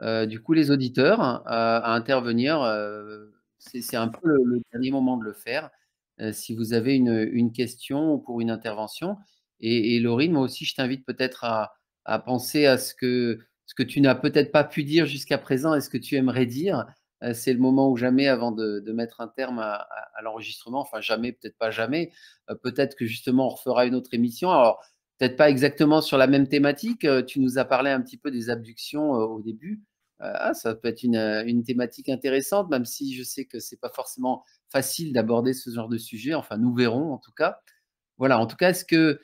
du coup les auditeurs à intervenir. C'est un peu le dernier moment de le faire. Si vous avez une question ou pour une intervention. Et Laurine, moi aussi, je t'invite peut-être à penser à ce que tu n'as peut-être pas pu dire jusqu'à présent et ce que tu aimerais dire. C'est le moment ou jamais avant de mettre un terme à l'enregistrement. Enfin, jamais, peut-être pas jamais. Peut-être que justement, on refera une autre émission. Alors, peut-être pas exactement sur la même thématique. Tu nous as parlé un petit peu des abductions au début. Ça peut être une thématique intéressante, même si je sais que c'est pas forcément facile d'aborder ce genre de sujet. Enfin, nous verrons en tout cas. Voilà, en tout cas, est-ce que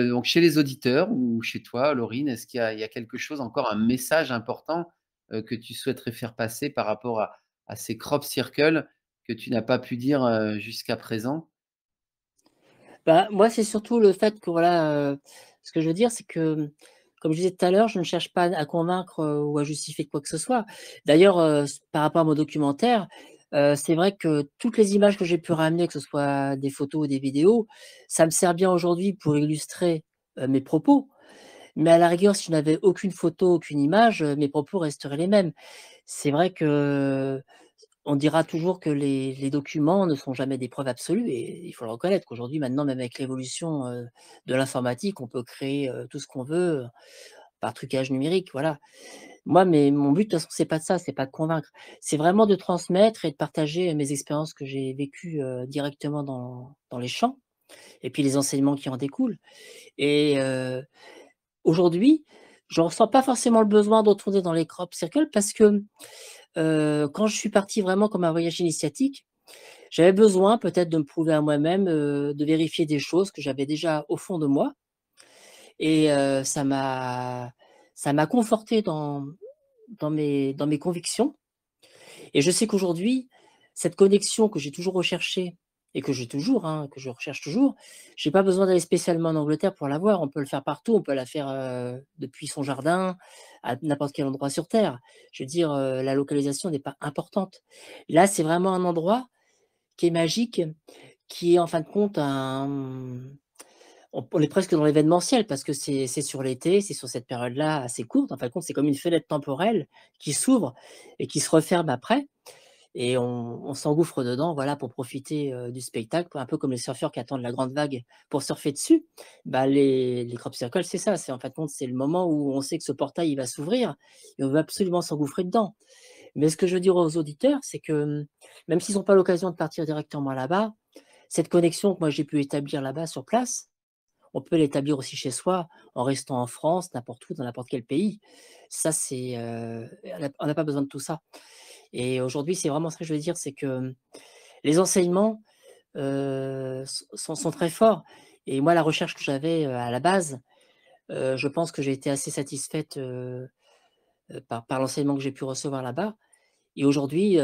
donc chez les auditeurs ou chez toi, Laurine, est-ce qu'il y a quelque chose encore, un message important que tu souhaiterais faire passer par rapport à ces crop circles que tu n'as pas pu dire jusqu'à présent? Bah, moi, c'est surtout le fait que voilà, ce que je veux dire, c'est que, comme je disais tout à l'heure, je ne cherche pas à convaincre, ou à justifier quoi que ce soit. D'ailleurs, par rapport à mon documentaire, c'est vrai que toutes les images que j'ai pu ramener, que ce soit des photos ou des vidéos, ça me sert bien aujourd'hui pour illustrer, mes propos. Mais à la rigueur, si je n'avais aucune photo, aucune image, mes propos resteraient les mêmes. C'est vrai que on dira toujours que les documents ne sont jamais des preuves absolues et il faut le reconnaître qu'aujourd'hui, maintenant, même avec l'évolution, de l'informatique, on peut créer, tout ce qu'on veut, par trucage numérique, voilà. Moi, mais mon but, de toute façon, c'est pas de ça, c'est pas de convaincre. C'est vraiment de transmettre et de partager mes expériences que j'ai vécues, directement dans les champs et puis les enseignements qui en découlent et aujourd'hui, je ressens pas forcément le besoin de retourner dans les crop circles parce que, quand je suis partie vraiment comme un voyage initiatique, j'avais besoin peut-être de me prouver à moi-même, de vérifier des choses que j'avais déjà au fond de moi et ça m'a confortée dans mes convictions et je sais qu'aujourd'hui, cette connexion que j'ai toujours recherchée et que j'ai toujours, hein, que je recherche toujours, j'ai pas besoin d'aller spécialement en Angleterre pour l'avoir. On peut le faire partout, on peut la faire, depuis son jardin, à n'importe quel endroit sur terre. Je veux dire, la localisation n'est pas importante. Là, c'est vraiment un endroit qui est magique, qui est en fin de compte on est presque dans l'événementiel parce que c'est sur l'été, c'est sur cette période-là assez courte. En fin de compte, c'est comme une fenêtre temporelle qui s'ouvre et qui se referme après et on s'engouffre dedans, voilà, pour profiter, du spectacle, un peu comme les surfeurs qui attendent la grande vague pour surfer dessus. Bah, les crop circles, c'est ça, c'est en fin de compte, c'est le moment où on sait que ce portail, il va s'ouvrir et on veut absolument s'engouffrer dedans. Mais ce que je veux dire aux auditeurs, c'est que, même s'ils n'ont pas l'occasion de partir directement là-bas, cette connexion que moi j'ai pu établir là-bas sur place, on peut l'établir aussi chez soi, en restant en France, n'importe où, dans n'importe quel pays. Ça, c'est, on n'a pas besoin de tout ça et aujourd'hui, c'est vraiment ça que je veux dire, c'est que, les enseignements, sont très forts et moi, la recherche que j'avais, à la base, je pense que j'ai été assez satisfaite, par l'enseignement que j'ai pu recevoir là-bas et aujourd'hui,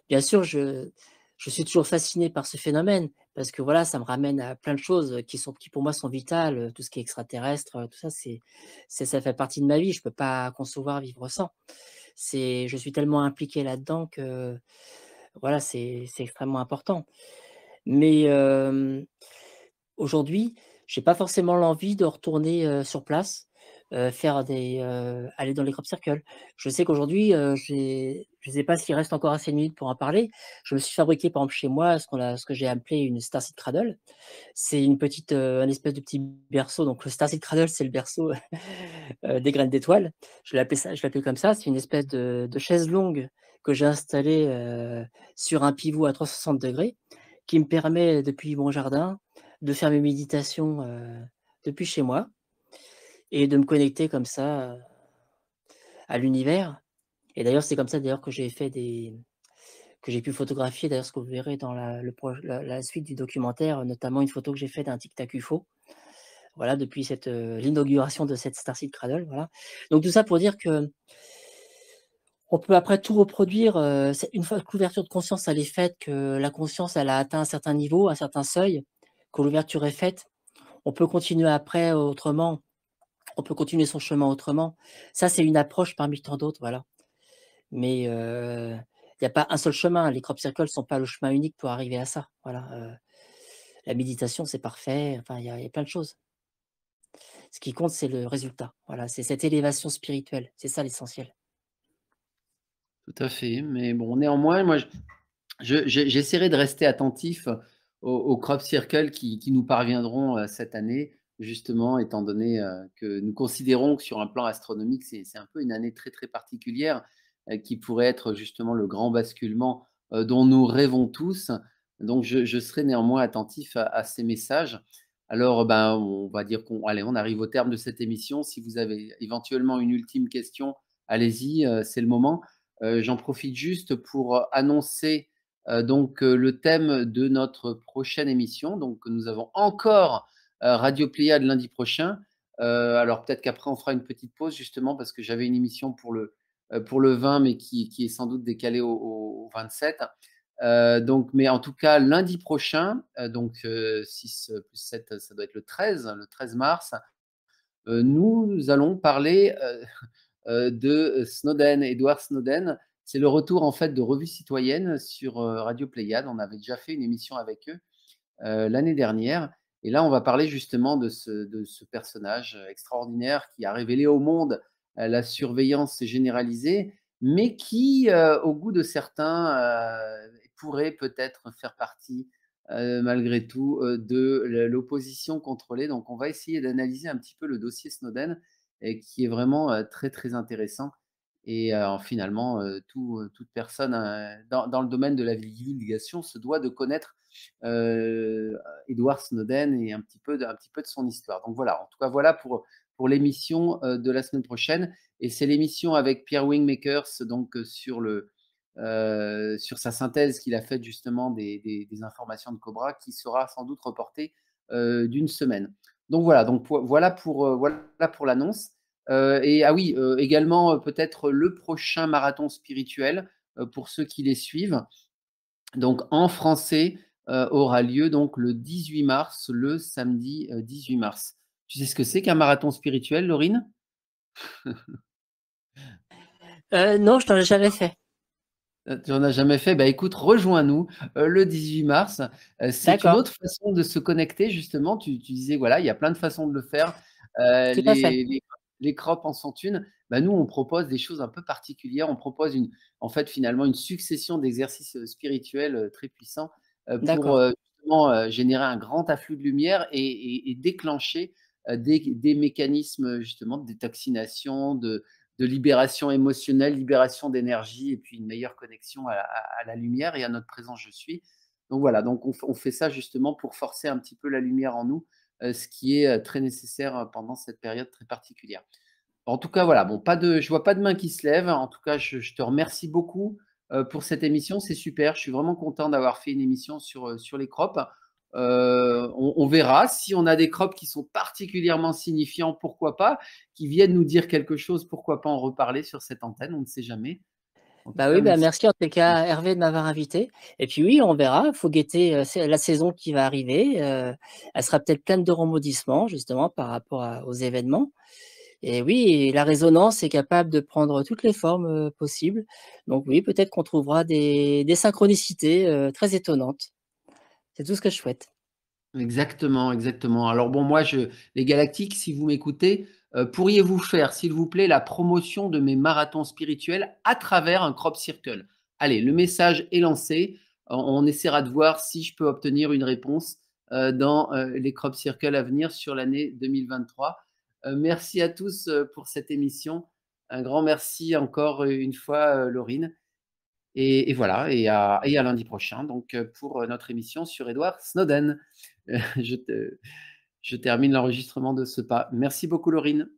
bien sûr, je suis toujours fasciné par ce phénomène parce que voilà, ça me ramène à plein de choses qui pour moi sont vitales, tout ce qui est extraterrestre, tout ça, ça fait partie de ma vie. Je peux pas concevoir vivre sans. Je suis tellement impliqué là-dedans que voilà, c'est extrêmement important. Mais aujourd'hui, j'ai pas forcément l'envie de retourner, sur place, aller dans les crop circles. Je sais qu'aujourd'hui, je sais pas s'il reste encore assez de minutes pour en parler. Je me suis fabriqué, par exemple, chez moi, ce que j'ai appelé une Starseed Cradle. C'est une petite, un espèce de petit berceau, donc le Starseed Cradle, c'est le berceau, des graines d'étoiles. Je l'ai appelé comme ça. C'est une espèce de chaise longue que j'ai installée, sur un pivot à 360° qui me permet, depuis mon jardin, de faire mes méditations, depuis chez moi et de me connecter comme ça, à l'univers et d'ailleurs, c'est comme ça d'ailleurs que j'ai pu photographier d'ailleurs ce que vous verrez dans la suite du documentaire, notamment une photo que j'ai faite d'un tic tac UFO. Voilà, depuis l'inauguration de cette Starseed Cradle, voilà. Donc tout ça pour dire que on peut après tout reproduire, c'est une fois que l'ouverture de conscience elle est faite, que la conscience elle a atteint un certain niveau, un certain seuil, que l'ouverture est faite, on peut continuer après autrement, on peut continuer son chemin autrement. Ça, c'est une approche parmi tant d'autres, voilà. Mais il y a pas un seul chemin, les crop circles sont pas le chemin unique pour arriver à ça, voilà, la méditation, c'est parfait, enfin il y a plein de choses. Ce qui compte, c'est le résultat, voilà, c'est cette élévation spirituelle, c'est ça l'essentiel. Tout à fait. Mais bon, néanmoins, moi, j'essaierai de rester attentif aux crop circles qui nous parviendront cette année, justement, étant donné que nous considérons que sur un plan astronomique, c'est un peu une année très, très particulière qui pourrait être justement le grand basculement dont nous rêvons tous. Donc, je serai néanmoins attentif à ces messages. Alors, ben, on va dire on arrive au terme de cette émission. Si vous avez éventuellement une ultime question, allez-y, c'est le moment. J'en profite juste pour annoncer donc le thème de notre prochaine émission. Donc nous avons encore Radio Pléiade lundi prochain. Alors peut-être qu'après on fera une petite pause justement parce que j'avais une émission pour le 20 mais qui est sans doute décalée au 27. Donc, mais en tout cas lundi prochain, donc 6 plus 7, ça doit être le 13 mars, nous allons parler de Snowden, Edward Snowden. C'est le retour en fait de Revue Citoyenne sur Radio Pléiade. On avait déjà fait une émission avec eux l'année dernière. Et là, on va parler justement de ce personnage extraordinaire qui a révélé au monde la surveillance généralisée mais qui, au goût de certains, pourrait peut-être faire partie, malgré tout, de l'opposition contrôlée. Donc on va essayer d'analyser un petit peu le dossier Snowden, et qui est vraiment, très, très intéressant. Et finalement, toute personne, dans le domaine de la divulgation se doit de connaître, Edward Snowden et un petit peu de son histoire. Donc voilà, en tout cas, voilà pour l'émission, de la semaine prochaine. Et c'est l'émission avec Pierre Wingmakers, donc sur sa synthèse qu'il a faite justement des informations de Cobra, qui sera sans doute reportée d'une semaine. Donc voilà, voilà pour l'annonce. Et ah oui, également peut-être le prochain marathon spirituel, pour ceux qui les suivent. Donc en français, aura lieu donc le 18 mars, le samedi 18 mars. Tu sais ce que c'est qu'un marathon spirituel, Laurine? Non, je n'en ai jamais fait. Tu n'en as jamais fait? Bah écoute, rejoins-nous le 18 mars. C'est une D'accord, autre façon de se connecter, justement. Tu disais, voilà, il y a plein de façons de le faire. tout à fait. Les CROP en sont une. Bah, nous, on propose des choses un peu particulières. On propose en fait, finalement, une succession d'exercices spirituels très puissants, pour D'accord. justement générer un grand afflux de lumière et déclencher des mécanismes justement de détoxination, de libération émotionnelle, libération d'énergie, et puis une meilleure connexion à la lumière et à notre présent je suis. Donc voilà, donc on fait ça justement pour forcer un petit peu la lumière en nous, ce qui est très nécessaire pendant cette période très particulière. En tout cas, voilà, bon, je vois pas de main qui se lève. En tout cas, je te remercie beaucoup pour cette émission. C'est super. Je suis vraiment content d'avoir fait une émission sur les crops. On verra si on a des crops qui sont particulièrement signifiants, pourquoi pas, qui viennent nous dire quelque chose, pourquoi pas en reparler sur cette antenne, on ne sait jamais. En tout Bah cas, oui, bah merci. merci en tout cas Hervé de m'avoir invité. Et puis oui, on verra, il faut guetter c'est la saison qui va arriver. Elle sera peut-être pleine de rebondissements justement par rapport aux événements. Et oui, la résonance est capable de prendre toutes les formes possibles. Donc oui, peut-être qu'on trouvera des synchronicités très étonnantes. C'est tout ce que je souhaite. Exactement, exactement. Alors bon, moi, les Galactiques, si vous m'écoutez, pourriez-vous faire, s'il vous plaît, la promotion de mes marathons spirituels à travers un crop circle? Allez, le message est lancé. On essaiera de voir si je peux obtenir une réponse dans les crop circles à venir sur l'année 2023. Merci à tous pour cette émission. Un grand merci encore une fois, Laurine. Et voilà, et à lundi prochain, donc pour notre émission sur Edward Snowden. Je termine l'enregistrement de ce pas. Merci beaucoup, Laurine.